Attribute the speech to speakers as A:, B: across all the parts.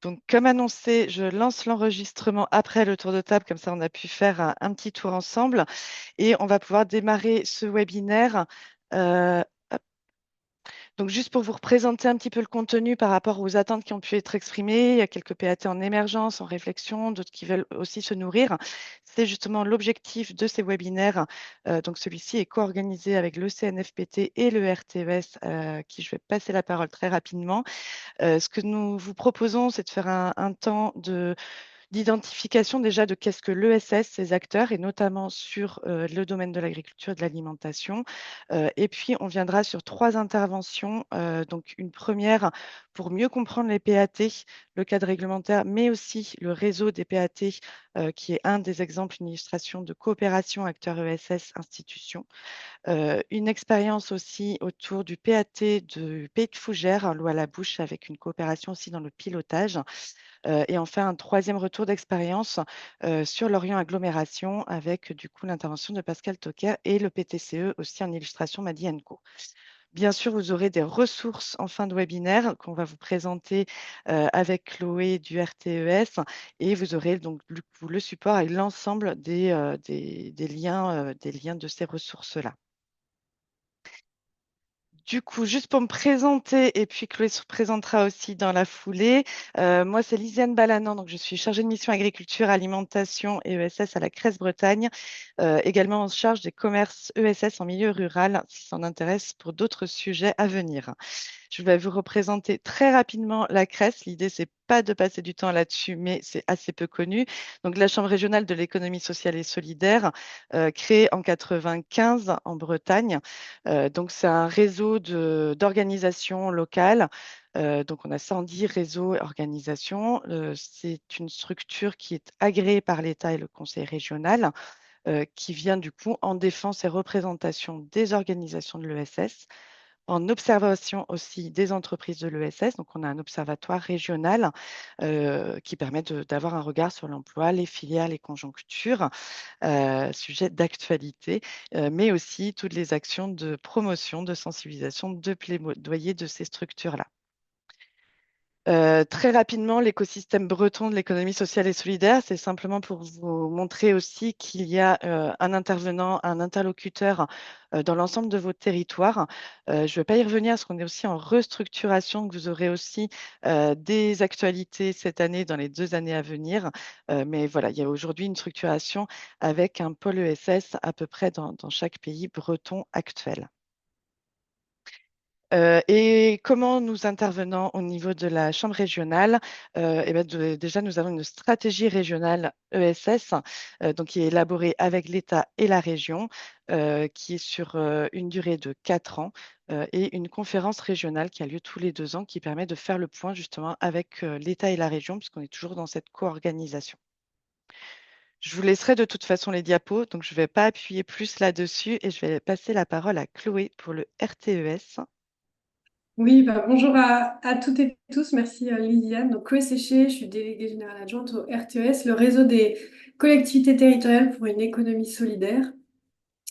A: Donc, comme annoncé, je lance l'enregistrement après le tour de table, comme ça on a pu faire un petit tour ensemble et on va pouvoir démarrer ce webinaire. Euh, donc, juste pour vous représenter un petit peu le contenu par rapport aux attentes qui ont pu être exprimées, il y a quelques PAT en émergence, en réflexion, d'autres qui veulent aussi se nourrir. C'est justement l'objectif de ces webinaires. Donc, celui-ci est co-organisé avec le CNFPT et le RTES, qui je vais passer la parole très rapidement. Ce que nous vous proposons, c'est de faire un temps d'identification déjà de qu'est-ce que l'ESS, ses acteurs, et notamment sur le domaine de l'agriculture et de l'alimentation. Et puis, on viendra sur trois interventions. Donc, une première pour mieux comprendre les PAT, le cadre réglementaire, mais aussi le réseau des PAT, qui est un des exemples, une illustration de coopération acteurs ESS-institutions. Une expérience aussi autour du PAT du Pays de Fougères, l'eau à la bouche, avec une coopération aussi dans le pilotage. Et enfin, un troisième retour d'expérience sur l'Orient Agglomération avec du coup l'intervention de Pascal Toquer et le PTCE aussi en illustration Madi Co. Bien sûr, vous aurez des ressources en fin de webinaire qu'on va vous présenter avec Chloé du RTES et vous aurez donc le support et l'ensemble des liens de ces ressources-là. Du coup, juste pour me présenter, et puis Chloé se présentera aussi dans la foulée. Moi, c'est Lisiane Balanan, donc je suis chargée de mission agriculture, alimentation et ESS à la Crèce Bretagne, également en charge des commerces ESS en milieu rural, si ça en intéresse pour d'autres sujets à venir. Je vais vous représenter très rapidement la CRES. L'idée, c'est pas de passer du temps là-dessus, mais c'est assez peu connu. Donc, la Chambre régionale de l'économie sociale et solidaire, créée en 95 en Bretagne. Donc, c'est un réseau d'organisations locales. Donc, on a 110 réseaux et organisations. C'est une structure qui est agréée par l'État et le Conseil régional, qui vient du coup en défense et représentation des organisations de l'ESS, en observation aussi des entreprises de l'ESS. Donc, on a un observatoire régional qui permet d'avoir un regard sur l'emploi, les filières, les conjonctures, sujet d'actualité, mais aussi toutes les actions de promotion, de sensibilisation, de plaidoyer de ces structures-là. Très rapidement, l'écosystème breton de l'économie sociale et solidaire, c'est simplement pour vous montrer aussi qu'il y a un intervenant, un interlocuteur dans l'ensemble de vos territoires. Je ne vais pas y revenir parce qu'on est aussi en restructuration, que vous aurez aussi des actualités cette année, dans les 2 années à venir. Mais voilà, il y a aujourd'hui une structuration avec un pôle ESS à peu près dans chaque pays breton actuel. Et comment nous intervenons au niveau de la Chambre régionale? Eh ben, déjà, nous avons une stratégie régionale ESS, donc qui est élaborée avec l'État et la région, qui est sur une durée de 4 ans, et une conférence régionale qui a lieu tous les 2 ans, qui permet de faire le point justement avec l'État et la région, puisqu'on est toujours dans cette co-organisation. Je vous laisserai de toute façon les diapos, donc je ne vais pas appuyer plus là-dessus et je vais passer la parole à Chloé pour le RTES.
B: Oui, bonjour à toutes et tous. Merci Liliane. Donc, Chloé Séché, je suis déléguée générale adjointe au RTES, le réseau des collectivités territoriales pour une économie solidaire.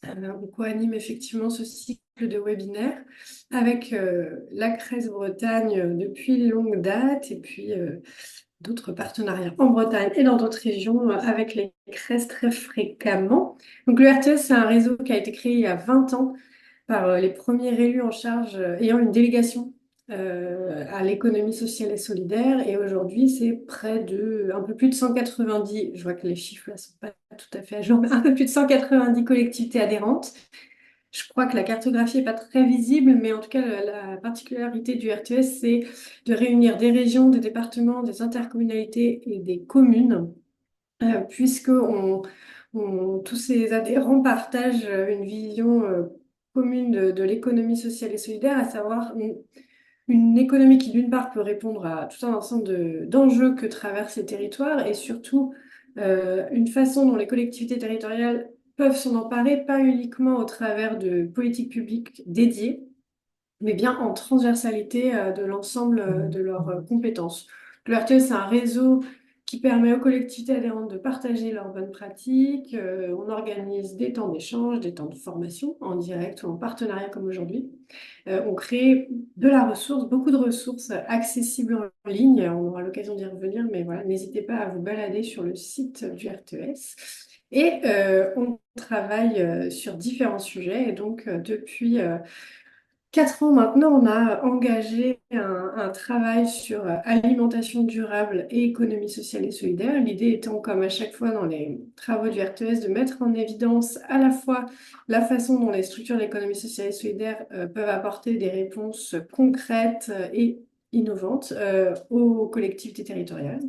B: On co-anime effectivement ce cycle de webinaires avec la Crèce Bretagne depuis longue date et puis d'autres partenariats en Bretagne et dans d'autres régions avec les Crèces très fréquemment. Donc, le RTES, c'est un réseau qui a été créé il y a 20 ans par les premiers élus en charge ayant une délégation à l'économie sociale et solidaire. Et aujourd'hui, c'est près de un peu plus de 190, je vois que les chiffres là sont pas tout à fait à jour, mais un peu plus de 190 collectivités adhérentes. Je crois que la cartographie n'est pas très visible, mais en tout cas, la particularité du RTS, c'est de réunir des régions, des départements, des intercommunalités et des communes, puisque tous ces adhérents partagent une vision commune de l'économie sociale et solidaire, à savoir une économie qui, d'une part, peut répondre à tout un ensemble d'enjeux que traversent les territoires et surtout une façon dont les collectivités territoriales peuvent s'en emparer, pas uniquement au travers de politiques publiques dédiées, mais bien en transversalité de l'ensemble de leurs compétences. Le RTE, c'est un réseau qui permet aux collectivités adhérentes de partager leurs bonnes pratiques. On organise des temps d'échange, des temps de formation en direct ou en partenariat comme aujourd'hui. On crée de la ressource, beaucoup de ressources accessibles en ligne. On aura l'occasion d'y revenir, mais voilà, n'hésitez pas à vous balader sur le site du RTES. Et on travaille sur différents sujets. Et donc, depuis 4 ans maintenant, on a engagé un travail sur alimentation durable et économie sociale et solidaire. L'idée étant, comme à chaque fois dans les travaux du RTS, de mettre en évidence à la fois la façon dont les structures de l'économie sociale et solidaire peuvent apporter des réponses concrètes et innovantes aux collectivités territoriales,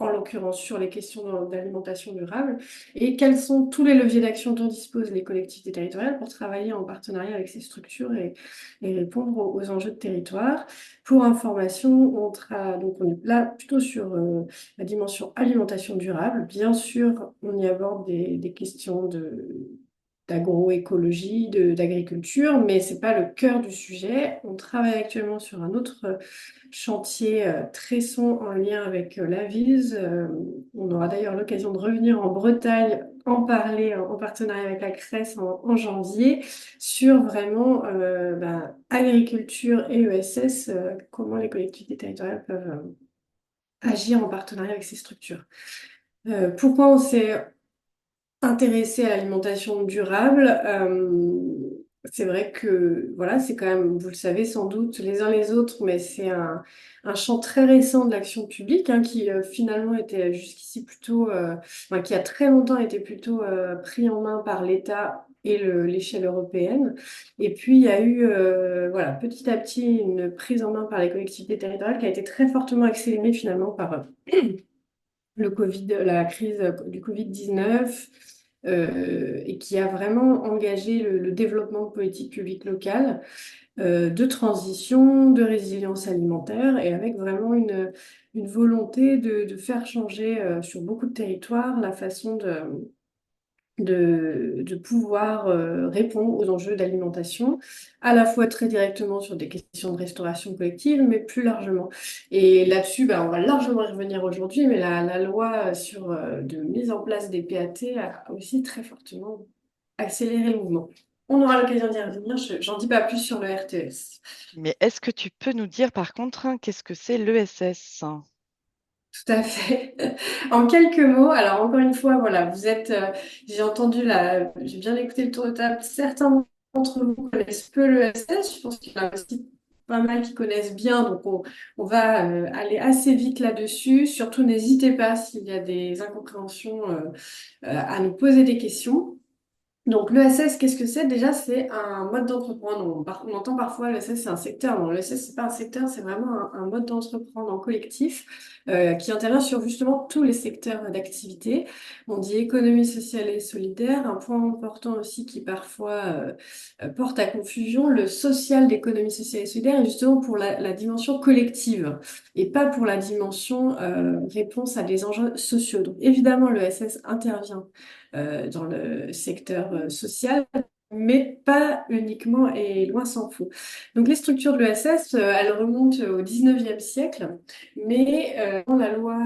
B: en l'occurrence sur les questions d'alimentation durable, et quels sont tous les leviers d'action dont disposent les collectivités territoriales pour travailler en partenariat avec ces structures et répondre aux enjeux de territoire. Pour information, donc on est là plutôt sur la dimension alimentation durable. Bien sûr, on y aborde des questions d'agroécologie, d'agriculture, mais ce n'est pas le cœur du sujet. On travaille actuellement sur un autre chantier Tresson en lien avec l'Avise. On aura d'ailleurs l'occasion de revenir en Bretagne, en parler en partenariat avec la CRES en janvier, sur vraiment agriculture et ESS, comment les collectivités territoriales peuvent agir en partenariat avec ces structures. Pourquoi on s'est intéressé à l'alimentation durable? C'est vrai que voilà, c'est quand même, vous le savez sans doute les uns les autres, mais c'est un champ très récent de l'action publique, hein, qui finalement était jusqu'ici plutôt, enfin, qui a très longtemps été plutôt pris en main par l'État et l'échelle européenne. Et puis il y a eu voilà, petit à petit une prise en main par les collectivités territoriales qui a été très fortement accélérée finalement par le Covid, la crise du Covid-19, et qui a vraiment engagé le développement de politiques publiques locales, de transition, de résilience alimentaire, et avec vraiment une volonté de faire changer sur beaucoup de territoires la façon de pouvoir répondre aux enjeux d'alimentation, à la fois très directement sur des questions de restauration collective, mais plus largement. Et là-dessus, on va largement y revenir aujourd'hui, mais la loi sur de mise en place des PAT a aussi très fortement accéléré le mouvement. On aura l'occasion d'y revenir, j'en dis pas plus sur le RTS.
A: Mais est-ce que tu peux nous dire par contre, qu'est-ce que c'est l'ESS?
B: Tout à fait. En quelques mots, alors encore une fois, voilà, j'ai entendu j'ai bien écouté le tour de table. Certains d'entre vous connaissent peu le SS. Je pense qu'il y en a aussi pas mal qui connaissent bien, donc on va aller assez vite là-dessus. Surtout, n'hésitez pas s'il y a des incompréhensions à nous poser des questions. Donc l'ESS, qu'est-ce que c'est? Déjà, c'est un mode d'entreprendre. On entend parfois l'ESS, c'est un secteur. Non, l'ESS, c'est pas un secteur, c'est vraiment un mode d'entreprendre en collectif qui intervient sur justement tous les secteurs d'activité. On dit économie sociale et solidaire. Un point important aussi qui parfois porte à confusion, le social d'économie sociale et solidaire est justement pour la dimension collective et pas pour la dimension réponse à des enjeux sociaux. Donc évidemment, l'ESS intervient dans le secteur social, mais pas uniquement et loin s'en faut. Donc les structures de l'ESS, elles remontent au 19e siècle, mais dans la loi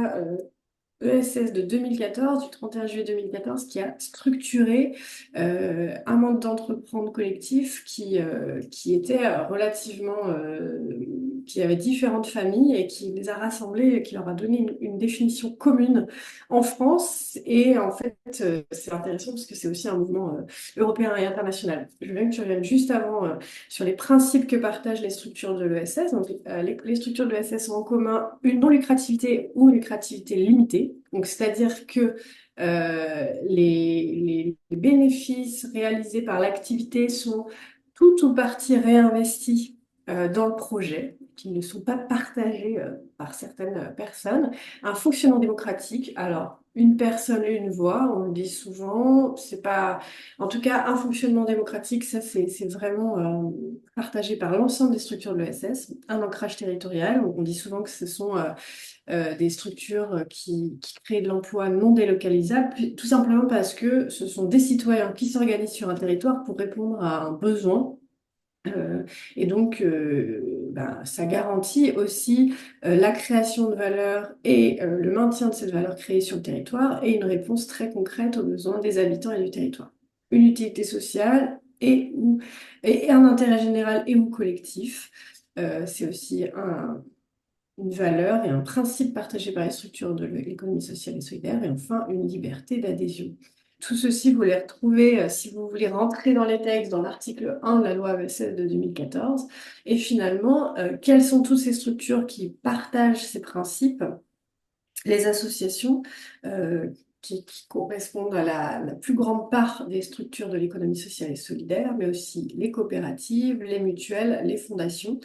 B: ESS de 2014, du 31 juillet 2014, qui a structuré un mode d'entreprendre collectif qui était relativement, qui avait différentes familles et qui les a rassemblés, et qui leur a donné une définition commune en France. Et en fait, c'est intéressant parce que c'est aussi un mouvement européen et international. Je veux bien que tu reviennes juste avant sur les principes que partagent les structures de l'ESS. Donc, les structures de l'ESS ont en commun une non-lucrativité ou une lucrativité limitée. Donc, c'est-à-dire que les bénéfices réalisés par l'activité sont tout ou partie réinvestis dans le projet, qui ne sont pas partagés par certaines personnes. Un fonctionnement démocratique, alors une personne, une voix, on le dit souvent, c'est pas, en tout cas, un fonctionnement démocratique, ça c'est vraiment partagé par l'ensemble des structures de l'ESS. Un ancrage territorial, on dit souvent que ce sont des structures qui créent de l'emploi non délocalisable, tout simplement parce que ce sont des citoyens qui s'organisent sur un territoire pour répondre à un besoin. Et donc, ça garantit aussi la création de valeur et le maintien de cette valeur créée sur le territoire et une réponse très concrète aux besoins des habitants et du territoire. Une utilité sociale et un intérêt général et ou collectif. C'est aussi une valeur et un principe partagé par les structures de l'économie sociale et solidaire, et enfin une liberté d'adhésion. Tout ceci, vous les retrouvez, si vous voulez rentrer dans les textes, dans l'article 1 de la loi AVSS de 2014. Et finalement, quelles sont toutes ces structures qui partagent ces principes? Les associations qui correspondent à la plus grande part des structures de l'économie sociale et solidaire, mais aussi les coopératives, les mutuelles, les fondations.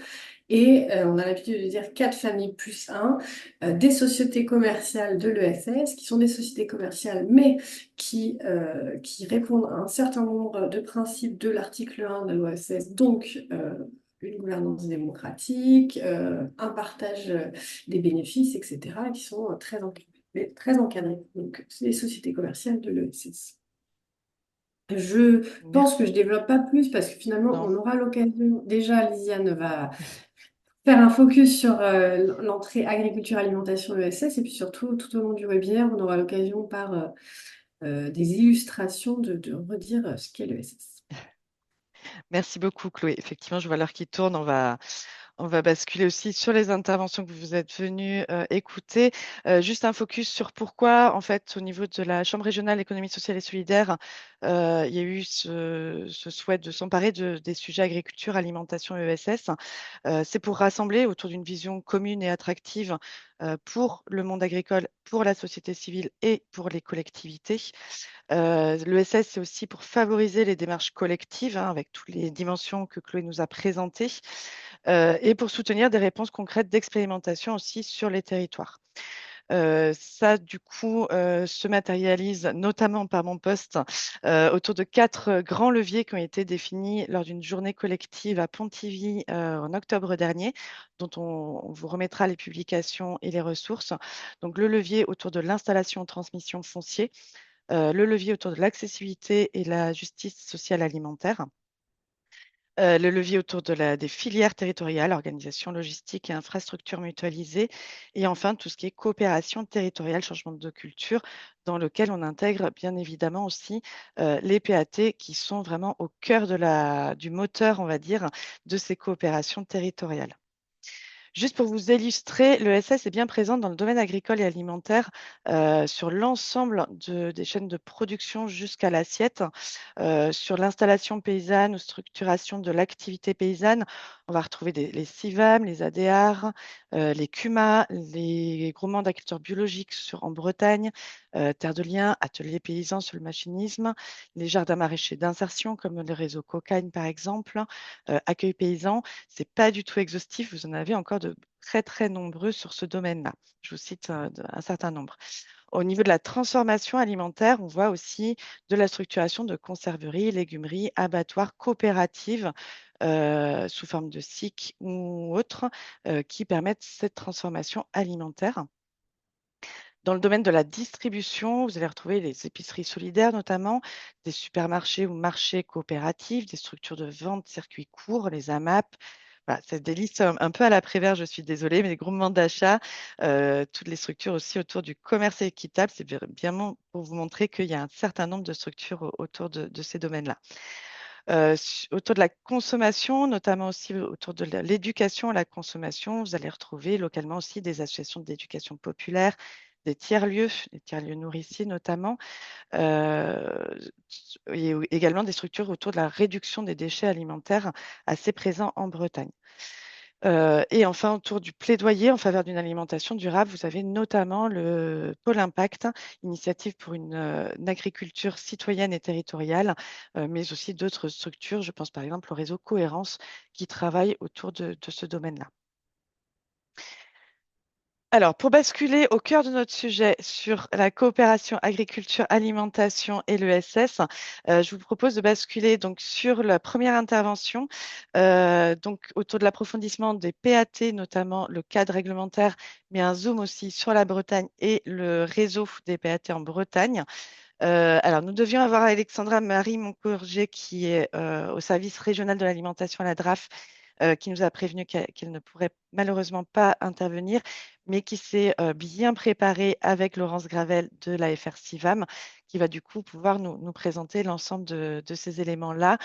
B: Et on a l'habitude de dire 4 familles plus un, des sociétés commerciales de l'ESS, qui sont des sociétés commerciales, mais qui répondent à un certain nombre de principes de l'article 1 de la loi ESS, donc une gouvernance démocratique, un partage des bénéfices, etc., qui sont très encadrés. Donc, c'est des sociétés commerciales de l'ESS. Je pense que je
A: Merci.
B: ne développe pas plus parce que finalement,
A: Non.
B: on aura l'occasion, déjà, Lisiane va faire un focus sur l'entrée agriculture-alimentation ESS et puis surtout, tout au long du webinaire, on aura l'occasion par des illustrations de redire ce qu'est l'ESS.
A: Merci beaucoup, Chloé. Effectivement, je vois l'heure qui tourne. On va basculer aussi sur les interventions que vous êtes venus écouter. Juste un focus sur pourquoi, en fait, au niveau de la Chambre régionale économie sociale et solidaire, il y a eu ce souhait de s'emparer des sujets agriculture, alimentation et ESS. C'est pour rassembler autour d'une vision commune et attractive pour le monde agricole, pour la société civile et pour les collectivités. L'ESS, c'est aussi pour favoriser les démarches collectives, hein, avec toutes les dimensions que Chloé nous a présentées, et pour soutenir des réponses concrètes d'expérimentation aussi sur les territoires. Ça, du coup, se matérialise notamment par mon poste autour de 4 grands leviers qui ont été définis lors d'une journée collective à Pontivy en octobre dernier, dont on vous remettra les publications et les ressources. Donc, le levier autour de l'installation transmission foncier, le levier autour de l'accessibilité et la justice sociale alimentaire, le levier autour des filières territoriales, organisation logistique et infrastructures mutualisées, et enfin tout ce qui est coopération territoriale, changement de culture, dans lequel on intègre bien évidemment aussi les PAT qui sont vraiment au cœur du moteur, on va dire, de ces coopérations territoriales. Juste pour vous illustrer, l'ESS est bien présente dans le domaine agricole et alimentaire sur l'ensemble des chaînes de production jusqu'à l'assiette. Sur l'installation paysanne ou structuration de l'activité paysanne, on va retrouver les CIVAM, les ADR, les CUMA, les groupements d'agriculture biologique en Bretagne, Terre de Liens, ateliers paysans sur le machinisme, les jardins maraîchers d'insertion comme le réseau Cocagne par exemple, accueil paysan. C'est pas du tout exhaustif, vous en avez encore de très très nombreux sur ce domaine-là. Je vous cite un certain nombre. Au niveau de la transformation alimentaire, on voit aussi de la structuration de conserveries, légumeries, abattoirs, coopératives sous forme de SIC ou autres qui permettent cette transformation alimentaire. Dans le domaine de la distribution, vous allez retrouver les épiceries solidaires notamment, des supermarchés ou marchés coopératifs, des structures de vente circuits courts, les AMAP. Voilà, c'est des listes un peu à la Prévert, je suis désolée, mais les groupements d'achat, toutes les structures aussi autour du commerce équitable, c'est bien pour vous montrer qu'il y a un certain nombre de structures autour de ces domaines-là. Autour de la consommation, notamment aussi autour de l'éducation à la consommation, vous allez retrouver localement aussi des associations d'éducation populaire, des tiers-lieux, les tiers-lieux nourriciers notamment, euh, et également des structures autour de la réduction des déchets alimentaires assez présents en Bretagne. Et enfin, autour du plaidoyer en faveur d'une alimentation durable, vous avez notamment le Pôle Impact, initiative pour une agriculture citoyenne et territoriale, mais aussi d'autres structures. Je pense par exemple au réseau Cohérence qui travaille autour de ce domaine-là. Alors, pour basculer au cœur de notre sujet sur la coopération agriculture-alimentation et l'ESS, je vous propose de basculer donc sur la première intervention, donc autour de l'approfondissement des PAT, notamment le cadre réglementaire, mais un zoom aussi sur la Bretagne et le réseau des PAT en Bretagne. Alors, nous devions avoir Alexandra Marie Moncourget qui est au service régional de l'alimentation à la DRAF qui nous a prévenu qu'elle ne pourrait malheureusement pas intervenir, mais qui s'est bien préparée avec Laurence Gravel de la FR-CIVAM, qui va du coup pouvoir nous présenter l'ensemble de ces éléments-là.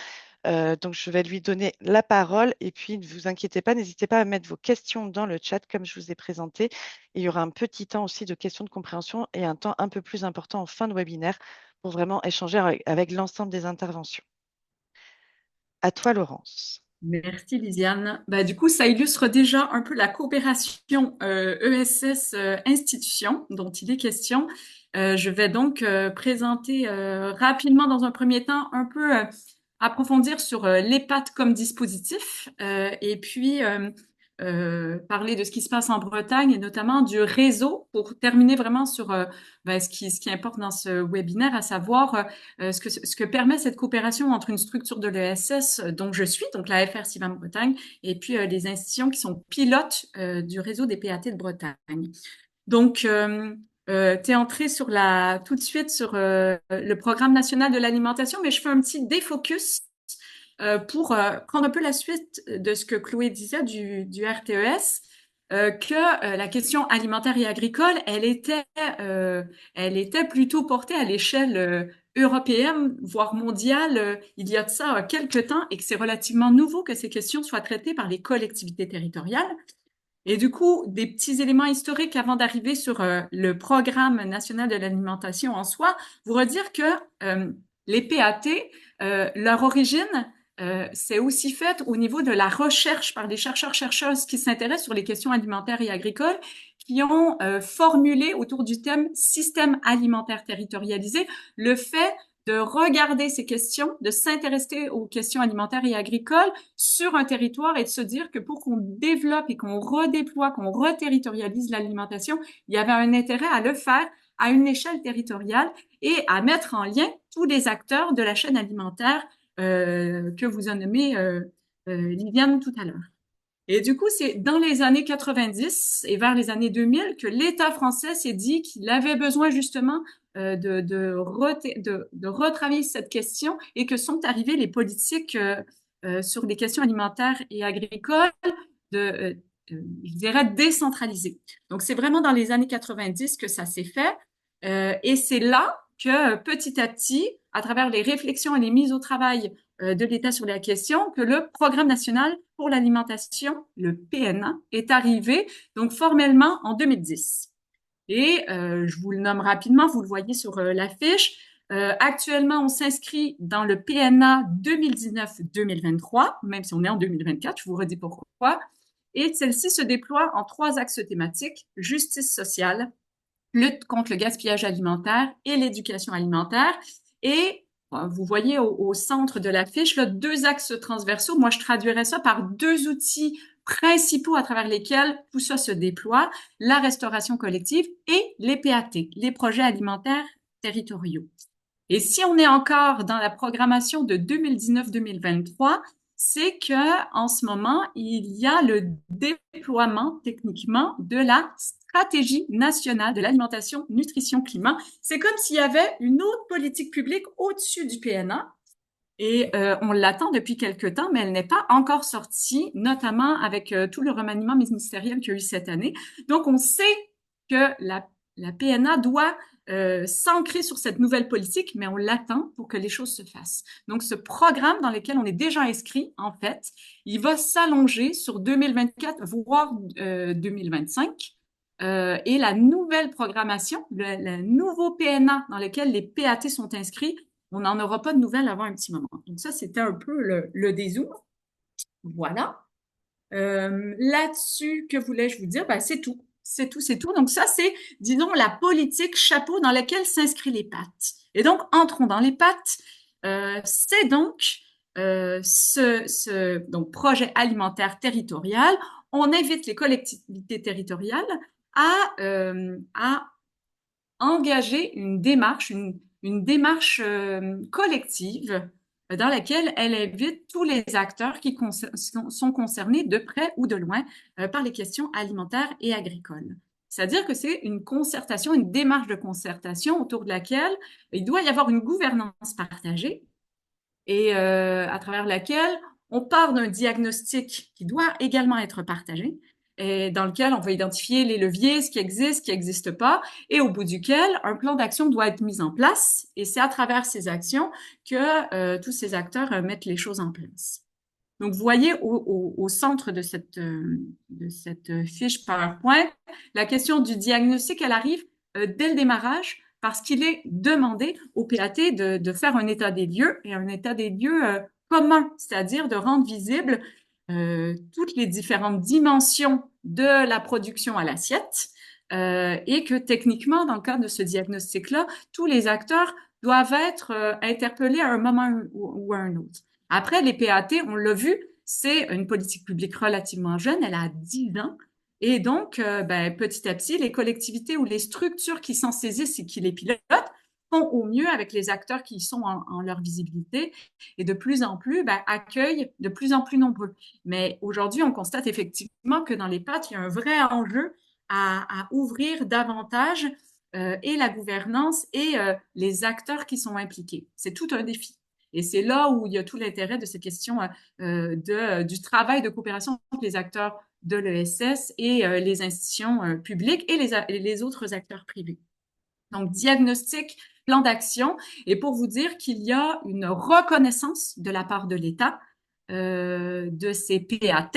A: Donc, je vais lui donner la parole et puis ne vous inquiétez pas, n'hésitez pas à mettre vos questions dans le chat comme je vous ai présenté. Et il y aura un petit temps aussi de questions de compréhension et un temps un peu plus important en fin de webinaire pour vraiment échanger avec l'ensemble des interventions. À toi, Laurence.
C: Merci Lisiane. Du coup, ça illustre déjà un peu la coopération ESS institution dont il est question. Je vais donc présenter rapidement dans un premier temps un peu approfondir sur l'EHPAD comme dispositif et puis parler de ce qui se passe en Bretagne et notamment du réseau pour terminer vraiment sur ce qui importe dans ce webinaire, à savoir ce que permet cette coopération entre une structure de l'ESS dont je suis, donc la FR-CIVAM Bretagne, et puis les institutions qui sont pilotes du réseau des PAT de Bretagne. Donc, tu es entré tout de suite sur le programme national de l'alimentation, mais je fais un petit défocus pour prendre un peu la suite de ce que Chloé disait du RTES, que la question alimentaire et agricole, elle était plutôt portée à l'échelle européenne, voire mondiale, il y a de ça quelques temps, et que c'est relativement nouveau que ces questions soient traitées par les collectivités territoriales. Et du coup, des petits éléments historiques avant d'arriver sur le programme national de l'alimentation en soi, vous redire que les PAT, leur origine, c'est aussi faite au niveau de la recherche par des chercheurs-chercheuses qui s'intéressent sur les questions alimentaires et agricoles, qui ont formulé autour du thème système alimentaire territorialisé le fait de regarder ces questions, de s'intéresser aux questions alimentaires et agricoles sur un territoire et de se dire que pour qu'on développe et qu'on redéploie, qu'on reterritorialise l'alimentation, il y avait un intérêt à le faire à une échelle territoriale et à mettre en lien tous les acteurs de la chaîne alimentaire que vous a nommé Liliane tout à l'heure. Et du coup, c'est dans les années 90 et vers les années 2000 que l'État français s'est dit qu'il avait besoin justement de retravailler cette question et que sont arrivées les politiques sur les questions alimentaires et agricoles je dirais, décentralisées. Donc, c'est vraiment dans les années 90 que ça s'est fait. Et c'est là que petit à petit, à travers les réflexions et les mises au travail de l'État sur la question, que le Programme national pour l'alimentation, le PNA, est arrivé donc formellement en 2010. Et je vous le nomme rapidement, vous le voyez sur l'affiche. Actuellement, on s'inscrit dans le PNA 2019-2023, même si on est en 2024, je vous redis pourquoi. Et celle-ci se déploie en 3 axes thématiques: justice sociale, lutte contre le gaspillage alimentaire et l'éducation alimentaire. Et vous voyez au centre de l'affiche, là, 2 axes transversaux. Moi, je traduirais ça par 2 outils principaux à travers lesquels tout ça se déploie: la restauration collective et les PAT, les projets alimentaires territoriaux. Et si on est encore dans la programmation de 2019-2023, c'est que en ce moment, il y a le déploiement techniquement de la stratégie nationale de l'alimentation, nutrition, climat. C'est comme s'il y avait une autre politique publique au-dessus du PNA. Et on l'attend depuis quelque temps, mais elle n'est pas encore sortie, notamment avec tout le remaniement ministériel qu'il y a eu cette année. Donc, on sait que la PNA doit s'ancrer sur cette nouvelle politique, mais on l'attend pour que les choses se fassent. Donc, ce programme dans lequel on est déjà inscrit, en fait, il va s'allonger sur 2024, voire 2025. Et la nouvelle programmation, le nouveau PNA dans lequel les PAT sont inscrits, on n'en aura pas de nouvelles avant un petit moment. Donc ça, c'était un peu le dézoom. Voilà. Là-dessus, que voulais-je vous dire? C'est tout. C'est tout, c'est tout. Donc ça, c'est, disons, la politique chapeau dans laquelle s'inscrit les PAT. Et donc, entrons dans les PAT. C'est donc donc projet alimentaire territorial. On invite les collectivités territoriales à engager une démarche collective dans laquelle elle invite tous les acteurs qui sont concernés de près ou de loin par les questions alimentaires et agricoles. C'est-à-dire que c'est une concertation, une démarche de concertation autour de laquelle il doit y avoir une gouvernance partagée et à travers laquelle on part d'un diagnostic qui doit également être partagé et dans lequel on va identifier les leviers, ce qui n'existe pas, et au bout duquel un plan d'action doit être mis en place. Et c'est à travers ces actions que tous ces acteurs mettent les choses en place. Donc, vous voyez au centre de cette fiche PowerPoint, la question du diagnostic, elle arrive dès le démarrage parce qu'il est demandé au PAT de faire un état des lieux et un état des lieux commun, c'est-à-dire de rendre visible toutes les différentes dimensions de la production à l'assiette et que techniquement, dans le cadre de ce diagnostic-là, tous les acteurs doivent être interpellés à un moment ou à un autre. Après, les PAT, on l'a vu, c'est une politique publique relativement jeune, elle a 10 ans. Et donc, petit à petit, les collectivités ou les structures qui s'en saisissent et qui les pilotent font au mieux avec les acteurs qui sont en leur visibilité et de plus en plus accueillent de plus en plus nombreux. Mais aujourd'hui, on constate effectivement que dans les PAT, il y a un vrai enjeu à ouvrir davantage et la gouvernance et les acteurs qui sont impliqués. C'est tout un défi. Et c'est là où il y a tout l'intérêt de cette question du travail de coopération entre les acteurs de l'ESS et les institutions publiques et les autres acteurs privés. Donc, diagnostic, plan d'action, et pour vous dire qu'il y a une reconnaissance de la part de l'État de ces PAT,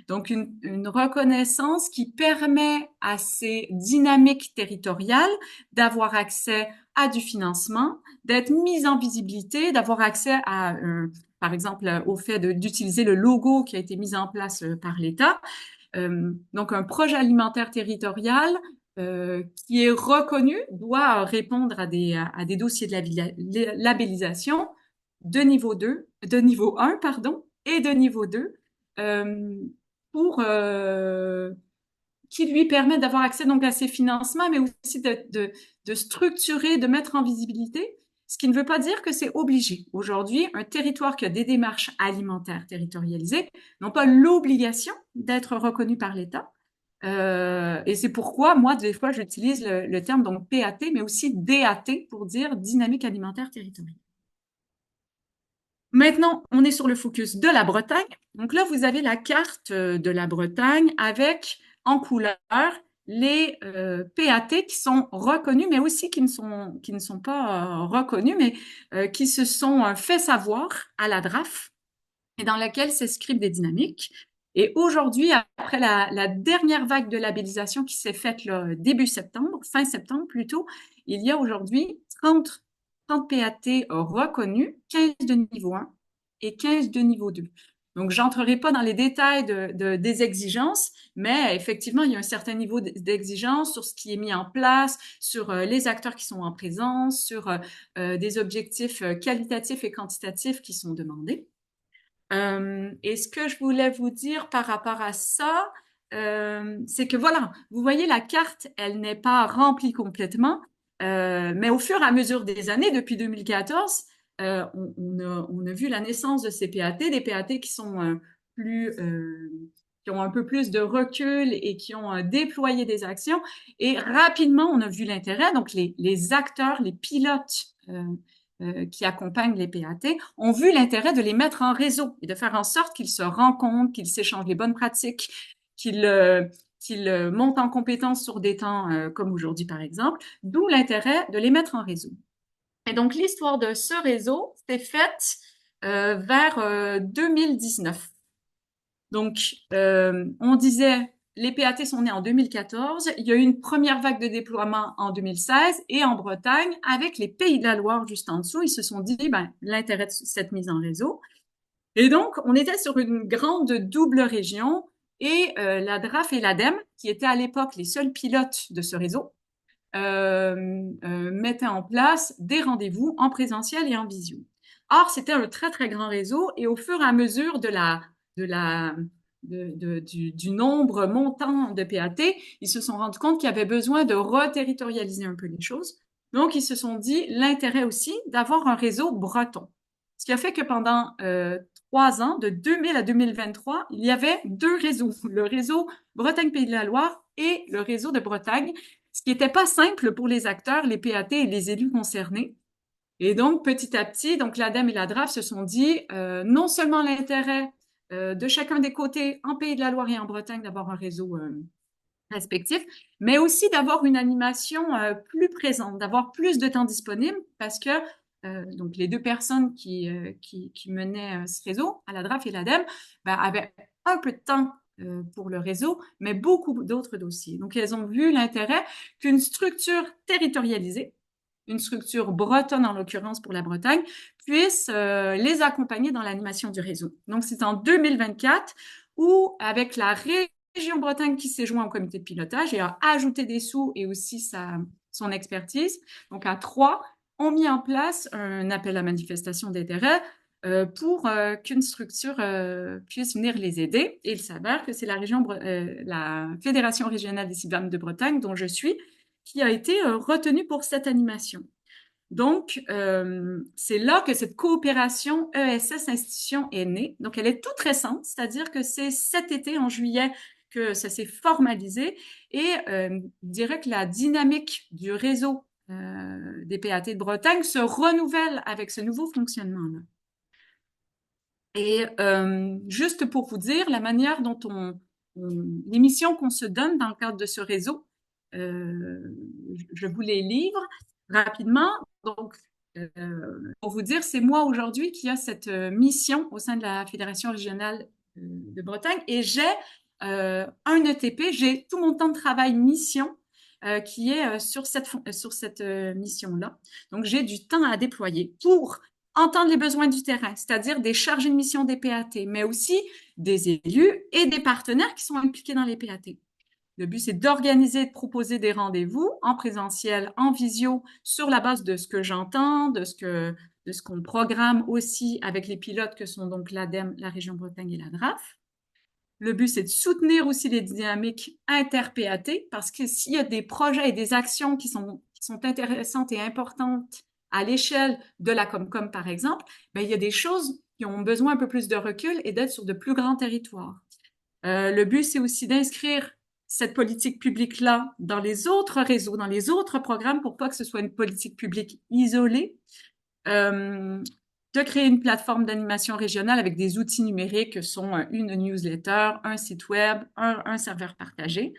C: donc une reconnaissance qui permet à ces dynamiques territoriales d'avoir accès à du financement, d'être mise en visibilité, d'avoir accès à, par exemple, au fait d'utiliser le logo qui a été mis en place par l'État. Donc, un projet alimentaire territorial qui est reconnu doit répondre à des dossiers de labellisation de niveau 2, de niveau 1, pardon, et de niveau 2, pour qui lui permettent d'avoir accès donc à ces financements, mais aussi de structurer, de mettre en visibilité, ce qui ne veut pas dire que c'est obligé. Aujourd'hui, un territoire qui a des démarches alimentaires territorialisées n'ont pas l'obligation d'être reconnu par l'État. Et c'est pourquoi, moi, des fois, j'utilise le terme donc PAT, mais aussi DAT pour dire dynamique alimentaire territoriale. Maintenant, on est sur le focus de la Bretagne. Donc là, vous avez la carte de la Bretagne avec en couleur les PAT qui sont reconnus, mais aussi qui ne sont pas reconnus, mais qui se sont fait savoir à la DRAF et dans laquelle s'inscrivent des dynamiques. Et aujourd'hui, après la dernière vague de labellisation qui s'est faite là, début septembre, fin septembre plutôt, il y a aujourd'hui 30 PAT reconnus, 15 de niveau 1 et 15 de niveau 2. Donc, j'entrerai pas dans les détails des exigences, mais effectivement, il y a un certain niveau d'exigence sur ce qui est mis en place, sur les acteurs qui sont en présence, sur des objectifs qualitatifs et quantitatifs qui sont demandés. Et ce que je voulais vous dire par rapport à ça, c'est que voilà, vous voyez, la carte, elle n'est pas remplie complètement, mais au fur et à mesure des années, depuis 2014, on a vu la naissance de ces PAT, des PAT qui sont qui ont un peu plus de recul et qui ont déployé des actions. Et rapidement, on a vu l'intérêt. Donc, les acteurs, les pilotes qui accompagnent les PAT ont vu l'intérêt de les mettre en réseau et de faire en sorte qu'ils se rencontrent, qu'ils s'échangent les bonnes pratiques, qu'ils montent en compétences sur des temps comme aujourd'hui, par exemple, d'où l'intérêt de les mettre en réseau. Et donc, l'histoire de ce réseau s'est faite vers 2019. Donc, on disait, les PAT sont nés en 2014. Il y a eu une première vague de déploiement en 2016 et en Bretagne, avec les Pays de la Loire juste en dessous, ils se sont dit, l'intérêt de cette mise en réseau. Et donc, on était sur une grande double région et la DRAF et l'ADEME, qui étaient à l'époque les seuls pilotes de ce réseau, mettaient en place des rendez-vous en présentiel et en visio. Or, c'était un très, très grand réseau et au fur et à mesure du nombre montant de PAT, ils se sont rendus compte qu'il y avait besoin de reterritorialiser un peu les choses. Donc, ils se sont dit l'intérêt aussi d'avoir un réseau breton. Ce qui a fait que pendant 3 ans, de 2000 à 2023, il y avait 2 réseaux, le réseau Bretagne-Pays de la Loire et le réseau de Bretagne, ce qui n'était pas simple pour les acteurs, les PAT et les élus concernés. Et donc, petit à petit, donc l'ADEME et la DRAF se sont dit, non seulement l'intérêt de chacun des côtés en Pays de la Loire et en Bretagne d'avoir un réseau respectif, mais aussi d'avoir une animation plus présente, d'avoir plus de temps disponible, parce que donc les deux personnes qui menaient ce réseau, à la DRAF et l'ADEME, ben, avaient un peu de temps pour le réseau, mais beaucoup d'autres dossiers. Donc, elles ont vu l'intérêt qu'une structure territorialisée, une structure bretonne en l'occurrence pour la Bretagne, puisse les accompagner dans l'animation du réseau. Donc, c'est en 2024 où, avec la région Bretagne qui s'est joint au comité de pilotage et a ajouté des sous et aussi son expertise, donc à trois, ont mis en place un appel à manifestation d'intérêt pour qu'une structure puisse venir les aider. Et il s'avère que c'est la Fédération régionale des CIVAM de Bretagne, dont je suis, qui a été retenue pour cette animation. Donc, c'est là que cette coopération ESS institution est née. Donc, elle est toute récente, c'est-à-dire que c'est cet été, en juillet, que ça s'est formalisé. Et je dirais que la dynamique du réseau des PAT de Bretagne se renouvelle avec ce nouveau fonctionnement-là. Et juste pour vous dire, la manière dont les missions qu'on se donne dans le cadre de ce réseau, je vous les livre rapidement. Donc, pour vous dire, c'est moi aujourd'hui qui a cette mission au sein de la Fédération régionale de Bretagne et j'ai un ETP, j'ai tout mon temps de travail mission qui est sur cette mission-là. Donc, j'ai du temps à déployer pour entendre les besoins du terrain, c'est-à-dire des chargés de mission des PAT, mais aussi des élus et des partenaires qui sont impliqués dans les PAT. Le but, c'est d'organiser et de proposer des rendez-vous en présentiel, en visio, sur la base de ce que j'entends, de ce qu'on programme aussi avec les pilotes que sont donc l'ADEME, la région Bretagne et la DRAF. Le but, c'est de soutenir aussi les dynamiques inter-PAT parce que s'il y a des projets et des actions qui sont intéressantes et importantes à l'échelle de la Comcom, par exemple, ben, il y a des choses qui ont besoin un peu plus de recul et d'être sur de plus grands territoires. Le but, c'est aussi d'inscrire cette politique publique-là dans les autres réseaux, dans les autres programmes pour pas que ce soit une politique publique isolée. De créer une plateforme d'animation régionale avec des outils numériques que sont une newsletter, un site web, un serveur partagé,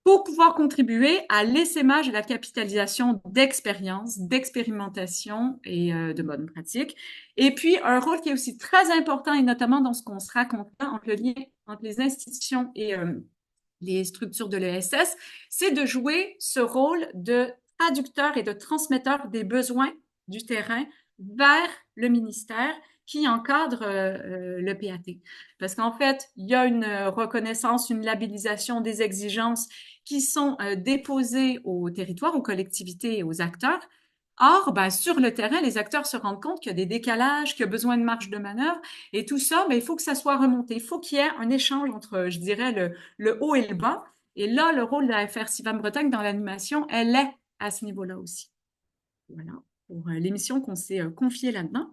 C: pour pouvoir contribuer à l'essaimage et la capitalisation d'expériences, d'expérimentation et de bonnes pratiques. Et puis, un rôle qui est aussi très important, et notamment dans ce qu'on se raconte entre le lien entre les institutions et les structures de l'ESS, c'est de jouer ce rôle de traducteur et de transmetteur des besoins du terrain vers le ministère qui encadre le PAT. Parce qu'en fait, il y a une reconnaissance, une labellisation des exigences qui sont déposées aux territoires, aux collectivités et aux acteurs. Or, ben, sur le terrain, les acteurs se rendent compte qu'il y a des décalages, qu'il y a besoin de marge de manœuvre, et tout ça, ben, il faut que ça soit remonté. Il faut qu'il y ait un échange entre, je dirais, le haut et le bas. Et là, le rôle de la FR CIVAM Bretagne dans l'animation, elle est à ce niveau-là aussi. Voilà, pour l'émission qu'on s'est confiée là-dedans.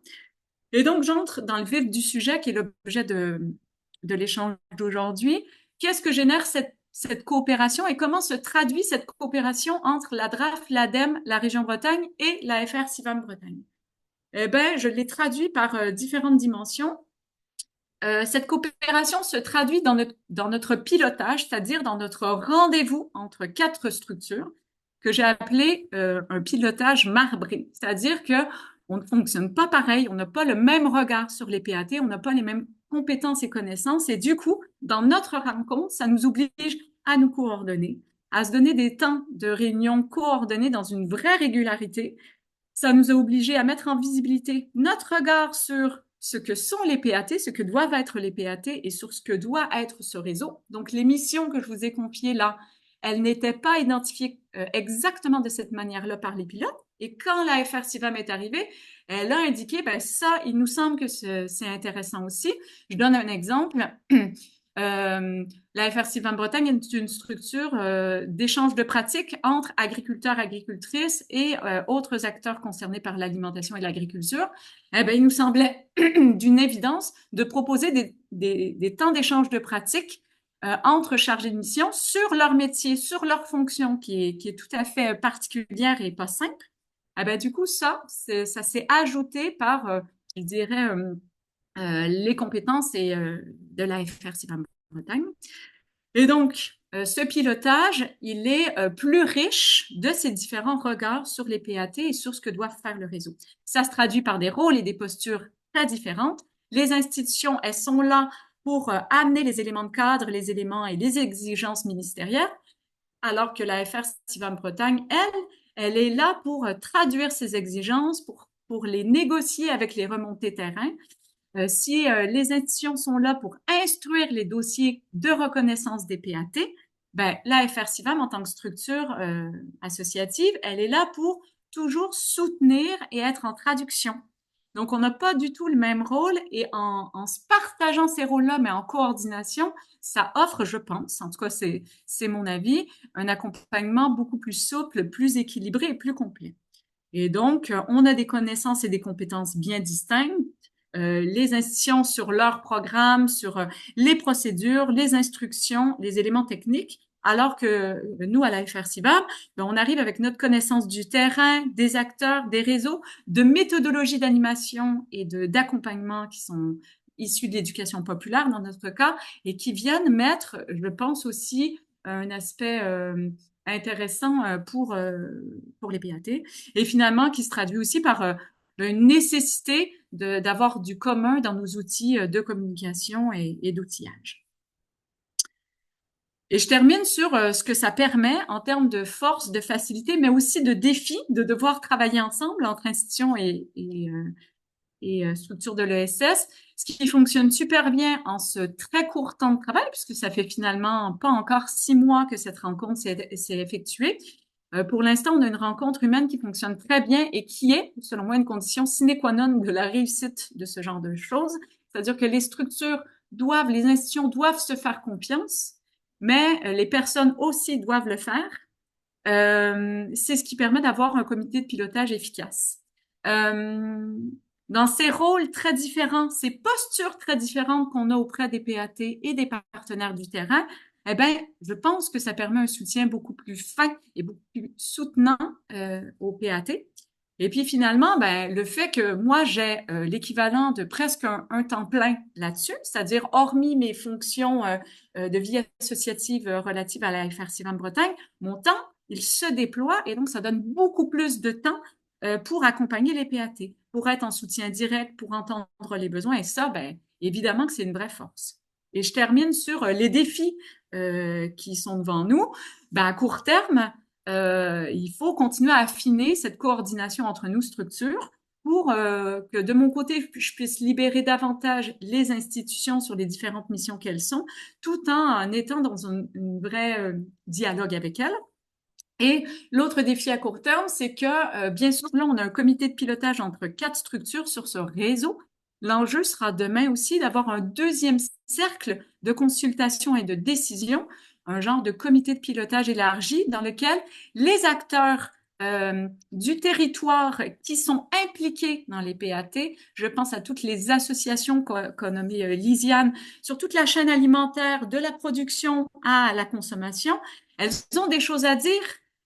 C: Et donc, j'entre dans le vif du sujet qui est l'objet de l'échange d'aujourd'hui. Qu'est-ce que génère cette coopération et comment se traduit cette coopération entre la DRAF, l'ADEME, la région Bretagne et la FR CIVAM Bretagne? Eh ben, je l'ai traduit par différentes dimensions. Cette coopération se traduit dans notre pilotage, c'est-à-dire dans notre rendez-vous entre quatre structures que j'ai appelé un pilotage marbré, c'est-à-dire que on ne fonctionne pas pareil, on n'a pas le même regard sur les PAT, on n'a pas les mêmes compétences et connaissances, et du coup, dans notre rencontre, ça nous oblige à nous coordonner, à se donner des temps de réunion coordonnés dans une vraie régularité. Ça nous a obligés à mettre en visibilité notre regard sur ce que sont les PAT, ce que doivent être les PAT et sur ce que doit être ce réseau. Donc, les missions que je vous ai confiées là, elles n'étaient pas identifiées exactement de cette manière-là par les pilotes. Et quand la FR CIVAM est arrivée, elle a indiqué, ben ça, il nous semble que c'est intéressant aussi. Je donne un exemple. La FR CIVAM Bretagne est une structure d'échange de pratiques entre agriculteurs, agricultrices et autres acteurs concernés par l'alimentation et l'agriculture. Eh ben, il nous semblait d'une évidence de proposer des temps d'échange de pratiques entre chargés de mission sur leur métier, sur leur fonction, qui est tout à fait particulière et pas simple Ah ben, du coup, ça s'est ajouté par, je dirais, les compétences de l'AFR Bretagne. Et donc, ce pilotage, il est plus riche de ces différents regards sur les PAT et sur ce que doit faire le réseau. Ça se traduit par des rôles et des postures très différentes. Les institutions, elles sont là pour amener les éléments de cadre, les éléments et les exigences ministérielles, alors que la FR Civam Bretagne, elle est là pour traduire ces exigences, pour les négocier avec les remontées terrain. Si les institutions sont là pour instruire les dossiers de reconnaissance des PAT, ben, la FRCIVAM, en tant que structure associative, elle est là pour toujours soutenir et être en traduction. Donc, on n'a pas du tout le même rôle et en se partageant ces rôles-là, mais en coordination, ça offre, je pense, en tout cas, c'est mon avis, un accompagnement beaucoup plus souple, plus équilibré et plus complet. Et donc, on a des connaissances et des compétences bien distinctes. Les institutions sur leur programme, sur les procédures, les instructions, les éléments techniques, alors que nous, à la FRCIVAB, ben, on arrive avec notre connaissance du terrain, des acteurs, des réseaux, de méthodologies d'animation et d'accompagnement qui sont issus de l'éducation populaire dans notre cas et qui viennent mettre, je pense aussi, un aspect intéressant pour les PAT et finalement qui se traduit aussi par une nécessité d'avoir du commun dans nos outils de communication et d'outillage. Et je termine sur ce que ça permet en termes de force, de facilité, mais aussi de défi de devoir travailler ensemble entre institutions et structures de l'ESS, ce qui fonctionne super bien en ce très court temps de travail, puisque ça fait finalement pas encore 6 mois que cette rencontre s'est effectuée. Pour l'instant, on a une rencontre humaine qui fonctionne très bien et qui est, selon moi, une condition sine qua non de la réussite de ce genre de choses. C'est-à-dire que les structures doivent, les institutions doivent se faire confiance, mais les personnes aussi doivent le faire. C'est ce qui permet d'avoir un comité de pilotage efficace. Euh, dans ces rôles très différents, ces postures très différentes qu'on a auprès des PAT et des partenaires du terrain, eh ben, je pense que ça permet un soutien beaucoup plus fin et beaucoup plus soutenant aux PAT. Et puis finalement, ben, le fait que moi j'ai l'équivalent de presque un temps plein là-dessus, c'est-à-dire hormis mes fonctions de vie associative relatives à la FR Civam Bretagne, mon temps il se déploie et donc ça donne beaucoup plus de temps pour accompagner les PAT, pour être en soutien direct, pour entendre les besoins. Et ça, ben, évidemment que c'est une vraie force. Et je termine sur les défis qui sont devant nous. Ben, à court terme, il faut continuer à affiner cette coordination entre nous structures pour que de mon côté, je puisse libérer davantage les institutions sur les différentes missions qu'elles sont, tout en étant dans une vraie dialogue avec elles. Et l'autre défi à court terme, c'est que, bien sûr, là, on a un comité de pilotage entre 4 structures sur ce réseau. L'enjeu sera demain aussi d'avoir un deuxième cercle de consultation et de décision, un genre de comité de pilotage élargi dans lequel les acteurs du territoire qui sont impliqués dans les PAT, je pense à toutes les associations qu'a nommées Lisiane, sur toute la chaîne alimentaire, de la production à la consommation, elles ont des choses à dire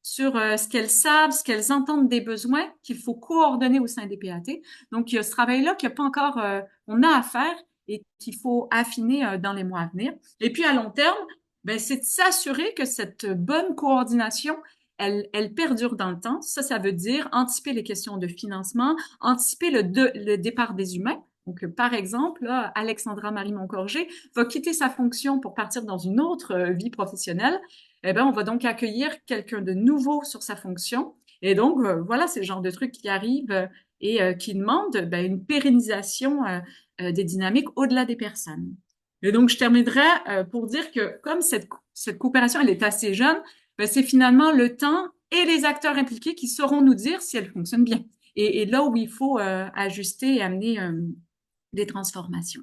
C: sur ce qu'elles savent, ce qu'elles entendent des besoins qu'il faut coordonner au sein des PAT. Donc, il y a ce travail-là qu'il n'y a pas encore, on a à faire et qu'il faut affiner dans les mois à venir. Et puis, à long terme, ben, c'est de s'assurer que cette bonne coordination, elle perdure dans le temps. Ça veut dire anticiper les questions de financement, anticiper le départ des humains. Donc, par exemple, là, Alexandra Marie Moncorgé va quitter sa fonction pour partir dans une autre vie professionnelle. Eh ben, on va donc accueillir quelqu'un de nouveau sur sa fonction. Et donc, voilà, c'est le genre de truc qui arrive et qui demande ben, une pérennisation des dynamiques au-delà des personnes. Et donc, je terminerai pour dire que comme cette coopération, elle est assez jeune, ben, c'est finalement le temps et les acteurs impliqués qui sauront nous dire si elle fonctionne bien. Et là où il faut ajuster et amener des transformations.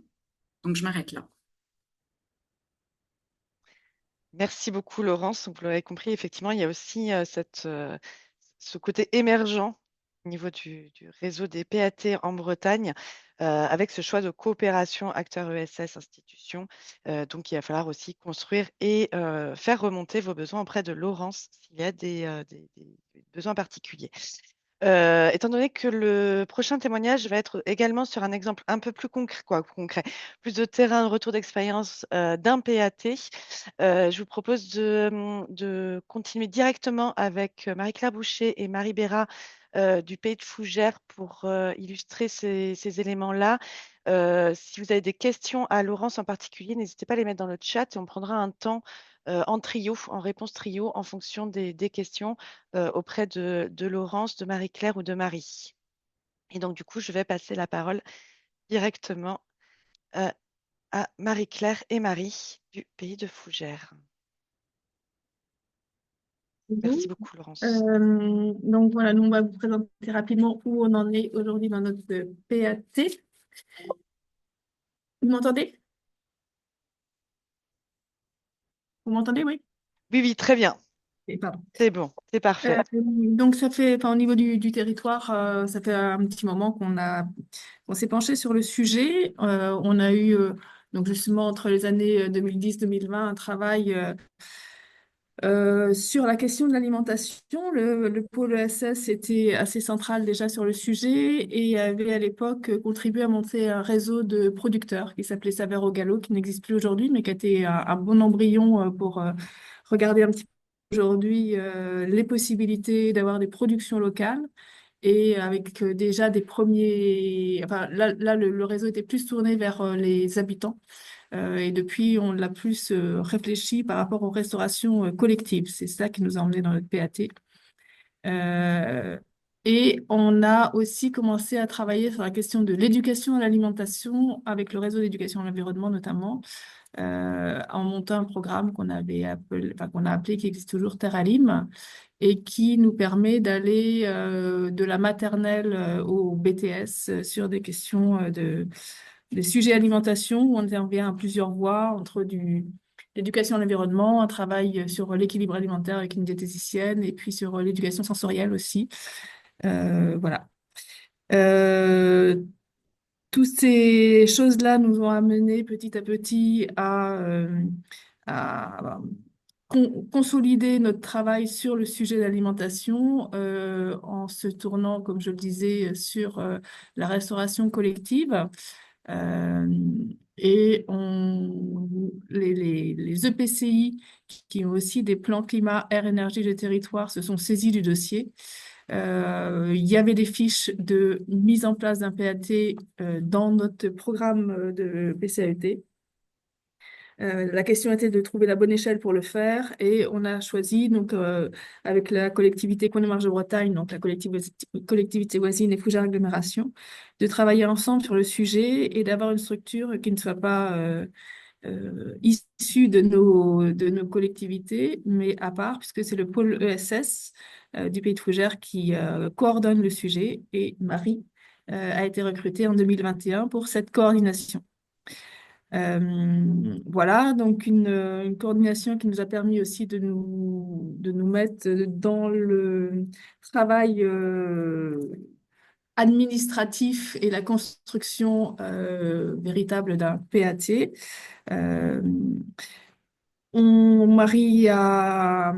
C: Donc, je m'arrête là.
A: Merci beaucoup, Laurence. Donc, vous l'avez compris, effectivement, il y a aussi ce côté émergent au niveau du réseau des PAT en Bretagne, avec ce choix de coopération acteurs ESS institutions. Donc, il va falloir aussi construire et faire remonter vos besoins auprès de Laurence s'il y a des besoins particuliers. Étant donné que le prochain témoignage va être également sur un exemple un peu plus concret, concret, plus de terrain, de retour d'expérience d'un PAT, je vous propose de continuer directement avec Marie-Claire Boucher et Marie Béra du Pays de Fougères pour illustrer ces éléments-là. Si vous avez des questions à Laurence en particulier, n'hésitez pas à les mettre dans le chat et on prendra un temps en trio, en réponse trio, en fonction des questions auprès de Laurence, de Marie-Claire ou de Marie. Et donc, du coup, je vais passer la parole directement euh, à Marie-Claire et Marie du Pays de Fougères.
D: Bonjour.
A: Merci beaucoup, Laurence.
D: Donc voilà, nous on va vous présenter rapidement où on en est aujourd'hui dans notre PAT. Vous m'entendez? Vous m'entendez, oui?
A: Oui, oui, très bien.
D: Pardon.
A: C'est bon, c'est parfait.
D: Donc ça fait, enfin, au niveau du territoire, ça fait un petit moment on s'est penché sur le sujet. On a eu donc justement entre les années 2010-2020 un travail sur la question de l'alimentation. Le pôle ESS était assez central déjà sur le sujet et avait à l'époque contribué à monter un réseau de producteurs qui s'appelait Saveurs au Gallo, qui n'existe plus aujourd'hui, mais qui a été un bon embryon pour regarder un petit peu aujourd'hui les possibilités d'avoir des productions locales. Et avec déjà des premiers... Enfin, là le réseau était plus tourné vers les habitants. Et depuis, on l'a plus réfléchi par rapport aux restaurations collectives. C'est ça qui nous a emmenés dans notre PAT. Euh, et on a aussi commencé à travailler sur la question de l'éducation à l'alimentation avec le réseau d'éducation à l'environnement notamment, en montant un programme qu'on a appelé, qui existe toujours, Terre Alim, et qui nous permet d'aller de la maternelle au BTS sur des questions des sujets alimentation, où on intervient à plusieurs voies, entre l'éducation à l'environnement, un travail sur l'équilibre alimentaire avec une diététicienne, et puis sur l'éducation sensorielle aussi. Voilà. Euh, Toutes ces choses-là nous ont amené petit à petit à consolider notre travail sur le sujet de l'alimentation en se tournant, comme je le disais, sur la restauration collective. Euh, les EPCI qui ont aussi des plans climat, air, énergie de territoire se sont saisis du dossier. Il y avait des fiches de mise en place d'un PAT dans notre programme de PCAET. La question était de trouver la bonne échelle pour le faire et on a choisi, donc, avec la collectivité Connemara de Bretagne, donc la collectivité voisine et Fougères Agglomération, de travailler ensemble sur le sujet et d'avoir une structure qui ne soit pas issue de nos collectivités, mais à part, puisque c'est le pôle ESS du Pays de Fougères qui coordonne le sujet et Marie a été recrutée en 2021 pour cette coordination. Voilà, donc une coordination qui nous a permis aussi de nous mettre dans le travail administratif et la construction véritable d'un PAT. Euh, Marie a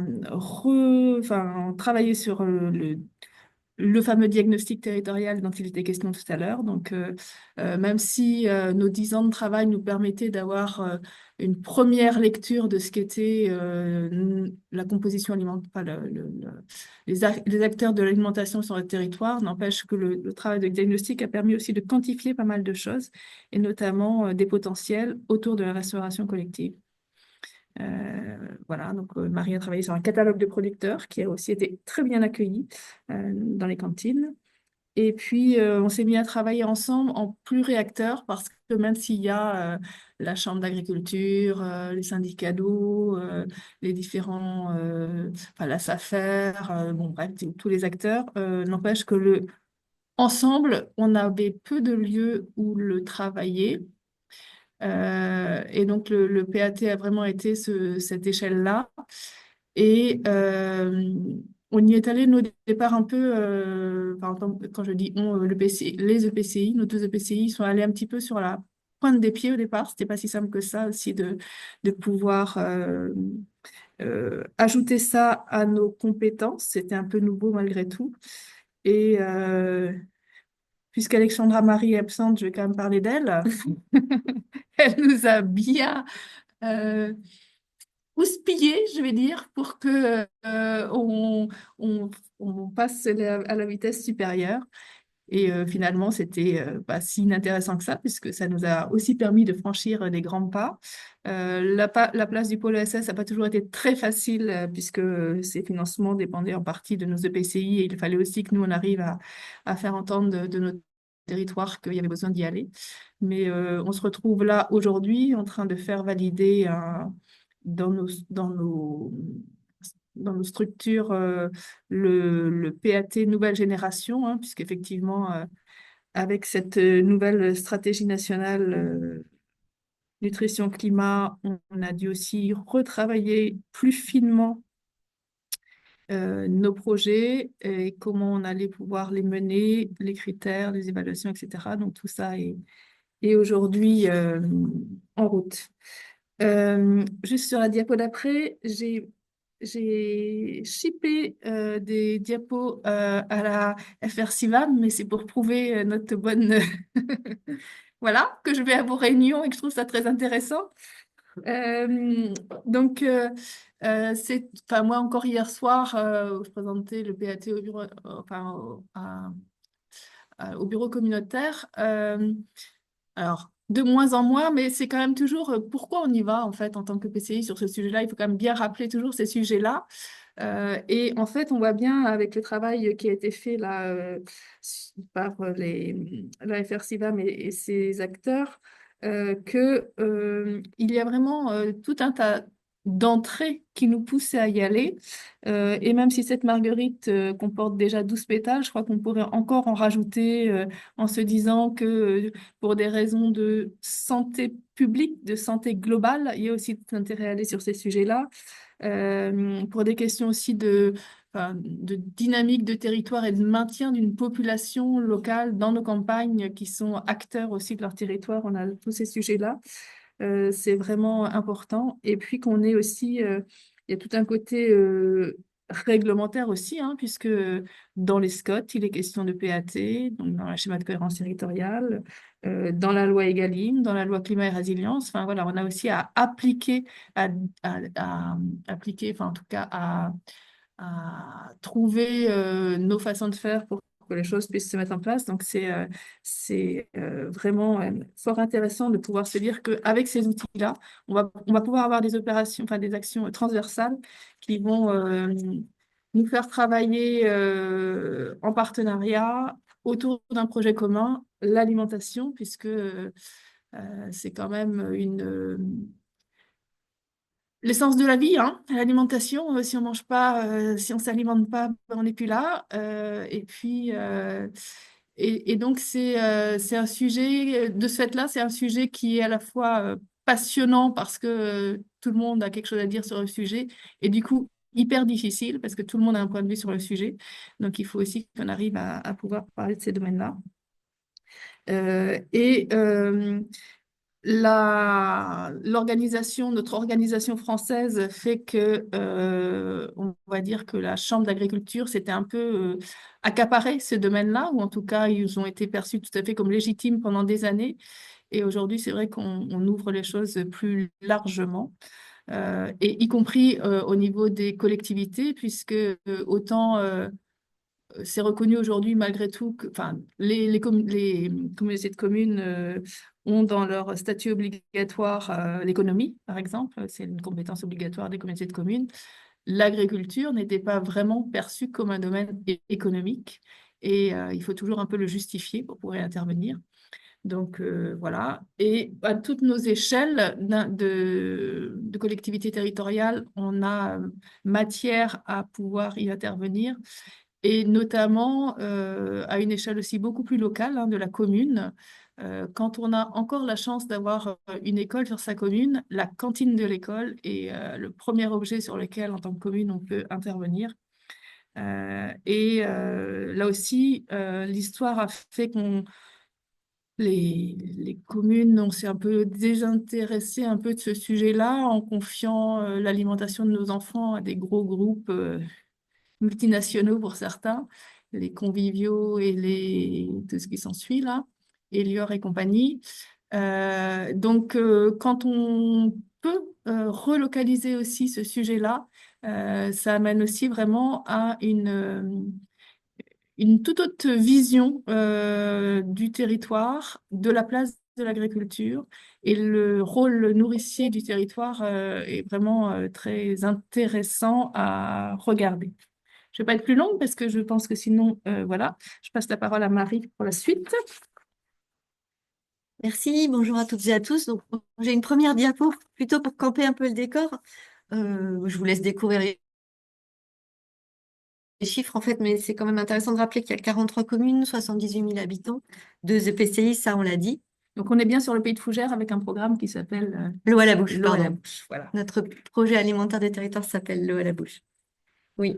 D: travaillé sur le fameux diagnostic territorial dont il était question tout à l'heure. Donc, même si nos 10 ans de travail nous permettaient d'avoir une première lecture de ce qu'était la composition alimentaire, enfin, les acteurs de l'alimentation sur le territoire, n'empêche que le travail de diagnostic a permis aussi de quantifier pas mal de choses, et notamment des potentiels autour de la restauration collective. Voilà, donc Marie a travaillé sur un catalogue de producteurs qui a aussi été très bien accueilli dans les cantines. Et puis, on s'est mis à travailler ensemble en pluriacteurs parce que même s'il y a la Chambre d'agriculture, les syndicats d'eau, les différents, enfin, la SAFER, bon, bref, tous les acteurs, n'empêche que ensemble, on avait peu de lieux où le travailler. Et donc, le PAT a vraiment été cette échelle-là. Et on y est allé, nous, au départ, un peu, quand je dis on, les EPCI, nos deux EPCI sont allés un petit peu sur la pointe des pieds au départ. C'était pas si simple que ça aussi de pouvoir ajouter ça à nos compétences. C'était un peu nouveau malgré tout. Et puisqu'Alexandra Marie est absente, je vais quand même parler d'elle. Elle nous a bien euh, houspillé, je vais dire, pour que on, on passe à la vitesse supérieure. Et finalement, c'était pas si inintéressant que ça, puisque ça nous a aussi permis de franchir des grands pas. La place du pôle ESS n'a pas toujours été très facile, puisque ces financements dépendaient en partie de nos EPCI, et il fallait aussi que nous, on arrive à faire entendre de notre territoire qu'il y avait besoin d'y aller. Mais on se retrouve là aujourd'hui en train de faire valider dans nos, dans nos, dans nos structures le PAT nouvelle génération, hein, puisqu'effectivement, avec cette nouvelle stratégie nationale nutrition climat, on a dû aussi retravailler plus finement nos projets et comment on allait pouvoir les mener, les critères, les évaluations, etc. Donc tout ça est aujourd'hui en route. Juste sur la diapo d'après, j'ai shippé des diapos à la FR-CIVAM, mais c'est pour prouver notre bonne... Voilà, que je vais à vos réunions et que je trouve ça très intéressant. Euh, donc, enfin, moi, encore hier soir, je présentais le PAT au bureau, enfin, au bureau communautaire. Alors, de moins en moins, mais c'est quand même toujours pourquoi on y va, en fait, en tant que PCI sur ce sujet-là. Il faut quand même bien rappeler toujours ces sujets-là. Et en fait, on voit bien avec le travail qui a été fait là par la FR-CIVAM et ses acteurs que il y a vraiment tout un tas d'entrées qui nous poussent à y aller. Et même si cette marguerite comporte déjà 12 pétales, je crois qu'on pourrait encore en rajouter en se disant que pour des raisons de santé publique, de santé globale, il y a aussi tout intérêt à aller sur ces sujets-là. Pour des questions aussi enfin, de dynamique de territoire et de maintien d'une population locale dans nos campagnes qui sont acteurs aussi de leur territoire, on a tous ces sujets-là. C'est vraiment important. Et puis qu'on ait aussi, il y a tout un côté réglementaire aussi, hein, puisque dans les SCOT, il est question de PAT, donc dans la schéma de cohérence territoriale, dans la loi Egalim, dans la loi climat et résilience. Enfin voilà, on a aussi à appliquer, à appliquer, enfin en tout cas à trouver nos façons de faire pour que les choses puissent se mettre en place. Donc, c'est vraiment fort intéressant de pouvoir se dire qu'avec ces outils-là, on va pouvoir avoir des opérations, enfin des actions transversales qui vont nous faire travailler en partenariat autour d'un projet commun, l'alimentation, puisque c'est quand même l'essence de la vie, hein, l'alimentation, si on mange pas, si on s'alimente pas, ben, on n'est plus là. Et puis, et donc c'est un sujet, de ce fait-là, c'est un sujet qui est à la fois passionnant parce que tout le monde a quelque chose à dire sur le sujet, et du coup hyper difficile parce que tout le monde a un point de vue sur le sujet. Donc il faut aussi qu'on arrive à pouvoir parler de ces domaines-là. Et notre organisation française fait que, on va dire que la Chambre d'agriculture s'était un peu accaparé ce domaine-là, ou en tout cas, ils ont été perçus tout à fait comme légitimes pendant des années. Et aujourd'hui, c'est vrai qu'on ouvre les choses plus largement, et y compris au niveau des collectivités, puisque autant c'est reconnu aujourd'hui malgré tout que enfin, les communautés de communes ont dans leur statut obligatoire l'économie, par exemple. C'est une compétence obligatoire des communautés de communes. L'agriculture n'était pas vraiment perçue comme un domaine économique et il faut toujours un peu le justifier pour pouvoir y intervenir. Donc voilà. Et à toutes nos échelles de collectivités territoriales, on a matière à pouvoir y intervenir et notamment à une échelle aussi beaucoup plus locale, hein, de la commune. Quand on a encore la chance d'avoir une école sur sa commune, la cantine de l'école est le premier objet sur lequel, en tant que commune, on peut intervenir. Là aussi, l'histoire a fait qu'on les communes, on s'est un peu désintéressé un peu de ce sujet-là en confiant l'alimentation de nos enfants à des gros groupes multinationaux pour certains. les conviviaux et tout ce qui s'ensuit là, Elior et compagnie. Quand on peut relocaliser aussi ce sujet-là, ça amène aussi vraiment à une toute autre vision du territoire, de la place de l'agriculture et le rôle nourricier du territoire est vraiment très intéressant à regarder. Je ne vais pas être plus longue parce que je pense que sinon, voilà, je passe la parole à Marie pour la suite.
E: Merci, bonjour à toutes et à tous. Donc, j'ai une première diapo plutôt pour camper un peu le décor. Je vous laisse découvrir les chiffres en fait, mais c'est quand même intéressant de rappeler qu'il y a 43 communes, 78 000 habitants, 2 EPCI, ça on l'a dit.
D: Donc, on est bien sur le pays de Fougères avec un programme qui s'appelle
E: L'eau à la bouche,
D: L'eau à la
E: pardon.
D: bouche. Voilà.
E: Notre projet alimentaire des territoires s'appelle l'eau à la bouche. Oui,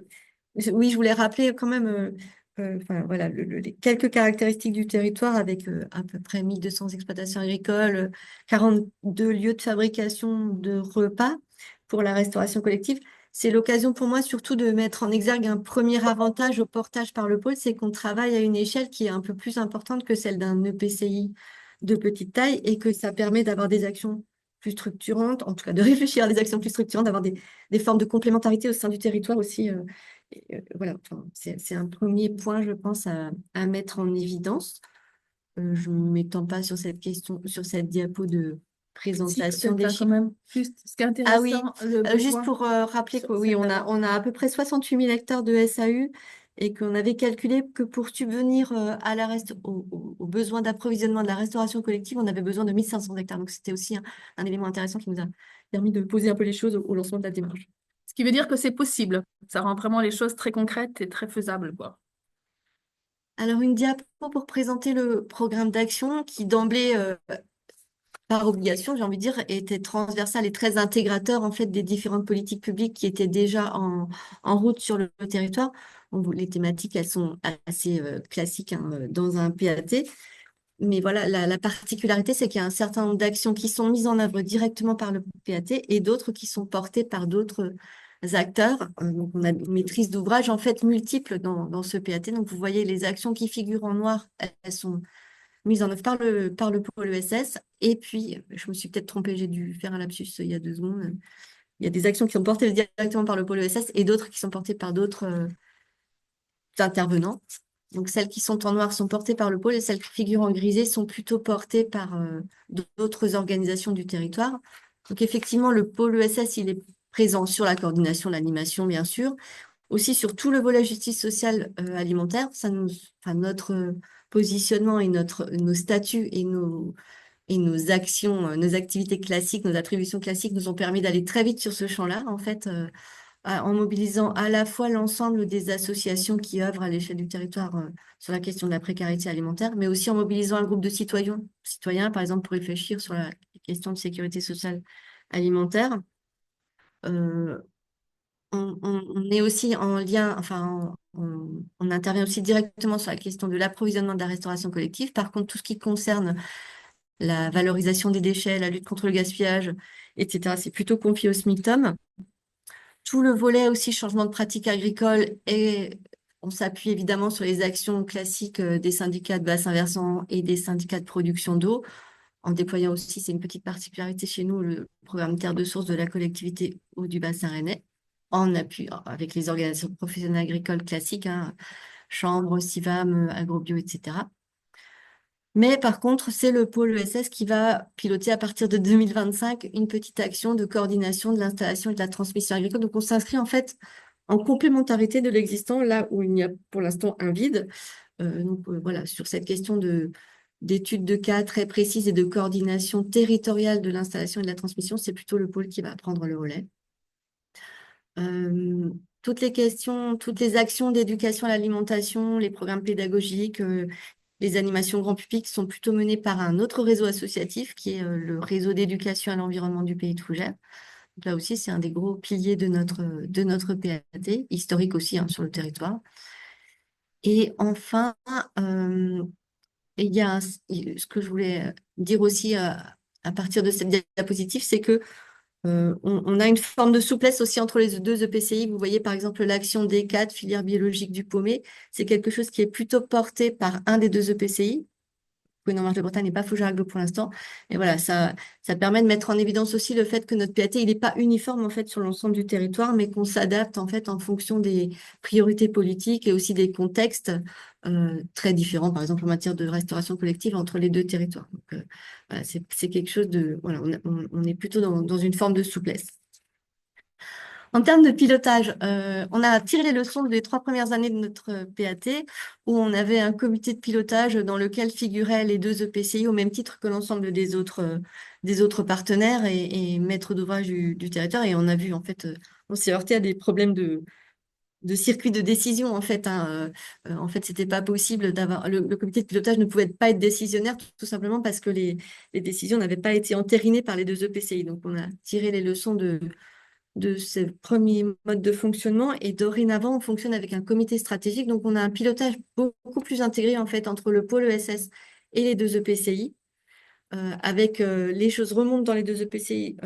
E: oui, je voulais rappeler quand même enfin, voilà, les quelques caractéristiques du territoire avec à peu près 1200 exploitations agricoles, 42 lieux de fabrication de repas pour la restauration collective. C'est l'occasion pour moi surtout de mettre en exergue un premier avantage au portage par le pôle, c'est qu'on travaille à une échelle qui est un peu plus importante que celle d'un EPCI de petite taille et que ça permet d'avoir des actions plus structurantes, en tout cas de réfléchir à des actions plus structurantes, d'avoir des formes de complémentarité au sein du territoire aussi. Voilà, enfin, c'est un premier point, je pense, à mettre en évidence. Je ne m'étends pas sur cette question, sur cette diapo de
D: Si,
E: présentation
D: peut-être
E: des
D: là, quand
E: chiffres.
D: même. Juste, ce qui est
E: Ah oui,
D: intéressant,
E: juste
D: voir
E: pour rappeler
D: sur
E: que oui,
D: celle-là.
E: on a à peu près 68 000 hectares de SAU et qu'on avait calculé que pour subvenir aux besoins d'approvisionnement de la restauration collective, on avait besoin de 1500 hectares. Donc, c'était aussi un élément intéressant qui nous a permis de poser un peu les choses au lancement de la démarche.
D: Ce qui veut dire que c'est possible. Ça rend vraiment les choses très concrètes et très faisables, quoi.
E: Alors, une diapo pour présenter le programme d'action qui d'emblée, par obligation, j'ai envie de dire, était transversal et très intégrateur en fait des différentes politiques publiques qui étaient déjà en route sur le territoire. Bon, les thématiques, elles sont assez classiques hein, dans un PAT. Mais voilà, la particularité, c'est qu'il y a un certain nombre d'actions qui sont mises en œuvre directement par le PAT et d'autres qui sont portées par d'autres acteurs. Donc, on a une maîtrise d'ouvrage en fait multiple dans ce PAT. Donc, vous voyez les actions qui figurent en noir, elles sont mise en œuvre par le pôle ESS. Et puis, je me suis peut-être trompée, j'ai dû faire un lapsus il y a 2 secondes. Il y a des actions qui sont portées directement par le pôle ESS et d'autres qui sont portées par d'autres intervenants. Donc, celles qui sont en noir sont portées par le pôle et celles qui figurent en grisé sont plutôt portées par d'autres organisations du territoire. Donc, effectivement, le pôle ESS, il est présent sur la coordination, l'animation, bien sûr, aussi sur tout le volet justice sociale alimentaire. Enfin, notre positionnement et nos statuts et nos actions, nos activités classiques, nos attributions classiques nous ont permis d'aller très vite sur ce champ-là, en fait, en mobilisant à la fois l'ensemble des associations qui œuvrent à l'échelle du territoire sur la question de la précarité alimentaire, mais aussi en mobilisant un groupe de citoyens, par exemple, pour réfléchir sur la question de sécurité sociale alimentaire. Euh, on est aussi en lien, enfin, on intervient aussi directement sur la question de l'approvisionnement de la restauration collective. Par contre, tout ce qui concerne la valorisation des déchets, la lutte contre le gaspillage, etc., c'est plutôt confié au SMICTOM. Tout le volet aussi changement de pratique agricole et on s'appuie évidemment sur les actions classiques des syndicats de bassin versant et des syndicats de production d'eau, en déployant aussi, c'est une petite particularité chez nous, le programme Terre de source de la collectivité eau du bassin rennais, en appui avec les organisations professionnelles agricoles classiques, hein, chambres, CIVAM, agrobio, etc. Mais par contre, c'est le pôle ESS qui va piloter à partir de 2025 une petite action de coordination de l'installation et de la transmission agricole. Donc, on s'inscrit en fait en complémentarité de l'existant, là où il y a pour l'instant un vide. Voilà, sur cette question d'études de cas très précises et de coordination territoriale de l'installation et de la transmission, c'est plutôt le pôle qui va prendre le relais. Toutes les questions, toutes les actions d'éducation à l'alimentation, les programmes pédagogiques, les animations grand public sont plutôt menées par un autre réseau associatif qui est le réseau d'éducation à l'environnement du Pays de Fougères. Donc là aussi, c'est un des gros piliers de notre PAT, historique aussi hein, sur le territoire. Et enfin, il y a ce que je voulais dire aussi à partir de cette diapositive, c'est que On a une forme de souplesse aussi entre les deux EPCI. Vous voyez, par exemple, l'action D4, filière biologique du paumé, c'est quelque chose qui est plutôt porté par un des deux EPCI. Marche de Bretagne n'est pas Fougerolles pour l'instant. Et voilà, ça permet de mettre en évidence aussi le fait que notre PAT, il n'est pas uniforme en fait sur l'ensemble du territoire, mais qu'on s'adapte en fait en fonction des priorités politiques et aussi des contextes très différents, par exemple en matière de restauration collective entre les deux territoires. Donc, voilà, c'est quelque chose de, voilà, on est plutôt dans une forme de souplesse. En termes de pilotage, on a tiré les leçons des 3 premières années de notre PAT, où on avait un comité de pilotage dans lequel figuraient les deux EPCI au même titre que l'ensemble des autres partenaires et maîtres d'ouvrage du territoire. Et on a vu, en fait, on s'est heurté à des problèmes de circuit de décision, en fait. En fait, c'était pas possible d'avoir... Le comité de pilotage ne pouvait pas être décisionnaire, tout simplement parce que les décisions n'avaient pas été entérinées par les deux EPCI. Donc, on a tiré les leçons de ce premier mode de fonctionnement. Et dorénavant, on fonctionne avec un comité stratégique. Donc, on a un pilotage beaucoup plus intégré, en fait, entre le pôle ESS et les deux EPCI. Avec les choses remontent dans les deux EPCI,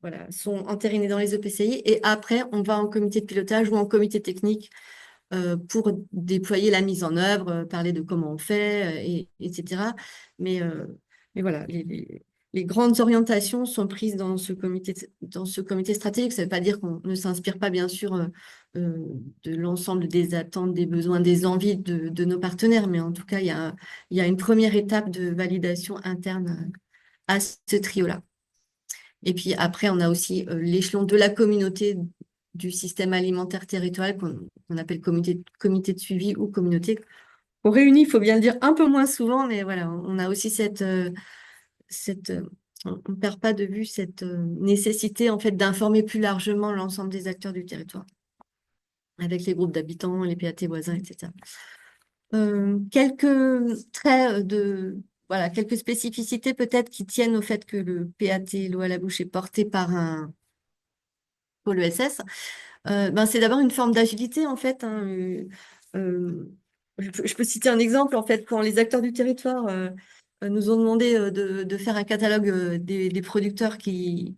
E: voilà, sont entérinées dans les EPCI. Et après, on va en comité de pilotage ou en comité technique pour déployer la mise en œuvre, parler de comment on fait, etc. Mais voilà, les grandes orientations sont prises dans ce comité stratégique. Ça ne veut pas dire qu'on ne s'inspire pas, bien sûr, de l'ensemble des attentes, des besoins, des envies de nos partenaires, mais en tout cas, il y a une première étape de validation interne à ce trio-là. Et puis après, on a aussi l'échelon de la communauté du système alimentaire territorial qu'on appelle comité de suivi ou communauté. On réunit, il faut bien le dire, un peu moins souvent, mais voilà, on a aussi on ne perd pas de vue cette nécessité en fait d'informer plus largement l'ensemble des acteurs du territoire, avec les groupes d'habitants, les PAT voisins, etc. Quelques traits voilà, quelques spécificités peut-être qui tiennent au fait que le PAT, l'eau à la bouche, est porté par un pôle ESS. C'est d'abord une forme d'agilité en fait. Je peux citer un exemple en fait quand les acteurs du territoire nous ont demandé de faire un catalogue des producteurs qui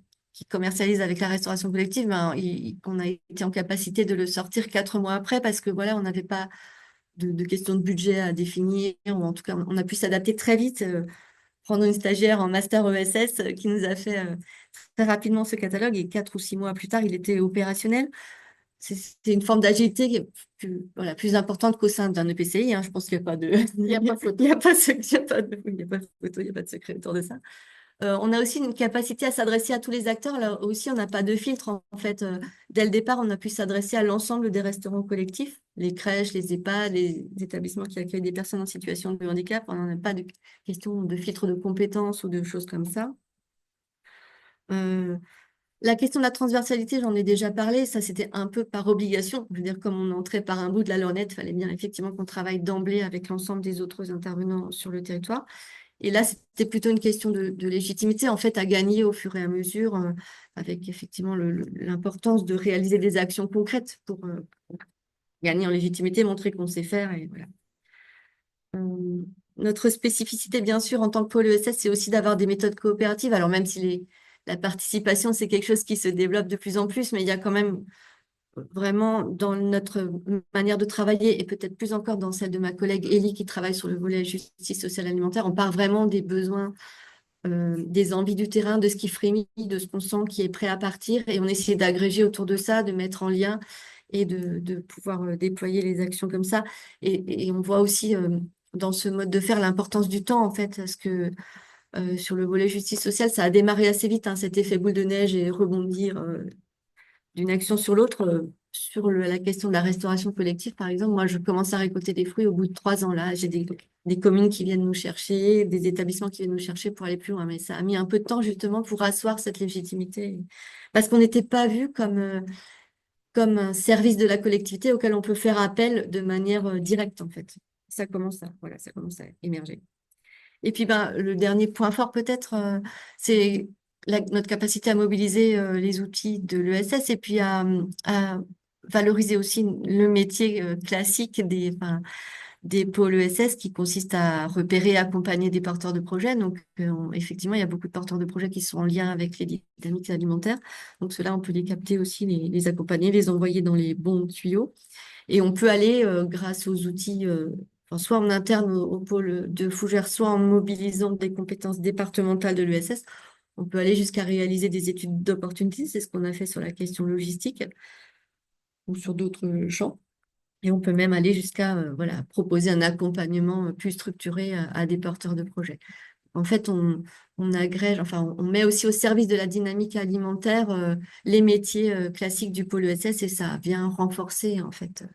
E: commercialisent avec la restauration collective, on a été en capacité de le sortir 4 mois après parce que voilà, on n'avait pas de questions de budget à définir, ou en tout cas, on a pu s'adapter très vite, prendre une stagiaire en master ESS qui nous a fait très rapidement ce catalogue et 4 ou 6 mois plus tard, il était opérationnel. C'est une forme d'agilité qui est plus importante qu'au sein d'un EPCI. Je pense qu'il n'y a pas de... Il n'y a pas photo. Il n'y a pas de secret autour de ça. On a aussi une capacité à s'adresser à tous les acteurs. Là aussi, on n'a pas de filtre. En fait, dès le départ, on a pu s'adresser à l'ensemble des restaurants collectifs, les crèches, les EHPAD, les établissements qui accueillent des personnes en situation de handicap. On n'a pas de question de filtre de compétences ou de choses comme ça. La question de la transversalité, j'en ai déjà parlé. Ça, c'était un peu par obligation. Je veux dire, comme on entrait par un bout de la lorgnette, il fallait bien effectivement qu'on travaille d'emblée avec l'ensemble des autres intervenants sur le territoire. Et là, c'était plutôt une question de légitimité, en fait, à gagner au fur et à mesure, avec effectivement l'importance de réaliser des actions concrètes pour gagner en légitimité, montrer qu'on sait faire. Et voilà. Notre spécificité, bien sûr, en tant que pôle ESS, c'est aussi d'avoir des méthodes coopératives. Alors, même si la participation, c'est quelque chose qui se développe de plus en plus, mais il y a quand même vraiment dans notre manière de travailler et peut-être plus encore dans celle de ma collègue Élie qui travaille sur le volet justice sociale alimentaire, on part vraiment des besoins, des envies du terrain, de ce qui frémit, de ce qu'on sent qui est prêt à partir et on essaie d'agréger autour de ça, de mettre en lien et de pouvoir déployer les actions comme ça. Et on voit aussi dans ce mode de faire l'importance du temps en fait, parce que sur le volet justice sociale, ça a démarré assez vite, cet effet boule de neige et rebondir d'une action sur l'autre. Sur la question de la restauration collective, par exemple, moi, je commence à récolter des fruits au bout de 3 ans. Là, j'ai des communes qui viennent nous chercher, des établissements qui viennent nous chercher pour aller plus loin. Mais ça a mis un peu de temps, justement, pour asseoir cette légitimité. Parce qu'on n'était pas vu comme un service de la collectivité auquel on peut faire appel de manière directe, en fait. Ça commence à émerger. Et puis, le dernier point fort, peut-être, c'est notre capacité à mobiliser les outils de l'ESS et puis à valoriser aussi le métier classique des pôles ESS qui consistent à repérer et accompagner des porteurs de projets. Donc, effectivement, il y a beaucoup de porteurs de projets qui sont en lien avec les dynamiques alimentaires. Donc, ceux-là, on peut les capter aussi, les accompagner, les envoyer dans les bons tuyaux. Et on peut aller, grâce aux outils, enfin, soit en interne au pôle de Fougères, soit en mobilisant des compétences départementales de l'ESS, on peut aller jusqu'à réaliser des études d'opportunité. C'est ce qu'on a fait sur la question logistique ou sur d'autres champs. Et on peut même aller jusqu'à voilà, proposer un accompagnement plus structuré à des porteurs de projets. En fait, on agrège, enfin, on met aussi au service de la dynamique alimentaire les métiers classiques du pôle ESS et ça vient renforcer en fait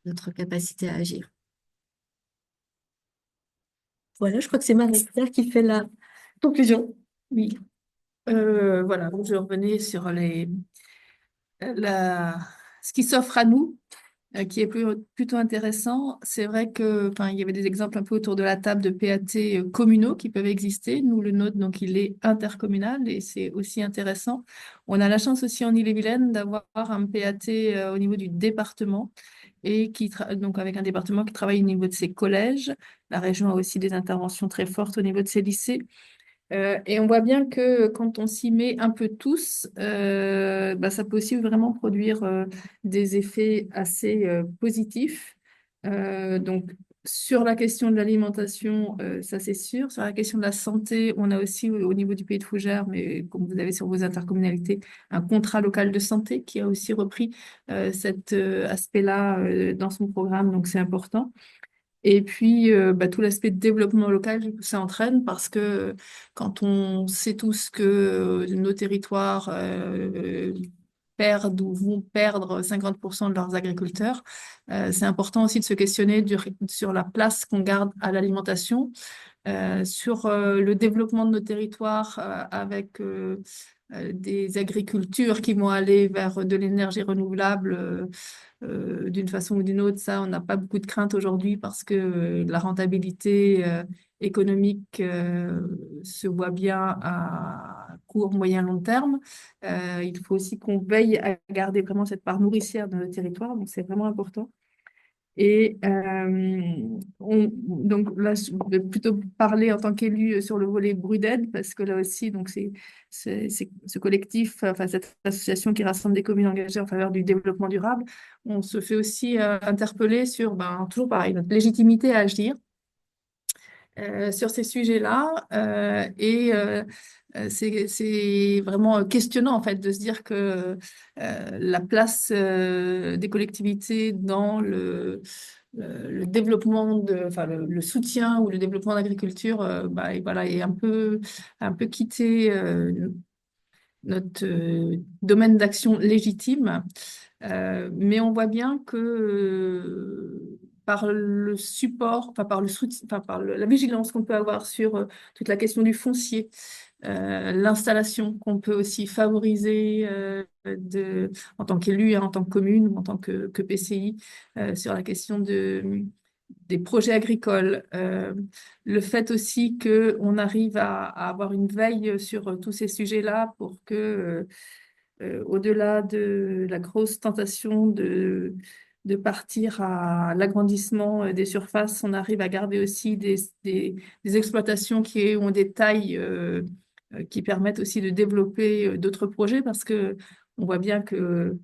E: notre capacité à agir. Voilà, je crois que c'est Marie-Claire qui fait la conclusion.
D: Oui. Voilà, donc je revenais sur la, ce qui s'offre à nous, qui est plutôt intéressant. C'est vrai que, enfin, il y avait des exemples un peu autour de la table de PAT communaux qui peuvent exister. Nous, le nôtre, donc, il est intercommunal et c'est aussi intéressant. On a la chance aussi en Ille-et-Vilaine d'avoir un PAT au niveau du département et donc avec un département qui travaille au niveau de ses collèges. La région a aussi des interventions très fortes au niveau de ses lycées. Et on voit bien que quand on s'y met un peu tous, bah, ça peut aussi vraiment produire des effets assez positifs. Donc, sur la question de l'alimentation, ça c'est sûr. Sur la question de la santé, on a aussi au niveau du Pays de Fougères, mais comme vous avez sur vos intercommunalités, un contrat local de santé qui a aussi repris cet aspect-là dans son programme, donc c'est important. Et puis, bah, tout l'aspect de développement local, du coup, ça entraîne parce que quand on sait tous que nos territoires perdent ou vont perdre 50% de leurs agriculteurs, c'est important aussi de se questionner sur la place qu'on garde à l'alimentation, sur le développement de nos territoires avec des agricultures qui vont aller vers de l'énergie renouvelable d'une façon ou d'une autre. Ça, on n'a pas beaucoup de crainte aujourd'hui parce que la rentabilité économique se voit bien à court, moyen, long terme. Il faut aussi qu'on veille à garder vraiment cette part nourricière dans le territoire, donc c'est vraiment important. Et donc là, je vais plutôt parler en tant qu'élu sur le volet Bruded, parce que là aussi, donc c'est ce collectif, enfin cette association qui rassemble des communes engagées en faveur du développement durable, on se fait aussi interpeller sur, ben, toujours pareil, notre légitimité à agir sur ces sujets-là. C'est vraiment questionnant en fait de se dire que la place des collectivités dans le développement enfin le soutien ou le développement de l'agriculture, bah, et voilà, est un peu quitté notre domaine d'action légitime. Mais on voit bien que par le support, enfin par le soutien, enfin par la vigilance qu'on peut avoir sur toute la question du foncier, l'installation qu'on peut aussi favoriser en tant qu'élu, hein, en tant que commune ou en tant que PCI, sur la question des projets agricoles, le fait aussi qu'on arrive à avoir une veille sur tous ces sujets-là pour que au-delà de la grosse tentation de partir à l'agrandissement des surfaces, on arrive à garder aussi des exploitations qui ont des tailles qui permettent aussi de développer d'autres projets parce que on voit bien que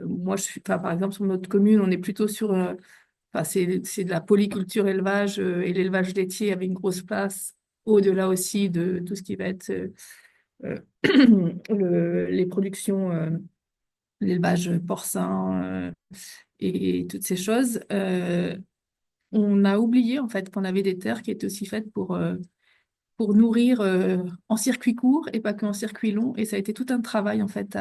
D: moi, enfin, par exemple, sur notre commune, on est plutôt sur enfin, c'est de la polyculture élevage et l'élevage laitier avec une grosse place, au-delà aussi de tout ce qui va être euh, les productions, l'élevage porcin et toutes ces choses. On a oublié en fait qu'on avait des terres qui étaient aussi faites pour nourrir en circuit court et pas qu'en circuit long. Et ça a été tout un travail en fait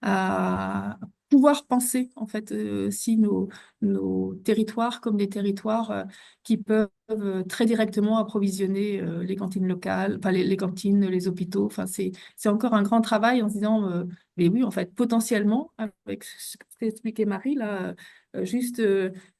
D: à pouvoir penser en fait si nos territoires comme des territoires qui peuvent très directement approvisionner les cantines locales, enfin les cantines, les hôpitaux. Enfin c'est encore un grand travail en se disant mais oui en fait potentiellement avec ce qu'expliquait Marie là juste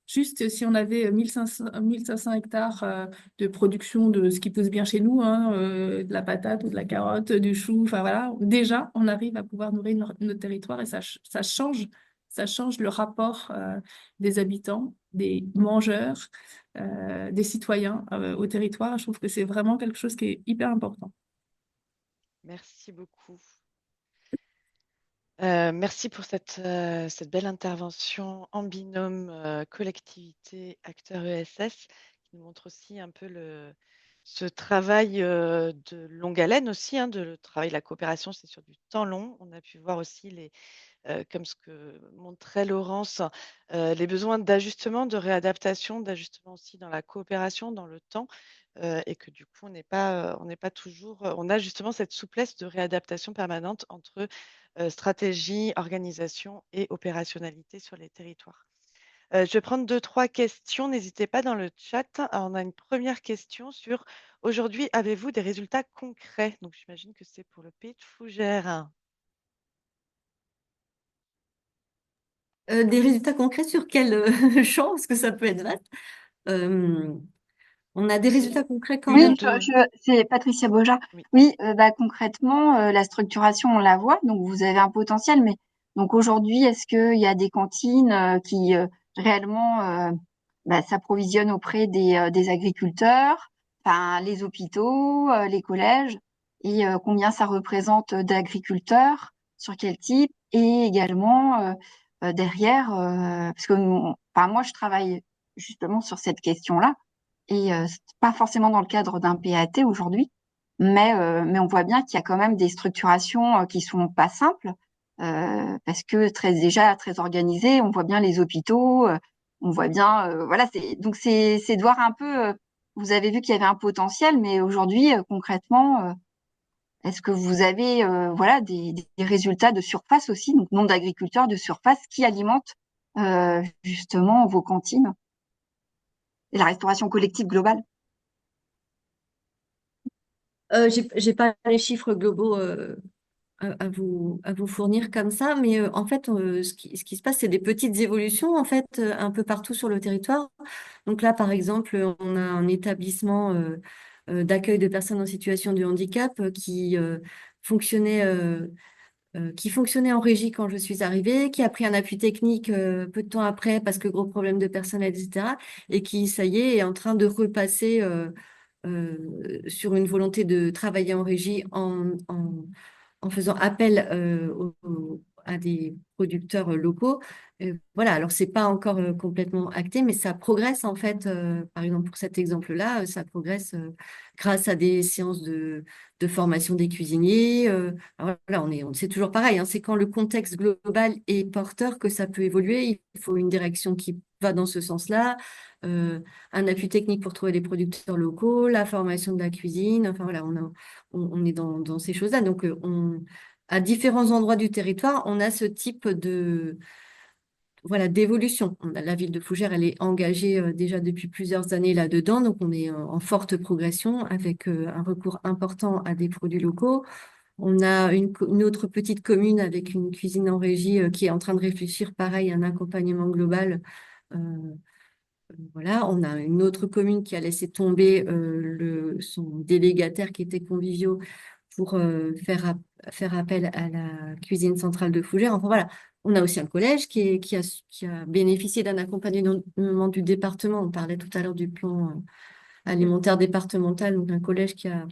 D: si on avait 1500 hectares de production de ce qui pousse bien chez nous, hein, de la patate ou de la carotte, du chou, enfin voilà, déjà, on arrive à pouvoir nourrir notre territoire et ça change ça change le rapport des habitants, des mangeurs, des citoyens au territoire. Je trouve que c'est vraiment quelque chose qui est hyper important.
A: Merci beaucoup. Merci pour cette belle intervention en binôme collectivité, acteurs ESS, qui nous montre aussi un peu ce travail de longue haleine aussi, hein, de le travail de la coopération, c'est sur du temps long. On a pu voir aussi comme ce que montrait Laurence, les besoins d'ajustement, de réadaptation, d'ajustement aussi dans la coopération, dans le temps, et que du coup, on n'est pas toujours, on a justement cette souplesse de réadaptation permanente entre stratégie, organisation et opérationnalité sur les territoires. Je vais prendre 2, 3 questions. N'hésitez pas dans le chat. Alors, on a une première question sur aujourd'hui, avez-vous des résultats concrets? Donc, j'imagine que c'est pour le pays de Fougères.
E: Des résultats concrets sur quel champ? Parce que ça peut être vaste. Euh, on a des résultats concrets quand
F: Oui,
E: même.
F: c'est Patricia Boja.
A: Oui.
F: Oui, concrètement, la structuration, on la voit, donc vous avez un potentiel, mais donc aujourd'hui, est-ce qu'il y a des cantines qui réellement s'approvisionnent auprès des agriculteurs, enfin les hôpitaux, les collèges, et combien ça représente d'agriculteurs, sur quel type, et également derrière, parce que moi je travaille justement sur cette question-là. Et c'est pas forcément dans le cadre d'un PAT aujourd'hui, mais on voit bien qu'il y a quand même des structurations qui sont pas simples, parce que déjà très organisées. On voit bien les hôpitaux, on voit bien, voilà. C'est de voir un peu. Vous avez vu qu'il y avait un potentiel, mais aujourd'hui, concrètement, est-ce que vous avez voilà des résultats de surface aussi, donc nombre d'agriculteurs de surface qui alimentent justement vos cantines et la restauration collective globale?
E: J'ai pas les chiffres globaux à vous fournir comme ça, mais en fait, ce qui se passe, c'est des petites évolutions en fait un peu partout sur le territoire. Donc là, par exemple, on a un établissement d'accueil de personnes en situation de handicap fonctionnait qui fonctionnait en régie quand je suis arrivée, qui a pris un appui technique peu de temps après parce que gros problème de personnel, etc. Et qui, ça y est en train de repasser sur une volonté de travailler en régie en faisant appel à des producteurs locaux. Voilà, alors c'est pas encore complètement acté, mais ça progresse en fait. Par exemple, pour cet exemple-là, ça progresse grâce à des séances de formation des cuisiniers. Alors voilà, c'est toujours pareil, hein, c'est quand le contexte global est porteur que ça peut évoluer. Il faut une direction qui va dans ce sens-là. Un appui technique pour trouver des producteurs locaux, la formation de la cuisine. Enfin voilà, on est dans ces choses-là. Donc, à différents endroits du territoire, on a ce type d'évolution. La ville de Fougères, elle est engagée déjà depuis plusieurs années là-dedans. Donc, on est en forte progression avec un recours important à des produits locaux. On a une autre petite commune avec une cuisine en régie qui est en train de réfléchir, pareil, à un accompagnement global. Euh, voilà, on a une autre commune qui a laissé tomber son délégataire qui était Convivio pour faire appel à la cuisine centrale de Fougères. Enfin voilà, on a aussi un collège qui a bénéficié d'un accompagnement du département. On parlait tout à l'heure du plan alimentaire départemental, donc un collège qui a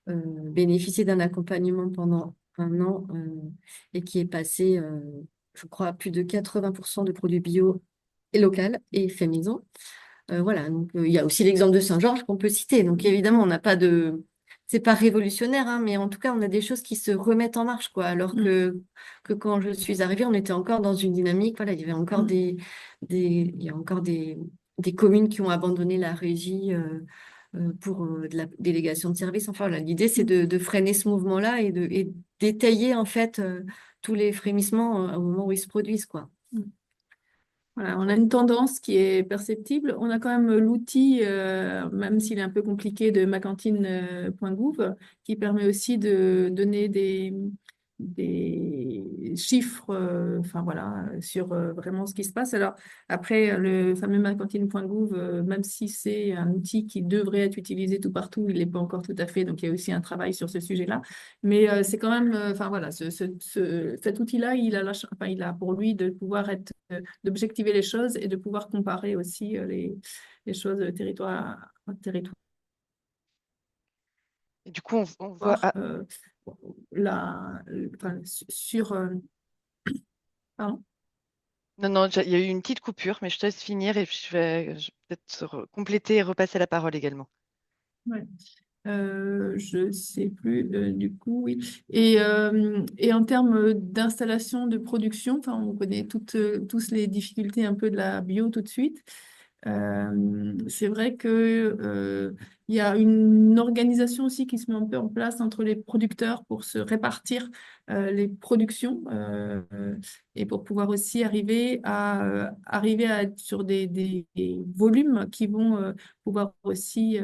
E: bénéficié d'un accompagnement pendant un an et qui est passé, je crois, à plus de 80% de produits bio et local et fait maison. Voilà, donc il y a aussi l'exemple de Saint-Georges qu'on peut citer. Donc évidemment, on n'a pas de... C'est pas révolutionnaire, hein, mais en tout cas, on a des choses qui se remettent en marche, quoi. Alors que quand je suis arrivée, on était encore dans une dynamique, voilà, il y avait encore il y a encore des communes qui ont abandonné la régie pour de la délégation de services. Enfin, voilà, l'idée, c'est de freiner ce mouvement-là et d'étayer, en fait, tous les frémissements au moment où ils se produisent, quoi.
D: Voilà, on a une tendance qui est perceptible. On a quand même l'outil, même s'il est un peu compliqué, de macantine.gouv, qui permet aussi de donner des chiffres, enfin voilà, sur vraiment ce qui se passe. Alors après, le fameux macantine.gouv, même si c'est un outil qui devrait être utilisé tout partout, il l'est pas encore tout à fait. Donc il y a aussi un travail sur ce sujet-là. Mais c'est quand même, enfin voilà, cet outil-là, enfin, il a pour lui de pouvoir d'objectiver les choses et de pouvoir comparer aussi les choses territoire à territoire.
A: Et du coup, on voit.
D: Enfin, pardon.
A: Non, non, il y a eu une petite coupure, mais je te laisse finir et puis je vais peut-être compléter et repasser la parole également.
D: Ouais. Je sais plus, du coup, oui. Et en termes d'installation, de production, enfin, on connaît tous les difficultés un peu de la bio tout de suite. C'est vrai que il y a une organisation aussi qui se met un peu en place entre les producteurs pour se répartir les productions et pour pouvoir aussi arriver à être sur des volumes qui vont pouvoir aussi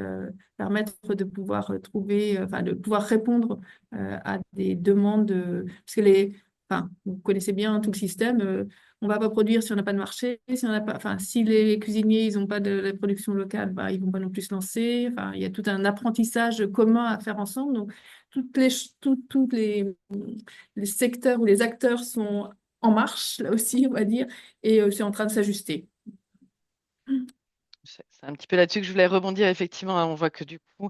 D: permettre de pouvoir trouver, enfin de pouvoir répondre à des demandes, parce que enfin, vous connaissez bien tout le système. On va pas produire si on n'a pas de marché, si on n'a pas, enfin, si les cuisiniers ils n'ont pas de la production locale, bah, ils vont pas non plus se lancer. Enfin, il y a tout un apprentissage commun à faire ensemble. Donc, toutes les secteurs ou les acteurs sont en marche, là aussi, on va dire, et c'est en train de s'ajuster.
A: C'est un petit peu là-dessus que je voulais rebondir. Effectivement, hein, on voit que du coup,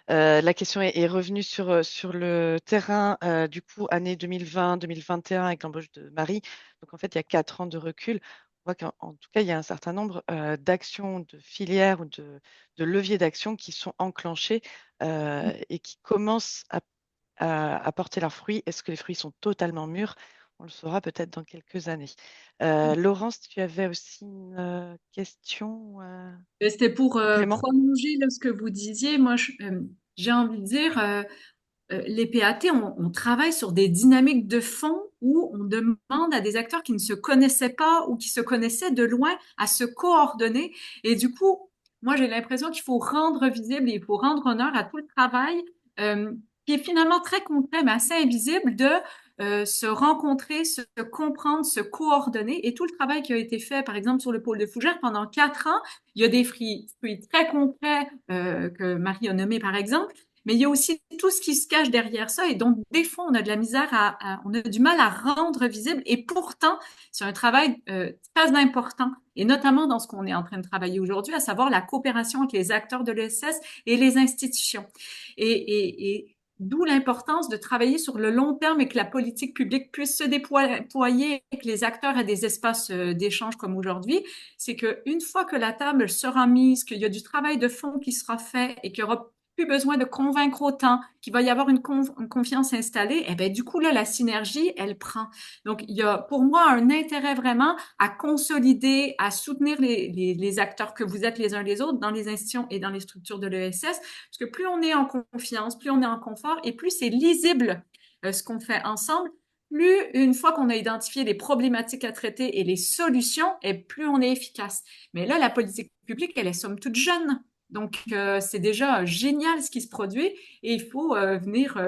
A: la question est revenue sur le terrain, du coup, année 2020-2021 avec l'embauche de Marie. Donc, en fait, il y a 4 ans de recul. On voit qu'en tout cas, il y a un certain nombre d'actions, de filières ou de leviers d'action qui sont enclenchés et qui commencent à porter leurs fruits. Est-ce que les fruits sont totalement mûrs? On le saura peut-être dans quelques années. Laurence, tu avais aussi une question
C: Et c'était pour
A: complément?
C: prolonger là, ce que vous disiez. Moi, j'ai envie de dire, les PAT, on travaille sur des dynamiques de fond où on demande à des acteurs qui ne se connaissaient pas ou qui se connaissaient de loin à se coordonner. Et du coup, moi, j'ai l'impression qu'il faut rendre visible et il faut rendre honneur à tout le travail euh, qui est finalement très concret, mais assez invisible de se rencontrer, se comprendre, se coordonner. Et tout le travail qui a été fait, par exemple, sur le pôle de Fougères pendant 4 ans, il y a des fruits très concrets que Marie a nommés, par exemple. Mais il y a aussi tout ce qui se cache derrière ça et donc des fois on a de la misère on a du mal à rendre visible et pourtant c'est un travail très important et notamment dans ce qu'on est en train de travailler aujourd'hui, à savoir la coopération avec les acteurs de l'ESS et les institutions. Et d'où l'importance de travailler sur le long terme et que la politique publique puisse se déployer et que les acteurs aient des espaces d'échange comme aujourd'hui. C'est qu'une fois que la table sera mise, qu'il y a du travail de fond qui sera fait et qu'il y aura plus besoin de convaincre autant, qu'il va y avoir une confiance installée, et ben du coup là la synergie elle prend. Donc il y a pour moi un intérêt vraiment à consolider, à soutenir les acteurs que vous êtes les uns les autres dans les institutions et dans les structures de l'ESS, parce que plus on est en confiance, plus on est en confort et plus c'est lisible ce qu'on fait ensemble. Plus une fois qu'on a identifié les problématiques à traiter et les solutions, et plus on est efficace. Mais là, la politique publique, elle est somme toute jeune. Donc, c'est déjà génial ce qui se produit et il faut venir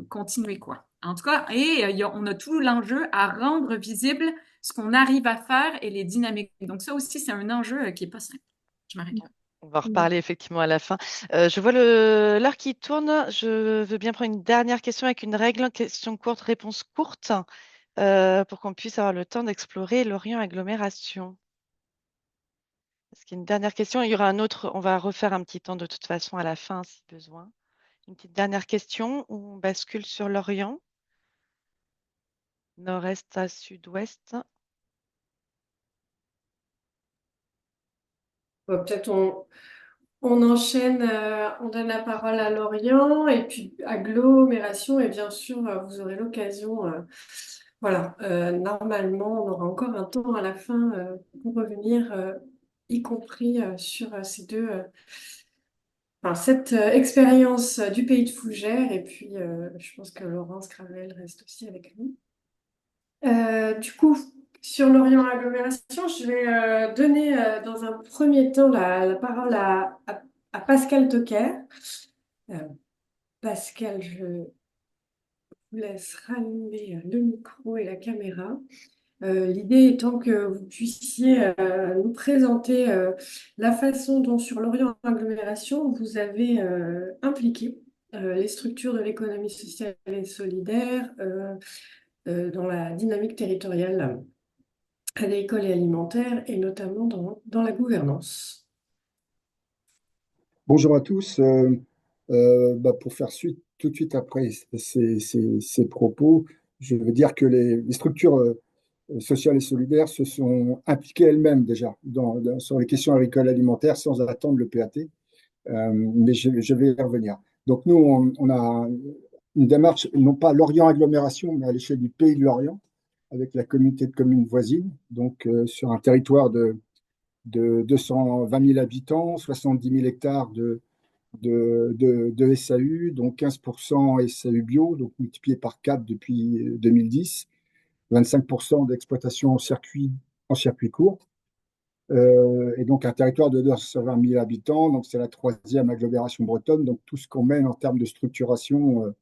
C: continuer, quoi. En tout cas, et on a tout l'enjeu à rendre visible ce qu'on arrive à faire et les dynamiques. Donc, ça aussi, c'est un enjeu qui est pas simple. Je m'arrête là.
A: On va
D: Oui.
A: reparler effectivement à la fin. Je vois l'heure qui tourne. Je veux bien prendre une dernière question avec une règle, question courte, réponse courte, pour qu'on puisse avoir le temps d'explorer l'Orient agglomération. Est-ce qu'il y a une dernière question? Il y aura un autre, on va refaire un petit temps de toute façon à la fin si besoin. Une petite dernière question, on bascule sur l'Orient, nord-est à sud-ouest.
B: Peut-être on enchaîne, on donne la parole à Lorient et puis agglomération et bien sûr vous aurez l'occasion, voilà, normalement on aura encore un temps à la fin pour revenir, y compris sur ces deux, enfin, cette expérience du pays de Fougères et puis je pense que Laurence Cravel reste aussi avec nous. Du coup, sur l'Orient agglomération, je vais donner dans un premier temps la parole à Pascal Toquer. Euh, Pascal, je vous laisse rallumer le micro et la caméra. L'idée étant que vous puissiez nous présenter la façon dont sur l'Orient Agglomération vous avez impliqué les structures de l'économie sociale et solidaire dans la dynamique territoriale agricole et alimentaire et notamment dans la gouvernance.
G: Bonjour à tous. Pour faire suite tout de suite après ces propos, je veux dire que les structures sociales et solidaires se sont impliquées elles-mêmes déjà sur les questions agricoles alimentaires sans attendre le PAT. Mais je vais y revenir. Donc nous, on a une démarche, non pas l'Orient agglomération, mais à l'échelle du pays de l'Orient, avec la communauté de communes voisines, donc sur un territoire de 220 000 habitants, 70 000 hectares de SAU, donc 15% SAU bio, donc multiplié par 4 depuis 2010, 25% d'exploitation en circuit court, et donc un territoire de 220 000 habitants, donc c'est la troisième agglomération bretonne, donc tout ce qu'on mène en termes de structuration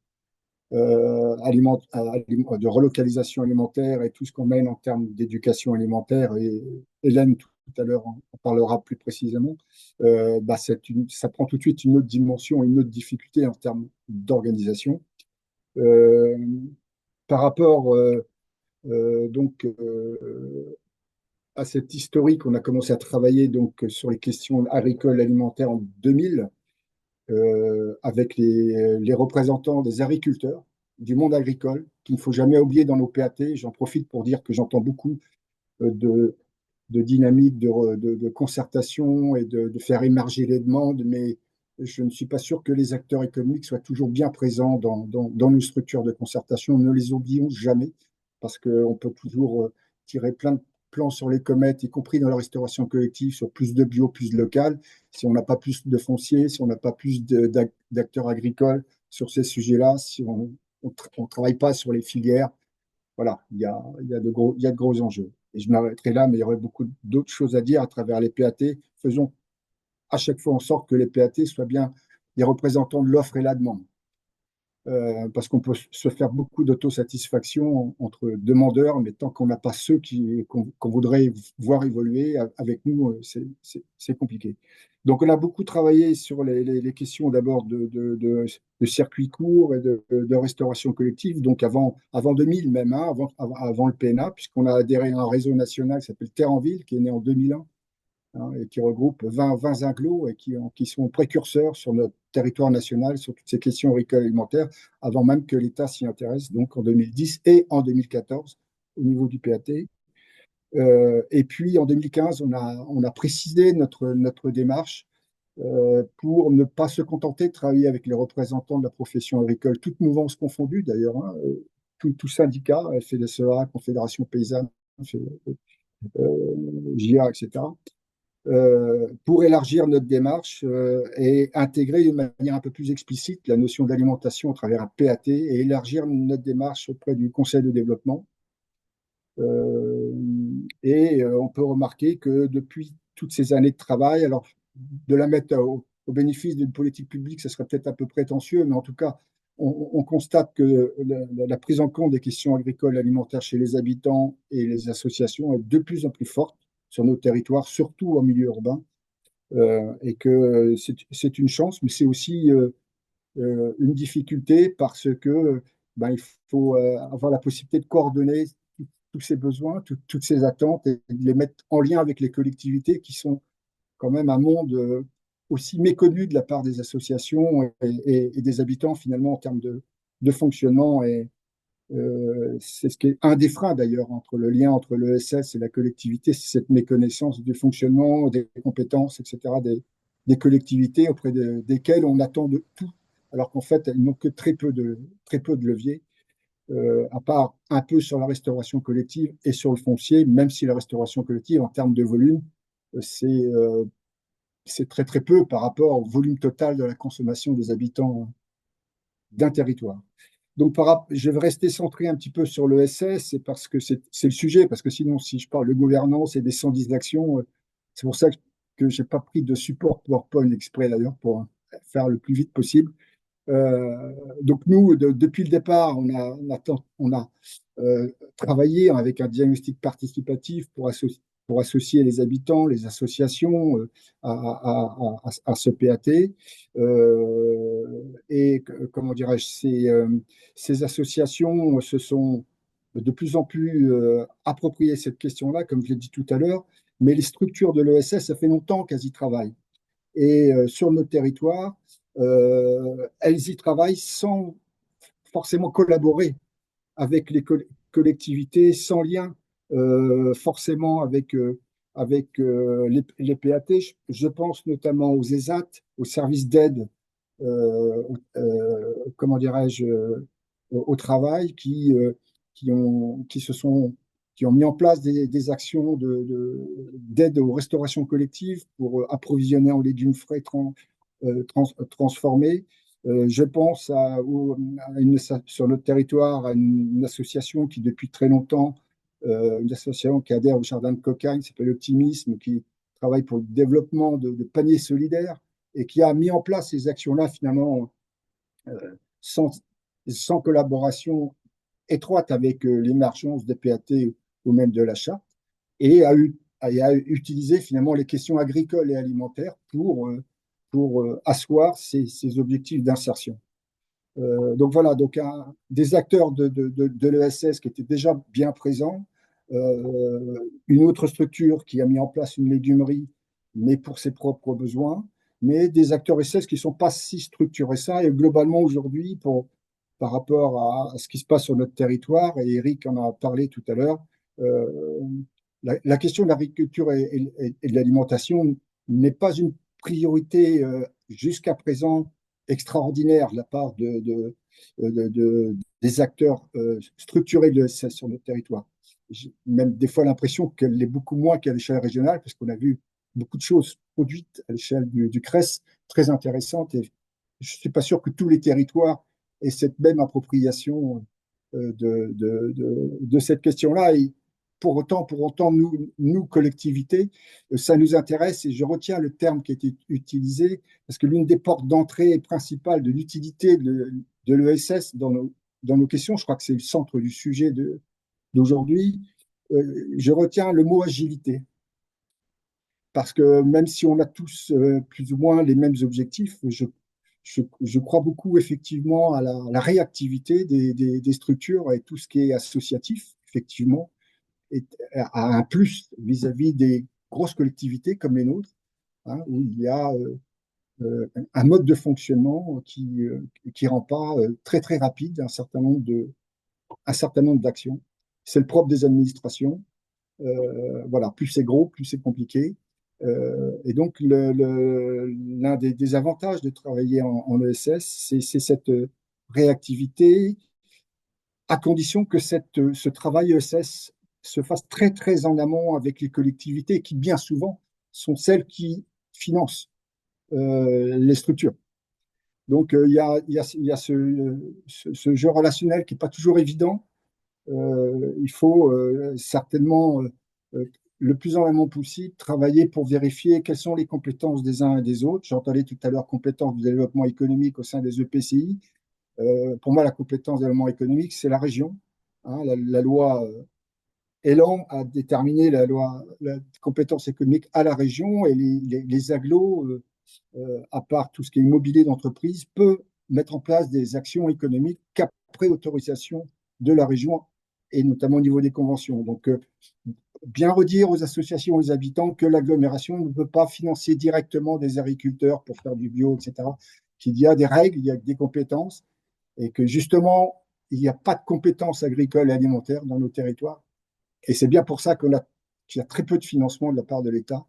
G: de relocalisation alimentaire et tout ce qu'on mène en termes d'éducation alimentaire, et Hélène tout à l'heure en parlera plus précisément, ça prend tout de suite une autre dimension, une autre difficulté en termes d'organisation. Euh, Par rapport à cet historique, on a commencé à travailler donc, sur les questions agricoles alimentaires en 2000 avec les représentants des agriculteurs, du monde agricole, qu'il ne faut jamais oublier dans nos PAT. J'en profite pour dire que j'entends beaucoup de, de dynamique, de concertation et de faire émerger les demandes, mais je ne suis pas sûr que les acteurs économiques soient toujours bien présents dans nos structures de concertation. Ne les oublions jamais, parce qu'on peut toujours tirer plein de plans sur les comètes, y compris dans la restauration collective, sur plus de bio, plus de local. Si on n'a pas plus de foncier, si on n'a pas plus d'acteurs agricoles sur ces sujets-là, si on ne travaille pas sur les filières, voilà, il y a de gros enjeux. Et je m'arrêterai là, mais il y aurait beaucoup d'autres choses à dire à travers les PAT. Faisons à chaque fois en sorte que les PAT soient bien des représentants de l'offre et la demande. Parce qu'on peut se faire beaucoup d'autosatisfaction entre demandeurs, mais tant qu'on n'a pas ceux qu'on voudrait voir évoluer avec nous, c'est compliqué. Donc, on a beaucoup travaillé sur les questions d'abord de circuit court et de restauration collective, donc avant 2000 même, hein, avant le PNA, puisqu'on a adhéré à un réseau national qui s'appelle Terre en Ville, qui est né en 2001, hein, et qui regroupe 20 agglos et qui sont précurseurs sur notre territoire national sur toutes ces questions agricoles alimentaires, avant même que l'État s'y intéresse, donc en 2010 et en 2014 au niveau du PAT. Et puis en 2015, on a précisé notre démarche pour ne pas se contenter de travailler avec les représentants de la profession agricole, toutes mouvances confondues d'ailleurs, hein, tout syndicat, FNSEA, Confédération paysanne, JA, etc., pour élargir notre démarche et intégrer d'une manière un peu plus explicite la notion d'alimentation à travers un PAT et élargir notre démarche auprès du Conseil de développement. On peut remarquer que depuis toutes ces années de travail, alors de la mettre au bénéfice d'une politique publique, ce serait peut-être un peu prétentieux, mais en tout cas, on constate que la prise en compte des questions agricoles alimentaires chez les habitants et les associations est de plus en plus forte sur nos territoires, surtout en milieu urbain, et que c'est une chance, mais c'est aussi une difficulté parce que il faut avoir la possibilité de coordonner tous ces besoins, toutes ces attentes et de les mettre en lien avec les collectivités qui sont quand même un monde aussi méconnu de la part des associations et des habitants finalement en termes de fonctionnement. Et c'est ce qui est un des freins d'ailleurs entre le lien entre l'ESS et la collectivité, c'est cette méconnaissance du fonctionnement, des compétences, etc., des collectivités auprès desquelles on attend de tout, alors qu'en fait elles n'ont que très peu de leviers, à part un peu sur la restauration collective et sur le foncier, même si la restauration collective en termes de volume, c'est très très peu par rapport au volume total de la consommation des habitants d'un territoire. Donc, je vais rester centré un petit peu sur l'ESS, c'est parce que c'est le sujet, parce que sinon, si je parle de gouvernance et des 110 d'actions, c'est pour ça que je n'ai pas pris de support PowerPoint exprès d'ailleurs pour faire le plus vite possible. Donc nous, depuis le départ, on a travaillé avec un diagnostic participatif pour associer les habitants, les associations à ce PAT. Comment dirais-je, ces associations se sont de plus en plus appropriées cette question-là, comme je l'ai dit tout à l'heure, mais les structures de l'ESS, ça fait longtemps qu'elles y travaillent. Et sur notre territoire, elles y travaillent sans forcément collaborer avec les collectivités, sans lien forcément avec les PAT. Je pense notamment aux ESAT, aux services d'aide, comment dirais-je, au travail, qui ont mis en place des actions d'aide aux restaurations collectives pour approvisionner en légumes frais transformés. Je pense sur notre territoire à une association qui, depuis très longtemps, une association qui adhère au jardin de Cocagne, qui s'appelle Optimisme, qui travaille pour le développement de paniers solidaires et qui a mis en place ces actions-là finalement sans, sans collaboration étroite avec l'émergence des PAT ou même de l'achat, et a utilisé finalement les questions agricoles et alimentaires pour asseoir ces objectifs d'insertion. Donc voilà, des acteurs de l'ESS qui étaient déjà bien présents, une autre structure qui a mis en place une légumerie, mais pour ses propres besoins, mais des acteurs ESS qui ne sont pas si structurés ça, et globalement aujourd'hui, par rapport à ce qui se passe sur notre territoire, et Eric en a parlé tout à l'heure, euh, la question de l'agriculture et de l'alimentation n'est pas une priorité jusqu'à présent extraordinaire de la part des acteurs structurés de l'ESS sur notre territoire. J'ai même des fois l'impression qu'elle l'est beaucoup moins qu'à l'échelle régionale, parce qu'on a vu beaucoup de choses produites à l'échelle du CRES, très intéressantes, et je ne suis pas sûr que tous les territoires aient cette même appropriation de cette question-là. Et pour autant nous, collectivités, ça nous intéresse, et je retiens le terme qui a été utilisé, parce que l'une des portes d'entrée principales de l'utilité de l'ESS dans nos questions, je crois que c'est le centre du sujet d'aujourd'hui, je retiens le mot agilité. Parce que même si on a tous plus ou moins les mêmes objectifs, je crois beaucoup effectivement à la réactivité des structures et tout ce qui est associatif, effectivement, a un plus vis-à-vis des grosses collectivités comme les nôtres, hein, où il y a un mode de fonctionnement qui rend pas très très rapide un certain nombre d'actions. C'est le propre des administrations. Voilà, plus c'est gros, plus c'est compliqué. Et donc, l'un des avantages de travailler en ESS, c'est cette réactivité, à condition que ce travail ESS se fasse très, très en amont avec les collectivités qui, bien souvent, sont celles qui financent les structures. Donc, il y a ce jeu relationnel qui n'est pas toujours évident. Il faut certainement, le plus en amont possible, travailler pour vérifier quelles sont les compétences des uns et des autres. J'entendais tout à l'heure compétences du développement économique au sein des EPCI. Pour moi, la compétence de développement économique, c'est la région. Hein, la loi Elan a déterminé la compétence économique à la région, et les agglos, à part tout ce qui est immobilier d'entreprise, peut mettre en place des actions économiques qu'après autorisation de la région, et notamment au niveau des conventions. Donc, bien redire aux associations, aux habitants que l'agglomération ne peut pas financer directement des agriculteurs pour faire du bio, etc. Qu'il y a des règles, il y a des compétences, et que justement, il n'y a pas de compétences agricoles et alimentaires dans nos territoires. Et c'est bien pour ça qu'il y a très peu de financement de la part de l'État,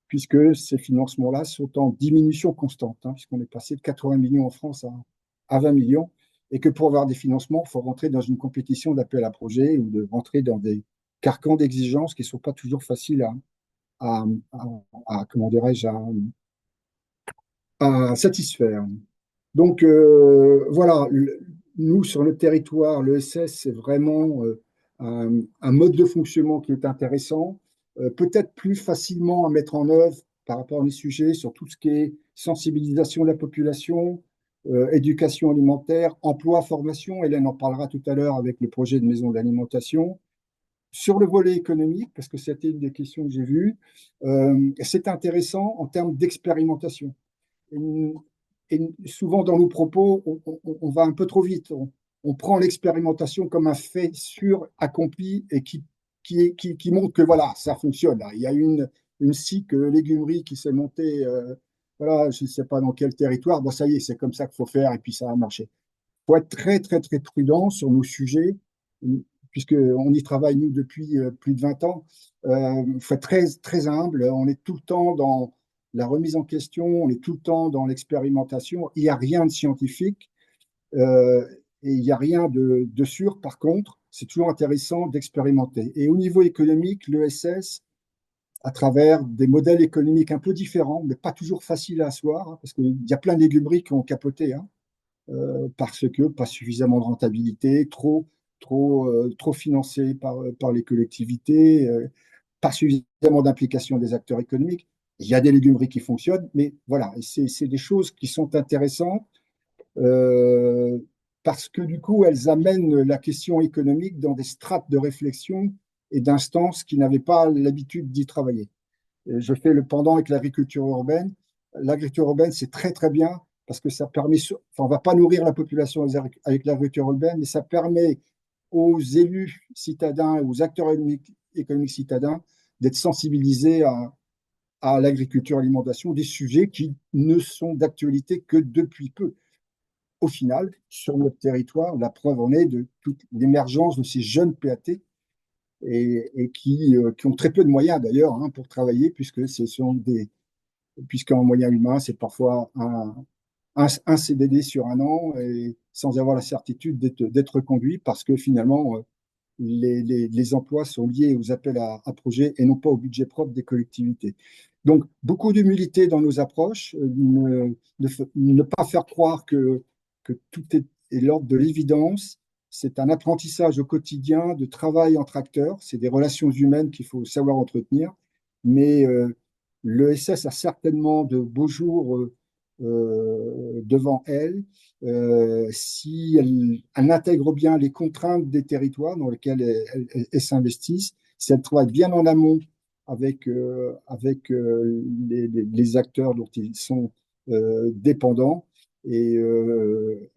G: puisque ces financements-là sont en diminution constante, hein, puisqu'on est passé de 80 millions en France à 20 millions, et que pour avoir des financements, il faut rentrer dans une compétition d'appel à projet ou de rentrer dans des carcans d'exigences qui ne sont pas toujours faciles comment dirais-je, à satisfaire. Donc voilà, nous sur le territoire, l'ESS, c'est vraiment un mode de fonctionnement qui est intéressant, peut-être plus facilement à mettre en œuvre par rapport à les sujets sur tout ce qui est sensibilisation de la population, éducation alimentaire, emploi, formation. Hélène en parlera tout à l'heure avec le projet de maison d'alimentation. Sur le volet économique, parce que c'était une des questions que j'ai vues, c'est intéressant en termes d'expérimentation. Et, et souvent dans nos propos, on va un peu trop vite. On prend l'expérimentation comme un fait sûr, accompli et qui montre que voilà, ça fonctionne. Là. Il y a une SIC légumerie qui s'est montée, voilà, je ne sais pas dans quel territoire. Bon, ça y est, c'est comme ça qu'il faut faire et puis ça a marché. Il faut être très, très, très prudent sur nos sujets, puisqu'on y travaille, nous, depuis plus de 20 ans. Il faut être très, très humble. On est tout le temps dans la remise en question, on est tout le temps dans l'expérimentation. Il n'y a rien de scientifique et il n'y a rien de sûr. Par contre, c'est toujours intéressant d'expérimenter. Et au niveau économique, l'ESS, à travers des modèles économiques un peu différents, mais pas toujours faciles à asseoir, hein, parce qu'il y a plein de légumeries qui ont capoté, hein, parce que pas suffisamment de rentabilité, trop financé par les collectivités, pas suffisamment d'implication des acteurs économiques. Il y a des légumeries qui fonctionnent, mais voilà, c'est des choses qui sont intéressantes euh, parce que du coup, elles amènent la question économique dans des strates de réflexion et d'instances qui n'avaient pas l'habitude d'y travailler. Je fais le pendant avec l'agriculture urbaine. L'agriculture urbaine, c'est très, très bien parce que ça permet, enfin, on ne va pas nourrir la population avec l'agriculture urbaine, mais ça permet aux élus citadins, aux acteurs économiques citadins d'être sensibilisés à l'agriculture, alimentation, des sujets qui ne sont d'actualité que depuis peu. Au final, sur notre territoire, la preuve en est de toute l'émergence de ces jeunes PAT et qui ont très peu de moyens d'ailleurs hein, pour travailler, puisqu'en moyen humain, c'est parfois un CDD sur un an et sans avoir la certitude d'être reconduit parce que finalement, les emplois sont liés aux appels à projets et non pas au budget propre des collectivités. Donc, beaucoup d'humilité dans nos approches, ne pas faire croire que tout est l'ordre de l'évidence. C'est un apprentissage au quotidien de travail entre acteurs. C'est des relations humaines qu'il faut savoir entretenir. Mais l'ESS a certainement de beaux jours devant elle si elle intègre bien les contraintes des territoires dans lesquels elle s'investissent, si elle travaille bien en amont avec les acteurs dont ils sont dépendants et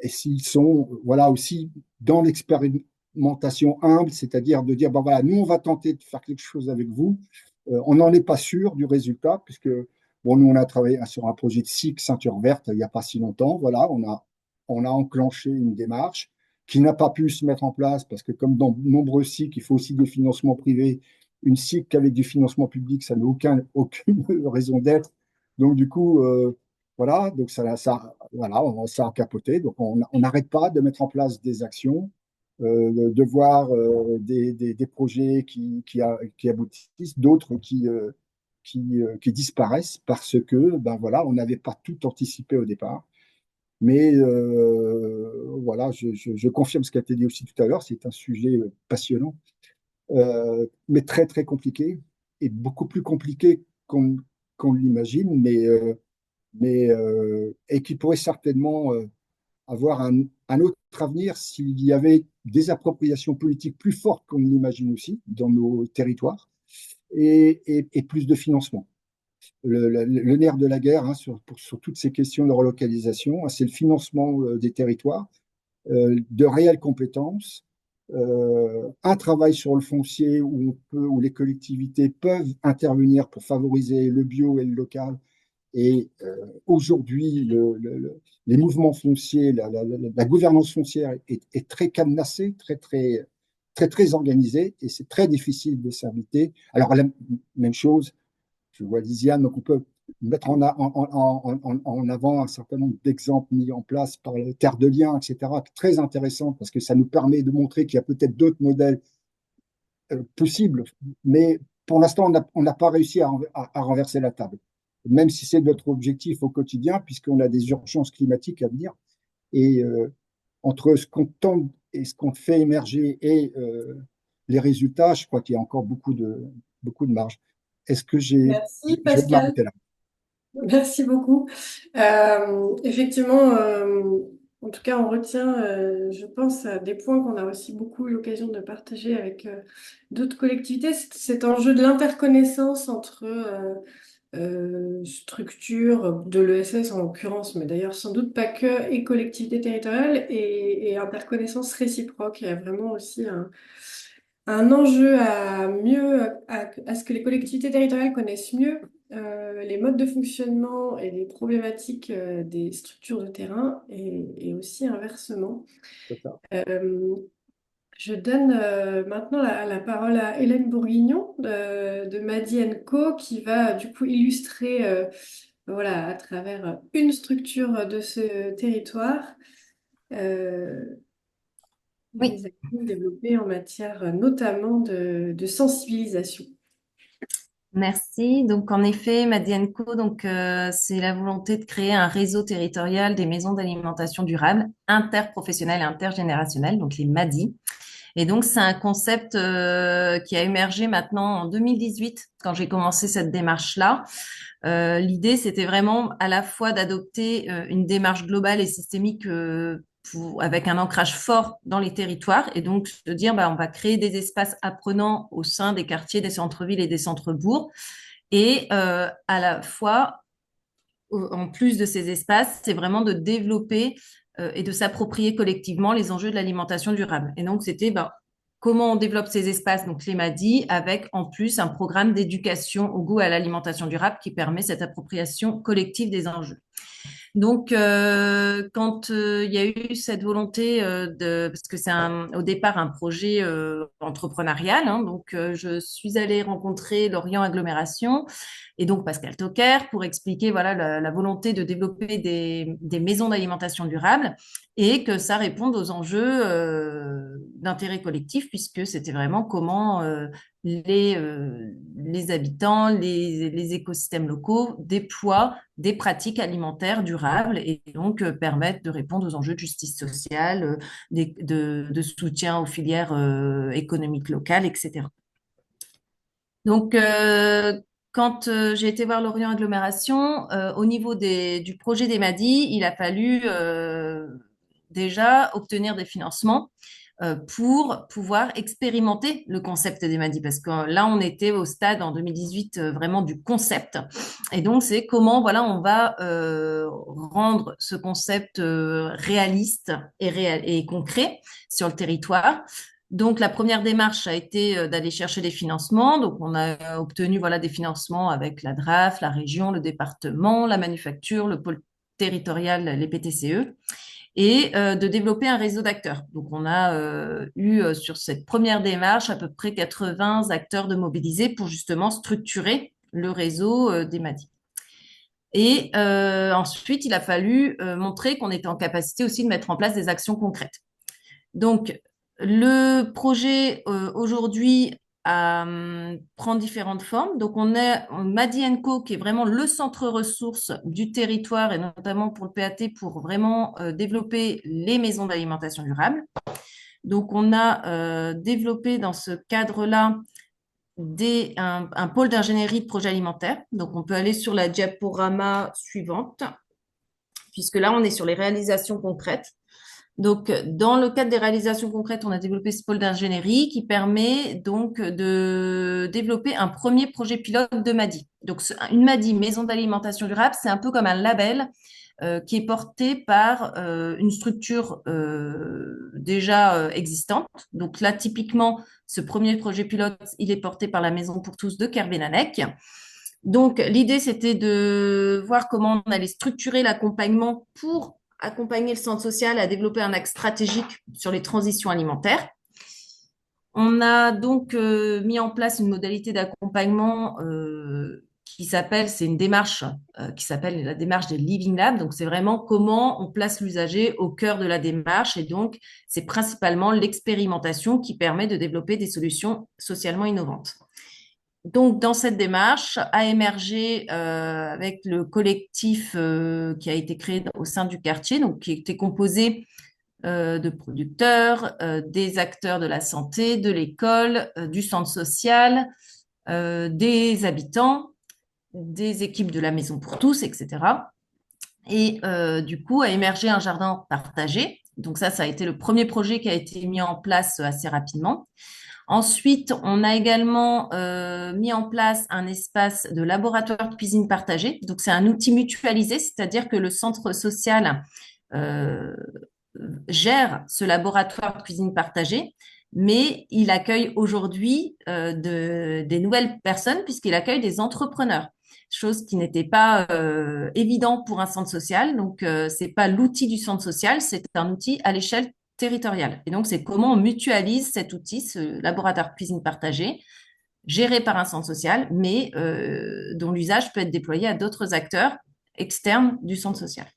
G: s'ils sont voilà, aussi dans l'expérimentation humble, c'est-à-dire de dire, ben voilà, nous, on va tenter de faire quelque chose avec vous. On n'en est pas sûr du résultat, puisque bon, nous, on a travaillé sur un projet de SIC ceinture verte il n'y a pas si longtemps. Voilà, on a enclenché une démarche qui n'a pas pu se mettre en place parce que, comme dans de nombreux SIC, il faut aussi des financements privés. Une SIC avec du financement public, ça n'a aucune raison d'être. Donc, du coup, voilà, donc voilà, ça a capoté. Donc, on n'arrête pas de mettre en place des actions, de voir des projets qui aboutissent, d'autres qui disparaissent parce que, ben voilà, on n'avait pas tout anticipé au départ. Mais voilà, je confirme ce qui a été dit aussi tout à l'heure, c'est un sujet passionnant, mais très très compliqué, et beaucoup plus compliqué qu'on l'imagine, et qui pourrait certainement avoir un autre avenir s'il y avait des appropriations politiques plus fortes qu'on l'imagine aussi dans nos territoires, et plus de financement. Le nerf de la guerre hein, sur toutes ces questions de relocalisation, hein, c'est le financement des territoires, de réelles compétences, un travail sur le foncier où les collectivités peuvent intervenir pour favoriser le bio et le local. Et aujourd'hui, les mouvements fonciers, la gouvernance foncière est très cadenassée, très organisée, et c'est très difficile de s'inviter. Alors, la même chose, je vois Lisiane, donc on peut mettre en avant un certain nombre d'exemples mis en place par le Terre de Liens, etc., très intéressant parce que ça nous permet de montrer qu'il y a peut-être d'autres modèles possibles, mais pour l'instant, on n'a pas réussi à renverser la table, même si c'est notre objectif au quotidien, puisqu'on a des urgences climatiques à venir. Et entre ce qu'on tente et ce qu'on fait émerger et les résultats, je crois qu'il y a encore beaucoup de marge. Est-ce que
B: Merci
G: je vais
B: Pascal.
G: m'arrêter là.
B: Merci beaucoup. Effectivement, en tout cas, on retient, je pense, à des points qu'on a aussi beaucoup eu l'occasion de partager avec d'autres collectivités. Cet enjeu de l'interconnaissance entre structures de l'ESS en l'occurrence, mais d'ailleurs sans doute pas que, et collectivités territoriales et interconnaissance réciproque. Il y a vraiment aussi un enjeu à ce que les collectivités territoriales connaissent mieux les modes de fonctionnement et les problématiques des structures de terrain et aussi inversement.
G: C'est ça.
B: Euh, je donne maintenant la parole à Hélène Bourguignon de Madi Co qui va du coup illustrer voilà, à travers une structure de ce territoire euh,
H: Oui,
B: les actions développées en matière notamment de sensibilisation.
H: merci. Donc, en effet, Madienco, donc, c'est la volonté de créer un réseau territorial des maisons d'alimentation durable, interprofessionnel et intergénérationnel, donc les MADI. Et donc, c'est un concept qui a émergé maintenant en 2018, quand j'ai commencé cette démarche-là. L'idée, c'était vraiment à la fois d'adopter une démarche globale et systémique avec un ancrage fort dans les territoires et donc de dire, bah, on va créer des espaces apprenants au sein des quartiers, des centres-villes et des centres-bourgs. Et à la fois, en plus de ces espaces, c'est vraiment de développer et de s'approprier collectivement les enjeux de l'alimentation durable. Et donc, c'était bah, comment on développe ces espaces, donc les MADI, avec en plus un programme d'éducation au goût et à l'alimentation durable qui permet cette appropriation collective des enjeux. Donc, quand il y a eu cette volonté parce que c'est au départ un projet entrepreneurial, hein, donc je suis allée rencontrer Lorient Agglomération et donc Pascal Toquer pour expliquer voilà la volonté de développer des maisons d'alimentation durable et que ça réponde aux enjeux d'intérêt collectif puisque c'était vraiment comment les habitants, les écosystèmes locaux déploient des pratiques alimentaires durables et donc permettent de répondre aux enjeux de justice sociale, de soutien aux filières économiques locales, etc. Donc, quand j'ai été voir Lorient Agglomération, au niveau du projet des MADI, il a fallu déjà obtenir des financements pour pouvoir expérimenter le concept des MADI. Parce que là, on était au stade en 2018 vraiment du concept. Et donc, c'est comment voilà, on va rendre ce concept réaliste et concret sur le territoire. Donc, la première démarche a été d'aller chercher des financements. Donc, on a obtenu voilà, des financements avec la DRAF, la région, le département, la manufacture, le pôle territorial, les PTCE et de développer un réseau d'acteurs. Donc, on a eu sur cette première démarche à peu près 80 acteurs de mobiliser pour justement structurer le réseau des MADI. Et ensuite, il a fallu montrer qu'on était en capacité aussi de mettre en place des actions concrètes. Donc, le projet aujourd'hui prend différentes formes. Donc, on a Madi Co qui est vraiment le centre ressources du territoire et notamment pour le PAT pour vraiment développer les maisons d'alimentation durable. Donc, on a développé dans ce cadre-là un pôle d'ingénierie de projet alimentaire. Donc, on peut aller sur la diaporama suivante, puisque là, on est sur les réalisations concrètes. Donc, dans le cadre des réalisations concrètes, on a développé ce pôle d'ingénierie qui permet donc de développer un premier projet pilote de MADI. Donc, une MADI, Maison d'alimentation durable, c'est un peu comme un label qui est porté par une structure déjà existante. Donc là, typiquement, ce premier projet pilote, il est porté par la Maison pour tous de Kervénanec. Donc, l'idée, c'était de voir comment on allait structurer l'accompagnement pour accompagner le centre social à développer un axe stratégique sur les transitions alimentaires. On a donc mis en place une modalité d'accompagnement c'est une démarche qui s'appelle la démarche des Living Labs. Donc, c'est vraiment comment on place l'usager au cœur de la démarche. Et donc, c'est principalement l'expérimentation qui permet de développer des solutions socialement innovantes. Donc, dans cette démarche, a émergé avec le collectif qui a été créé au sein du quartier, donc qui était composé de producteurs, des acteurs de la santé, de l'école, du centre social, des habitants. des équipes de la Maison pour tous, etc. Et du coup, a émergé un jardin partagé. Donc ça a été le premier projet qui a été mis en place assez rapidement. Ensuite, on a également mis en place un espace de laboratoire de cuisine partagée. Donc, c'est un outil mutualisé, c'est-à-dire que le centre social euh, gère ce laboratoire de cuisine partagée, mais il accueille aujourd'hui des nouvelles personnes puisqu'il accueille des entrepreneurs, chose qui n'était pas évident pour un centre social. Donc, c'est pas l'outil du centre social, c'est un outil à l'échelle territoriale. Et donc, c'est comment on mutualise cet outil, ce laboratoire de cuisine partagée, géré par un centre social, mais dont l'usage peut être déployé à d'autres acteurs externes du centre social.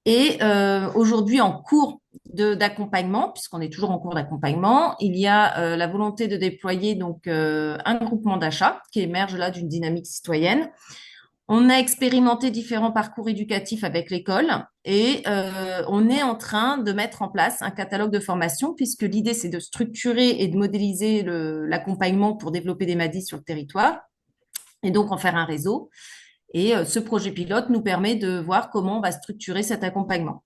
H: Et aujourd'hui, en cours d'accompagnement, puisqu'on est toujours en cours d'accompagnement, il y a la volonté de déployer donc un groupement d'achat qui émerge là d'une dynamique citoyenne. On a expérimenté différents parcours éducatifs avec l'école et on est en train de mettre en place un catalogue de formation puisque l'idée, c'est de structurer et de modéliser l'accompagnement pour développer des MADI sur le territoire et donc en faire un réseau. Et ce projet pilote nous permet de voir comment on va structurer cet accompagnement.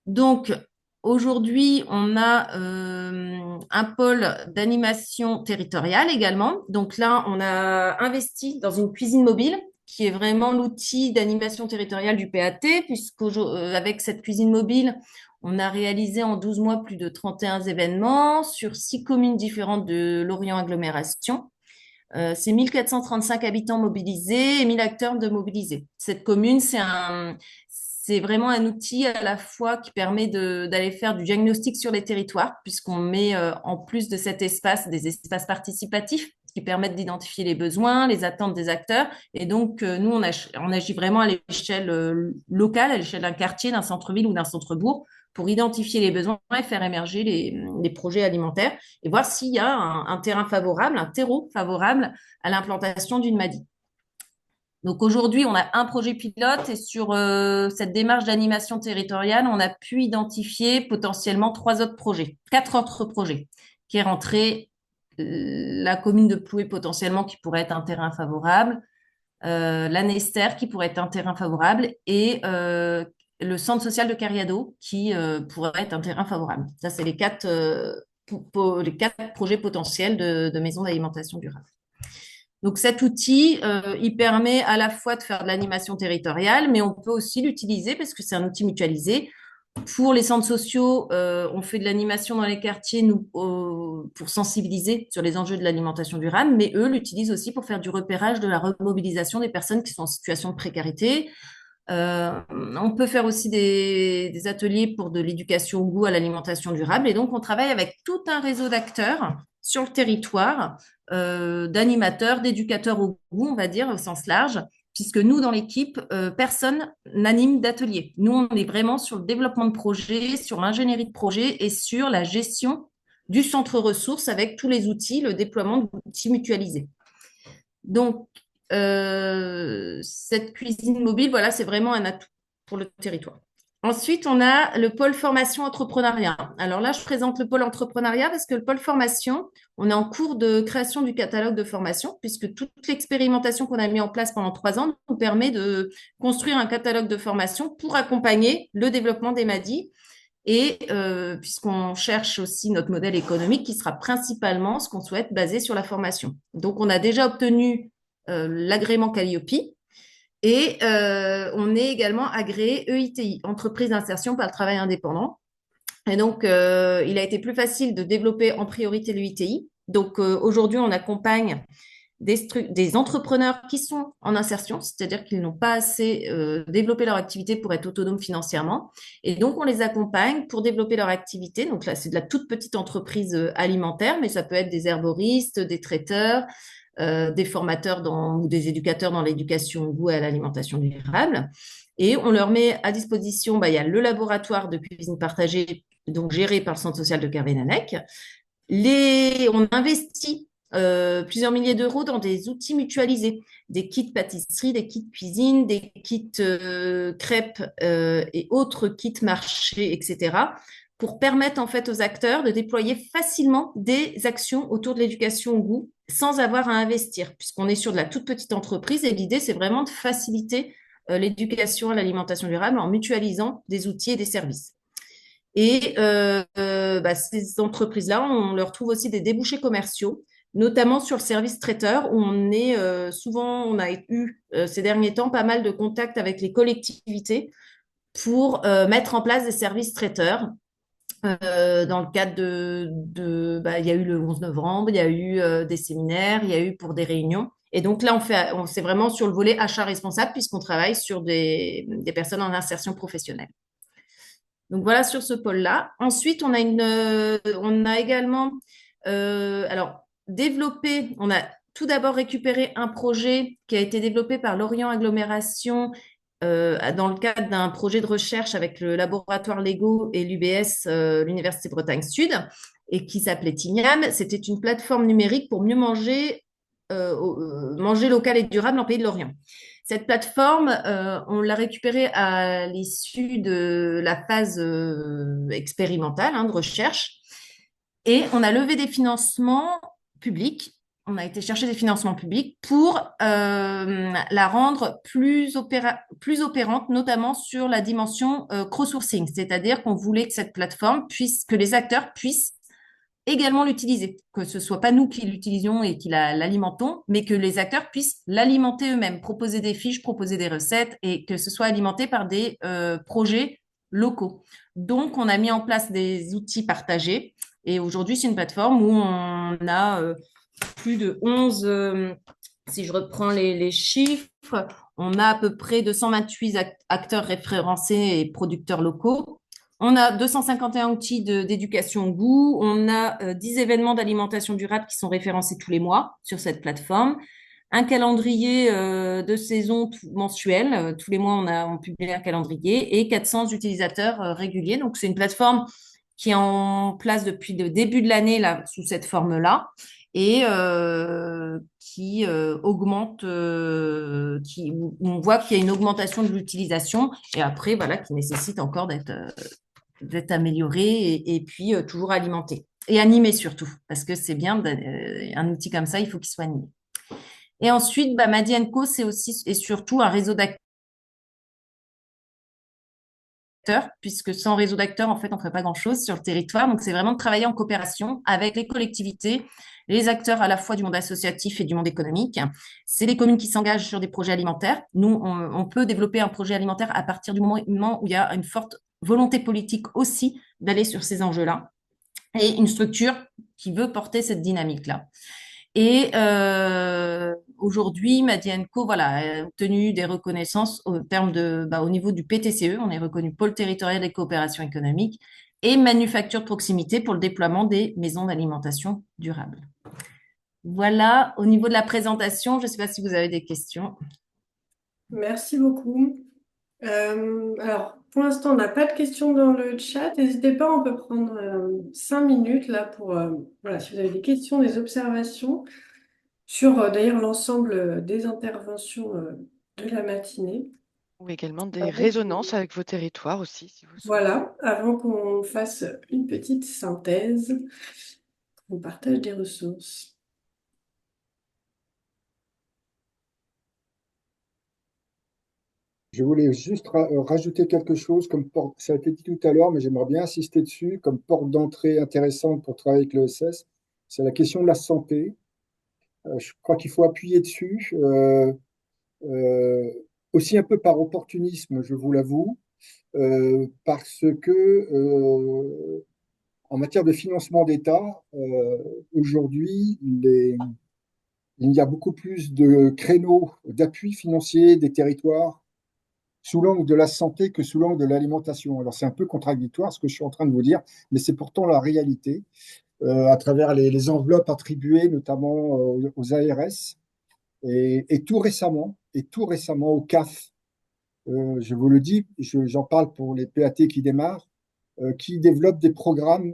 H: Donc, aujourd'hui, on a un pôle d'animation territoriale également. Donc là, on a investi dans une cuisine mobile qui est vraiment l'outil d'animation territoriale du PAT, puisqu'avec cette cuisine mobile, on a réalisé en 12 mois plus de 31 événements sur 6 communes différentes de Lorient Agglomération. C'est 1435 habitants mobilisés et 1000 acteurs de mobiliser. Cette commune, c'est vraiment un outil à la fois qui permet d'aller faire du diagnostic sur les territoires, puisqu'on met en plus de cet espace des espaces participatifs qui permettent d'identifier les besoins, les attentes des acteurs. Et donc, nous, on agit vraiment à l'échelle locale, à l'échelle d'un quartier, d'un centre-ville ou d'un centre-bourg, pour identifier les besoins et faire émerger les projets alimentaires et voir s'il y a un terrain favorable, un terreau favorable à l'implantation d'une MADI. Donc aujourd'hui, on a un projet pilote et sur cette démarche d'animation territoriale, on a pu identifier potentiellement 4 autres projets qui est rentré la commune de Ploué potentiellement qui pourrait être un terrain favorable, l'Anester qui pourrait être un terrain favorable et le centre social de Cariado qui pourrait être un terrain favorable. Ça, c'est les 4 projets potentiels de maisons d'alimentation durable. Donc cet outil, il permet à la fois de faire de l'animation territoriale, mais on peut aussi l'utiliser parce que c'est un outil mutualisé. Pour les centres sociaux, on fait de l'animation dans les quartiers pour sensibiliser sur les enjeux de l'alimentation durable, mais eux l'utilisent aussi pour faire du repérage de la remobilisation des personnes qui sont en situation de précarité. On peut faire aussi des ateliers pour de l'éducation au goût à l'alimentation durable. Et donc, on travaille avec tout un réseau d'acteurs sur le territoire, d'animateurs, d'éducateurs au goût, on va dire, au sens large, puisque nous, dans l'équipe, personne n'anime d'atelier. Nous, on est vraiment sur le développement de projets, sur l'ingénierie de projet et sur la gestion du centre ressources avec tous les outils, le déploiement d'outils mutualisés. Donc, cette cuisine mobile, voilà, c'est vraiment un atout pour le territoire. Ensuite, on a le pôle formation entrepreneuriat. Alors là, je présente le pôle entrepreneuriat parce que le pôle formation, on est en cours de création du catalogue de formation puisque toute l'expérimentation qu'on a mis en place pendant 3 ans nous permet de construire un catalogue de formation pour accompagner le développement des MADI et puisqu'on cherche aussi notre modèle économique qui sera principalement ce qu'on souhaite basé sur la formation. Donc, on a déjà obtenu l'agrément Calliope et on est également agréé EITI, entreprise d'insertion par le travail indépendant. Et donc, il a été plus facile de développer en priorité l'EITI. Donc, aujourd'hui, on accompagne des entrepreneurs qui sont en insertion, c'est-à-dire qu'ils n'ont pas assez développé leur activité pour être autonomes financièrement. Et donc, on les accompagne pour développer leur activité. Donc là, c'est de la toute petite entreprise alimentaire, mais ça peut être des herboristes, des traiteurs, des formateurs ou des éducateurs dans l'éducation au goût et à l'alimentation durable. Et on leur met à disposition, il y a le laboratoire de cuisine partagée, donc géré par le centre social de Kervénanec. On investit plusieurs milliers d'euros dans des outils mutualisés, des kits pâtisserie, des kits cuisine, des kits crêpes et autres kits marchés, etc., pour permettre en fait aux acteurs de déployer facilement des actions autour de l'éducation au goût sans avoir à investir, puisqu'on est sur de la toute petite entreprise et l'idée, c'est vraiment de faciliter l'éducation à l'alimentation durable en mutualisant des outils et des services. Et ces entreprises-là, on leur trouve aussi des débouchés commerciaux, notamment sur le service traiteur, où on est souvent, on a eu ces derniers temps pas mal de contacts avec les collectivités pour mettre en place des services traiteurs. Dans le cadre il y a eu le 11 novembre, il y a eu des séminaires, il y a eu pour des réunions. Et donc là, c'est vraiment sur le volet achat responsable puisqu'on travaille sur des personnes en insertion professionnelle. Donc voilà sur ce pôle-là. Ensuite, on a également, développé, on a tout d'abord récupéré un projet qui a été développé par Lorient Agglomération dans le cadre d'un projet de recherche avec le laboratoire Lego et l'UBS, l'Université Bretagne Sud, et qui s'appelait Timiam. C'était une plateforme numérique pour mieux manger, manger local et durable en Pays de Lorient. Cette plateforme, on l'a récupérée à l'issue de la phase expérimentale de recherche et on a levé des financements publics. On a été chercher des financements publics pour la rendre plus opérante, notamment sur la dimension crowdsourcing, c'est-à-dire qu'on voulait que cette plateforme que les acteurs puissent également l'utiliser, que ce soit pas nous qui l'utilisions et qui l'alimentons, mais que les acteurs puissent l'alimenter eux-mêmes, proposer des fiches, proposer des recettes et que ce soit alimenté par des projets locaux. Donc, on a mis en place des outils partagés et aujourd'hui, c'est une plateforme où on a plus de 11, si je reprends les chiffres, on a à peu près 228 acteurs référencés et producteurs locaux. On a 251 outils d'éducation au goût. On a 10 événements d'alimentation durable qui sont référencés tous les mois sur cette plateforme. Un calendrier de saison mensuel. Tous les mois, on publie un calendrier et 400 utilisateurs réguliers. Donc, c'est une plateforme qui est en place depuis le début de l'année là, sous cette forme-là et qui augmente, où on voit qu'il y a une augmentation de l'utilisation et après, voilà, qui nécessite encore d'être amélioré et puis toujours alimenté et animé surtout parce que c'est bien un outil comme ça il faut qu'il soit animé et ensuite Madi & Co c'est aussi et surtout un réseau d'acteurs puisque sans réseau d'acteurs en fait on ferait pas grand chose sur le territoire donc c'est vraiment de travailler en coopération avec les collectivités les acteurs à la fois du monde associatif et du monde économique. C'est les communes qui s'engagent sur des projets alimentaires. Nous, on peut développer un projet alimentaire à partir du moment où il y a une forte volonté politique aussi d'aller sur ces enjeux-là et une structure qui veut porter cette dynamique-là. Et aujourd'hui, Madi & Co a obtenu des reconnaissances au terme au niveau du PTCE, on est reconnu pôle territorial des coopérations économiques et manufacture de proximité pour le déploiement des maisons d'alimentation durable. Voilà, au niveau de la présentation, je ne sais pas si vous avez des questions.
B: Merci beaucoup. Alors, pour l'instant, on n'a pas de questions dans le chat. N'hésitez pas, on peut prendre 5 minutes là pour, voilà, si vous avez des questions, des observations sur d'ailleurs l'ensemble des interventions de la matinée.
A: Ou également des
B: Avant
A: résonances
B: qu'on-
A: avec vos territoires aussi, si vous souhaitez.
B: Voilà, avant qu'on fasse une petite synthèse, on partage des ressources.
G: Je voulais juste rajouter quelque chose, comme ça a été dit tout à l'heure, mais j'aimerais bien insister dessus, comme porte d'entrée intéressante pour travailler avec l'ESS, c'est la question de la santé. Je crois qu'il faut appuyer dessus, euh, aussi un peu par opportunisme, je vous l'avoue, parce que en matière de financement d'État, aujourd'hui, il y a beaucoup plus de créneaux d'appui financier des territoires sous l'angle de la santé que sous l'angle de l'alimentation. Alors c'est un peu contradictoire ce que je suis en train de vous dire, mais c'est pourtant la réalité à travers les enveloppes attribuées notamment aux ARS et tout récemment au CAF. Je vous le dis, j'en parle pour les PAT qui démarrent, qui développent des programmes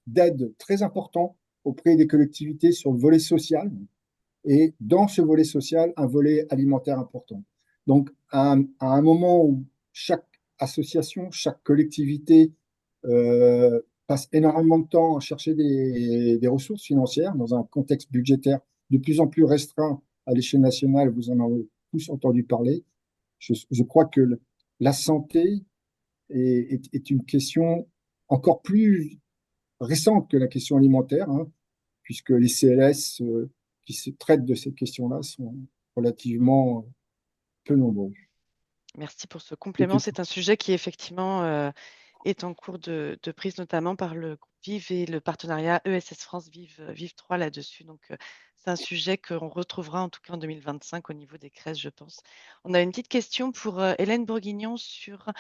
G: d'aide très importants auprès des collectivités sur le volet social et dans ce volet social, un volet alimentaire important. Donc, à un moment où chaque association, chaque collectivité passe énormément de temps à chercher des ressources financières dans un contexte budgétaire de plus en plus restreint à l'échelle nationale. Vous en avez tous entendu parler. Je crois que la santé est une question encore plus récente que la question alimentaire, hein, puisque les CLS qui se traitent de ces questions-là sont relativement peu nombreux.
A: Merci pour ce
G: C'est
A: complément.
G: une-
A: C'est un sujet qui effectivement est en cours de prise, notamment par le groupe Vive et le partenariat ESS France Vive 3 là-dessus. Donc, c'est un sujet qu'on retrouvera en tout cas en 2025 au niveau des crèches, je pense. On a une petite question pour Hélène Bourguignon sur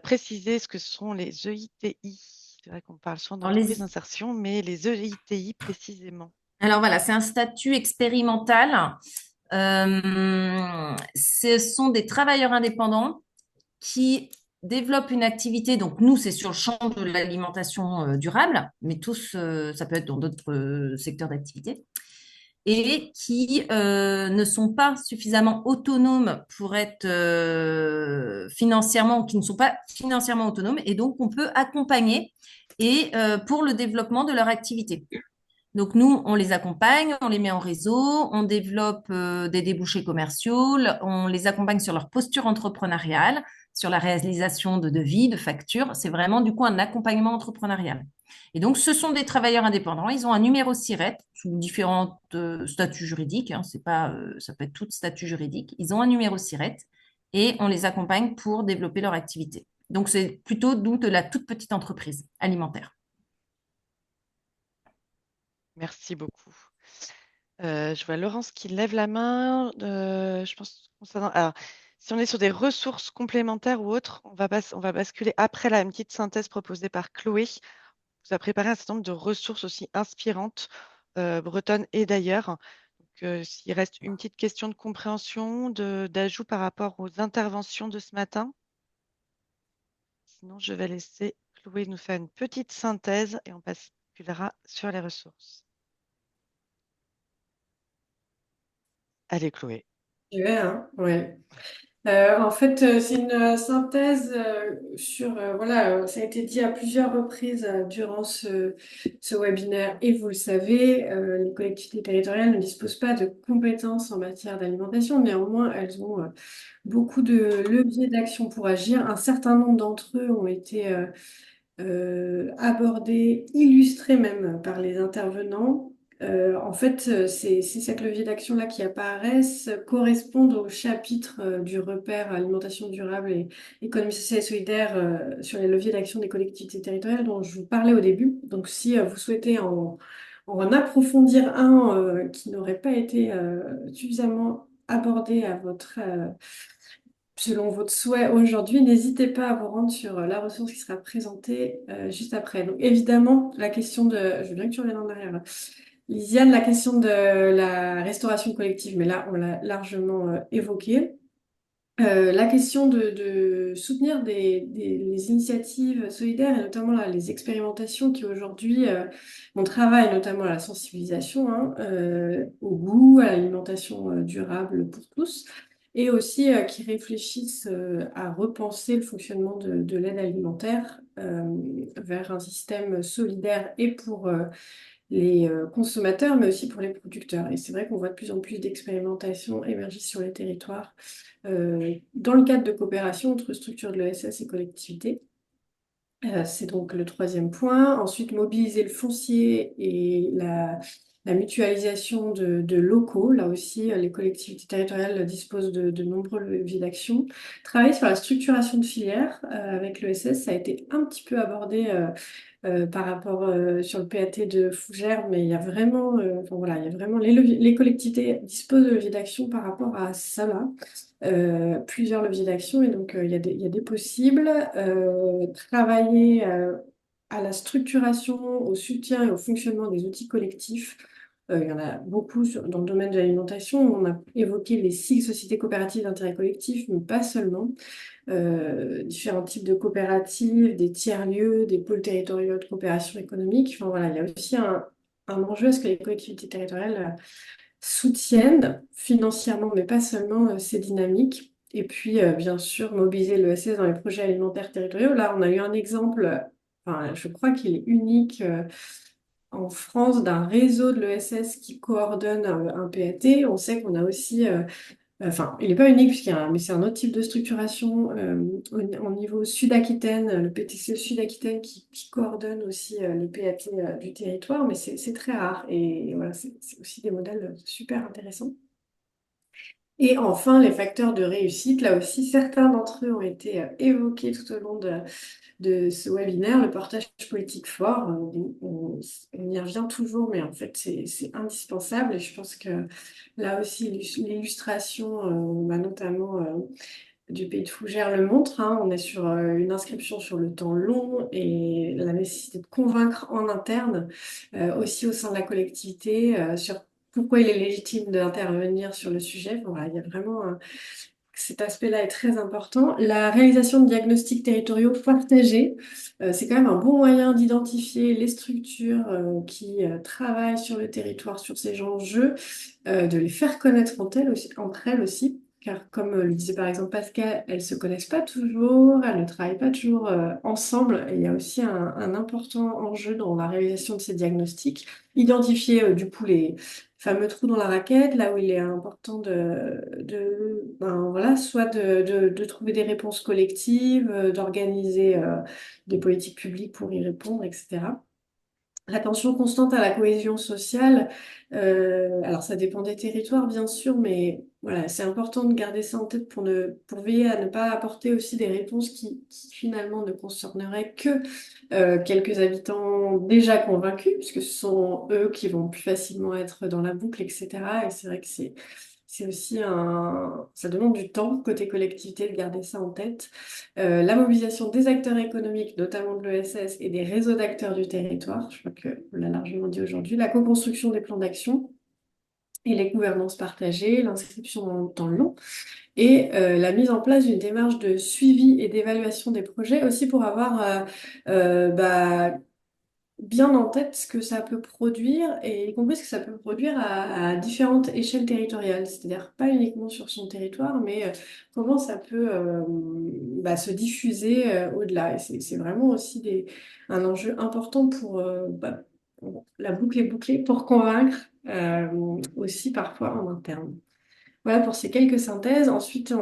A: préciser ce que sont les EITI. C'est vrai qu'on parle souvent
H: Alors,
A: d'entreprise d'insertion, mais les EITI précisément.
H: alors voilà, c'est un statut expérimental. Ce sont des travailleurs indépendants qui développent une activité. Donc nous, c'est sur le champ de l'alimentation durable, mais tous, ça peut être dans d'autres secteurs d'activité, et qui ne sont pas suffisamment autonomes pour être financièrement, qui ne sont pas financièrement autonomes, et donc on peut accompagner et pour le développement de leur activité. Donc nous, on les accompagne, on les met en réseau, on développe des débouchés commerciaux, on les accompagne sur leur posture entrepreneuriale, sur la réalisation de devis, de factures. C'est vraiment du coup un accompagnement entrepreneurial. Et donc ce sont des travailleurs indépendants. Ils ont un numéro SIRET sous différents statuts juridiques. Hein, c'est pas, ça peut être tout statut juridique. Ils ont un numéro SIRET et on les accompagne pour développer leur activité. Donc c'est plutôt d'où de la toute petite entreprise alimentaire.
A: Merci beaucoup. Je vois Laurence qui lève la main. Je pense concernant. Alors, si on est sur des ressources complémentaires ou autres, on va basculer après une petite synthèse proposée par Chloé. Vous a préparé un certain nombre de ressources aussi inspirantes, bretonnes et d'ailleurs. Donc, s'il reste une petite question de compréhension, d'ajout par rapport aux interventions de ce matin. Sinon, je vais laisser Chloé nous faire une petite synthèse et on basculera sur les ressources. Allez, Chloé.
B: Je vais, hein, ouais. En fait, c'est une synthèse sur, voilà, ça a été dit à plusieurs reprises durant ce webinaire et vous le savez, les collectivités territoriales ne disposent pas de compétences en matière d'alimentation, néanmoins, elles ont beaucoup de leviers d'action pour agir. Un certain nombre d'entre eux ont été abordés, illustrés même par les intervenants. En fait, ces 7 leviers d'action-là qui apparaissent correspondent au chapitre du repère alimentation durable et économie sociale et solidaire sur les leviers d'action des collectivités territoriales dont je vous parlais au début. Donc, si vous souhaitez en approfondir un qui n'aurait pas été suffisamment abordé selon votre souhait aujourd'hui, n'hésitez pas à vous rendre sur la ressource qui sera présentée juste après. Donc, évidemment, la question de... Je veux bien que tu reviennes en arrière, là. Lisiane, la question de la restauration collective, mais là, on l'a largement évoqué. La question de soutenir les initiatives solidaires et notamment là, les expérimentations qui aujourd'hui, on travaille notamment à la sensibilisation hein, au goût, à l'alimentation durable pour tous et aussi qui réfléchissent à repenser le fonctionnement de l'aide alimentaire vers un système solidaire et pour les consommateurs, mais aussi pour les producteurs. Et c'est vrai qu'on voit de plus en plus d'expérimentations émerger sur les territoires dans le cadre de coopération entre structures de l'ESS et collectivités. C'est donc le troisième point. Ensuite, mobiliser le foncier et la mutualisation de locaux. Là aussi, les collectivités territoriales disposent de nombreux leviers d'action. Travailler sur la structuration de filières avec l'ESS, ça a été un petit peu abordé par rapport sur le PAT de Fougères, mais il y a vraiment, enfin, voilà, il y a vraiment les collectivités disposent de leviers d'action par rapport à ça là. Plusieurs leviers d'action et donc il y a des possibles. Travailler à la structuration, au soutien et au fonctionnement des outils collectifs. Il y en a beaucoup dans le domaine de l'alimentation. On a évoqué les SIG, sociétés coopératives d'intérêt collectif, mais pas seulement. Différents types de coopératives, des tiers-lieux, des pôles territoriaux de coopération économique. Enfin, voilà, il y a aussi un enjeu à ce que les collectivités territoriales soutiennent financièrement, mais pas seulement, ces dynamiques. Et puis, bien sûr, mobiliser l'ESS dans les projets alimentaires territoriaux. Là, on a eu un exemple enfin, je crois qu'il est unique en France d'un réseau de l'ESS qui coordonne un PAT. On sait qu'on a aussi enfin, il n'est pas unique mais c'est un autre type de structuration au niveau Sud-Aquitaine, le PTC Sud-Aquitaine qui coordonne aussi les PAT du territoire, mais c'est très rare et voilà, c'est aussi des modèles super intéressants. Et enfin, les facteurs de réussite, là aussi, certains d'entre eux ont été évoqués tout au long de ce webinaire, le portage politique fort. On y revient toujours, mais en fait, c'est indispensable. Et je pense que là aussi, l'illustration, notamment du Pays de Fougères, le montre. Hein. On est sur une inscription sur le temps long et la nécessité de convaincre en interne, aussi au sein de la collectivité, sur pourquoi il est légitime d'intervenir sur le sujet. Voilà, il y a vraiment cet aspect-là est très important. La réalisation de diagnostics territoriaux partagés, c'est quand même un bon moyen d'identifier les structures qui travaillent sur le territoire, sur ces enjeux, de les faire connaître entre elles aussi. Car comme le disait par exemple Pascal, elles ne se connaissent pas toujours, elles ne travaillent pas toujours ensemble. Et il y a aussi un important enjeu dans la réalisation de ces diagnostics. Identifier du coup les fameux trous dans la raquette, là où il est important voilà, soit de trouver des réponses collectives, d'organiser des politiques publiques pour y répondre, etc. L'attention constante à la cohésion sociale, alors ça dépend des territoires bien sûr, mais voilà, c'est important de garder ça en tête pour veiller à ne pas apporter aussi des réponses qui finalement ne concerneraient que quelques habitants déjà convaincus, puisque ce sont eux qui vont plus facilement être dans la boucle, etc. Et c'est vrai que c'est aussi ça demande du temps côté collectivité de garder ça en tête. La mobilisation des acteurs économiques, notamment de l'ESS et des réseaux d'acteurs du territoire, je crois qu'on l'a largement dit aujourd'hui, la co-construction des plans d'action et les gouvernances partagées, l'inscription dans le temps long et la mise en place d'une démarche de suivi et d'évaluation des projets aussi pour avoir bien en tête ce que ça peut produire et y compris ce que ça peut produire à différentes échelles territoriales, c'est-à-dire pas uniquement sur son territoire, mais comment ça peut se diffuser au-delà. Et c'est vraiment aussi un enjeu important pour la boucle est bouclée, pour convaincre aussi parfois en interne. Voilà pour ces quelques synthèses. Ensuite,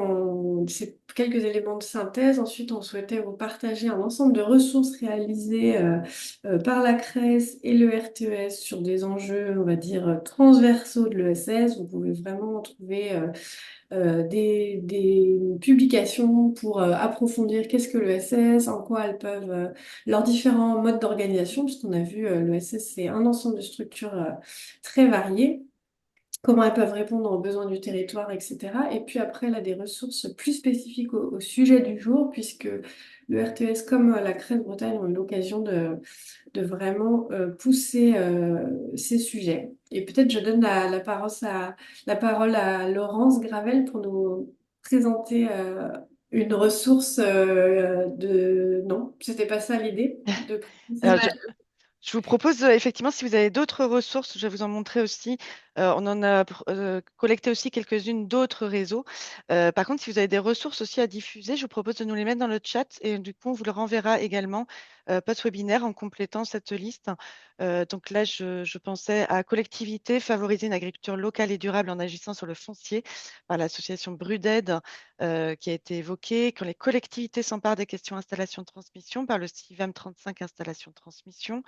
B: ces quelques éléments de synthèse. Ensuite, on souhaitait vous partager un ensemble de ressources réalisées par la CRES et le RTES sur des enjeux, on va dire, transversaux de l'ESS. Vous pouvez vraiment trouver des publications pour approfondir qu'est-ce que l'ESS, en quoi elles peuvent, leurs différents modes d'organisation, puisqu'on a vu l'ESS, c'est un ensemble de structures très variées, comment elles peuvent répondre aux besoins du territoire, etc. Et puis après, elle a des ressources plus spécifiques au sujet du jour, puisque le RTS comme la CRES Bretagne ont eu l'occasion de vraiment pousser ces sujets. Et peut-être je donne la parole à Laurence Gravel pour nous présenter une ressource de... Non, c'était pas ça l'idée de
A: Alors,
B: présenter.
A: je vous propose, effectivement, si vous avez d'autres ressources, je vais vous en montrer aussi. On en a collecté aussi quelques-unes d'autres réseaux. Par contre, si vous avez des ressources aussi à diffuser, je vous propose de nous les mettre dans le chat et du coup, on vous le renverra également post-webinaire en complétant cette liste. Donc là, je pensais à collectivité, favoriser une agriculture locale et durable en agissant sur le foncier par l'association Bruded qui a été évoquée. Quand les collectivités s'emparent des questions installation-transmission par le CIVAM 35 installation-transmission.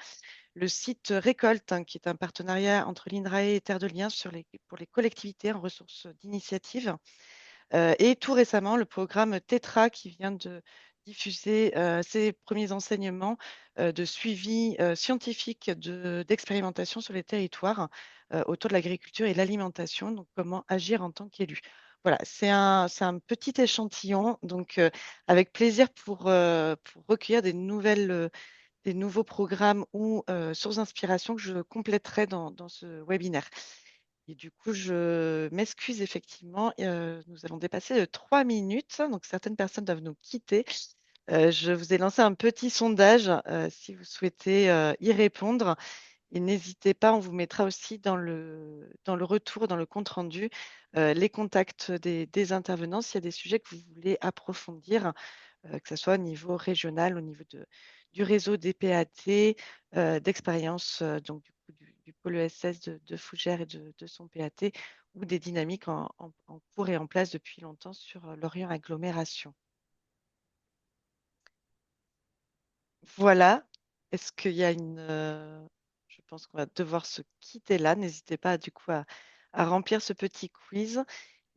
A: Le site Récolte, hein, qui est un partenariat entre l'INRAE et Terre de Liens pour les collectivités en ressources d'initiative. Et tout récemment, le programme TETRA qui vient de diffuser ses premiers enseignements de suivi scientifique d'expérimentation sur les territoires autour de l'agriculture et l'alimentation, donc comment agir en tant qu'élu. Voilà, c'est un petit échantillon, donc avec plaisir pour recueillir des nouveaux programmes ou sources d'inspiration que je compléterai dans ce webinaire. Et du coup, je m'excuse effectivement, nous allons dépasser de 3 minutes, donc certaines personnes doivent nous quitter. Je vous ai lancé un petit sondage si vous souhaitez y répondre. Et n'hésitez pas, on vous mettra aussi dans le retour, dans le compte-rendu, les contacts des intervenants s'il y a des sujets que vous voulez approfondir, que ce soit au niveau régional, au niveau du réseau des PAT, d'expérience donc du pôle ESS de Fougères et de son PAT, ou des dynamiques en cours et en place depuis longtemps sur l'Orient Agglomération. Voilà. Est-ce qu'il y a je pense qu'on va devoir se quitter là. N'hésitez pas du coup à remplir ce petit quiz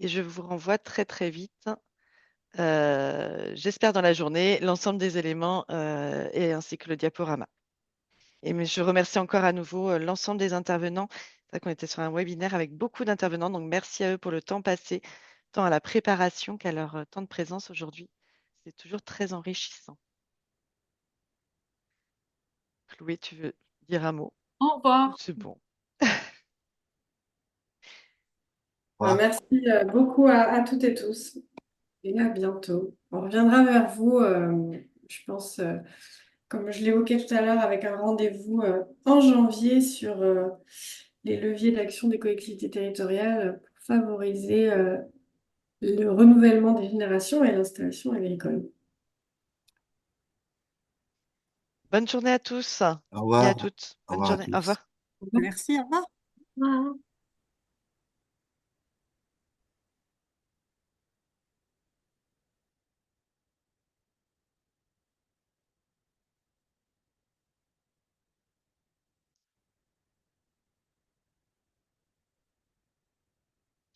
A: et je vous renvoie très très vite. J'espère dans la journée l'ensemble des éléments et ainsi que le diaporama. Mais je remercie encore à nouveau l'ensemble des intervenants. C'est vrai qu'on était sur un webinaire avec beaucoup d'intervenants, donc merci à eux pour le temps passé, tant à la préparation qu'à leur temps de présence aujourd'hui. C'est toujours très enrichissant. Chloé, tu veux dire un mot?
C: Au revoir.
A: C'est bon.
B: Merci beaucoup à toutes et tous et à bientôt. On reviendra vers vous, je pense, comme je l'évoquais tout à l'heure, avec un rendez-vous en janvier sur les leviers d'action des collectivités territoriales pour favoriser le renouvellement des générations et l'installation agricole.
A: Bonne journée à tous
G: Au
A: et à
G: revoir.
A: toutes.
G: Au
A: Bonne
G: revoir à
A: journée. Au
G: tous.
A: revoir.
D: Merci, au revoir.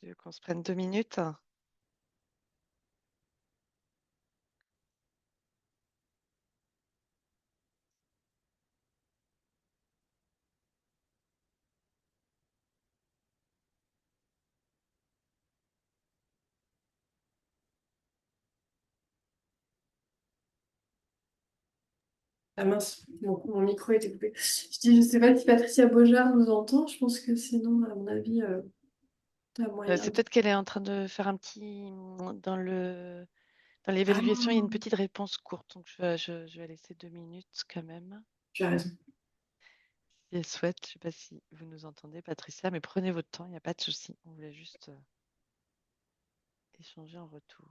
A: Tu veux qu'on se prenne 2 minutes?
B: Ah mince, mon micro était coupé. Je dis, je ne sais pas si Patricia Beaujard nous entend. Je pense que sinon, à mon avis, à moyen.
A: C'est peut-être qu'elle est en train de faire un petit... Dans l'évaluation, il y a une
B: Ah,
A: petite réponse courte, donc je vais laisser 2 minutes quand même.
B: tu as raison.
A: Si elle souhaite, je ne sais pas si vous nous entendez, Patricia, mais prenez votre temps, il n'y a pas de souci. On voulait juste échanger en retour.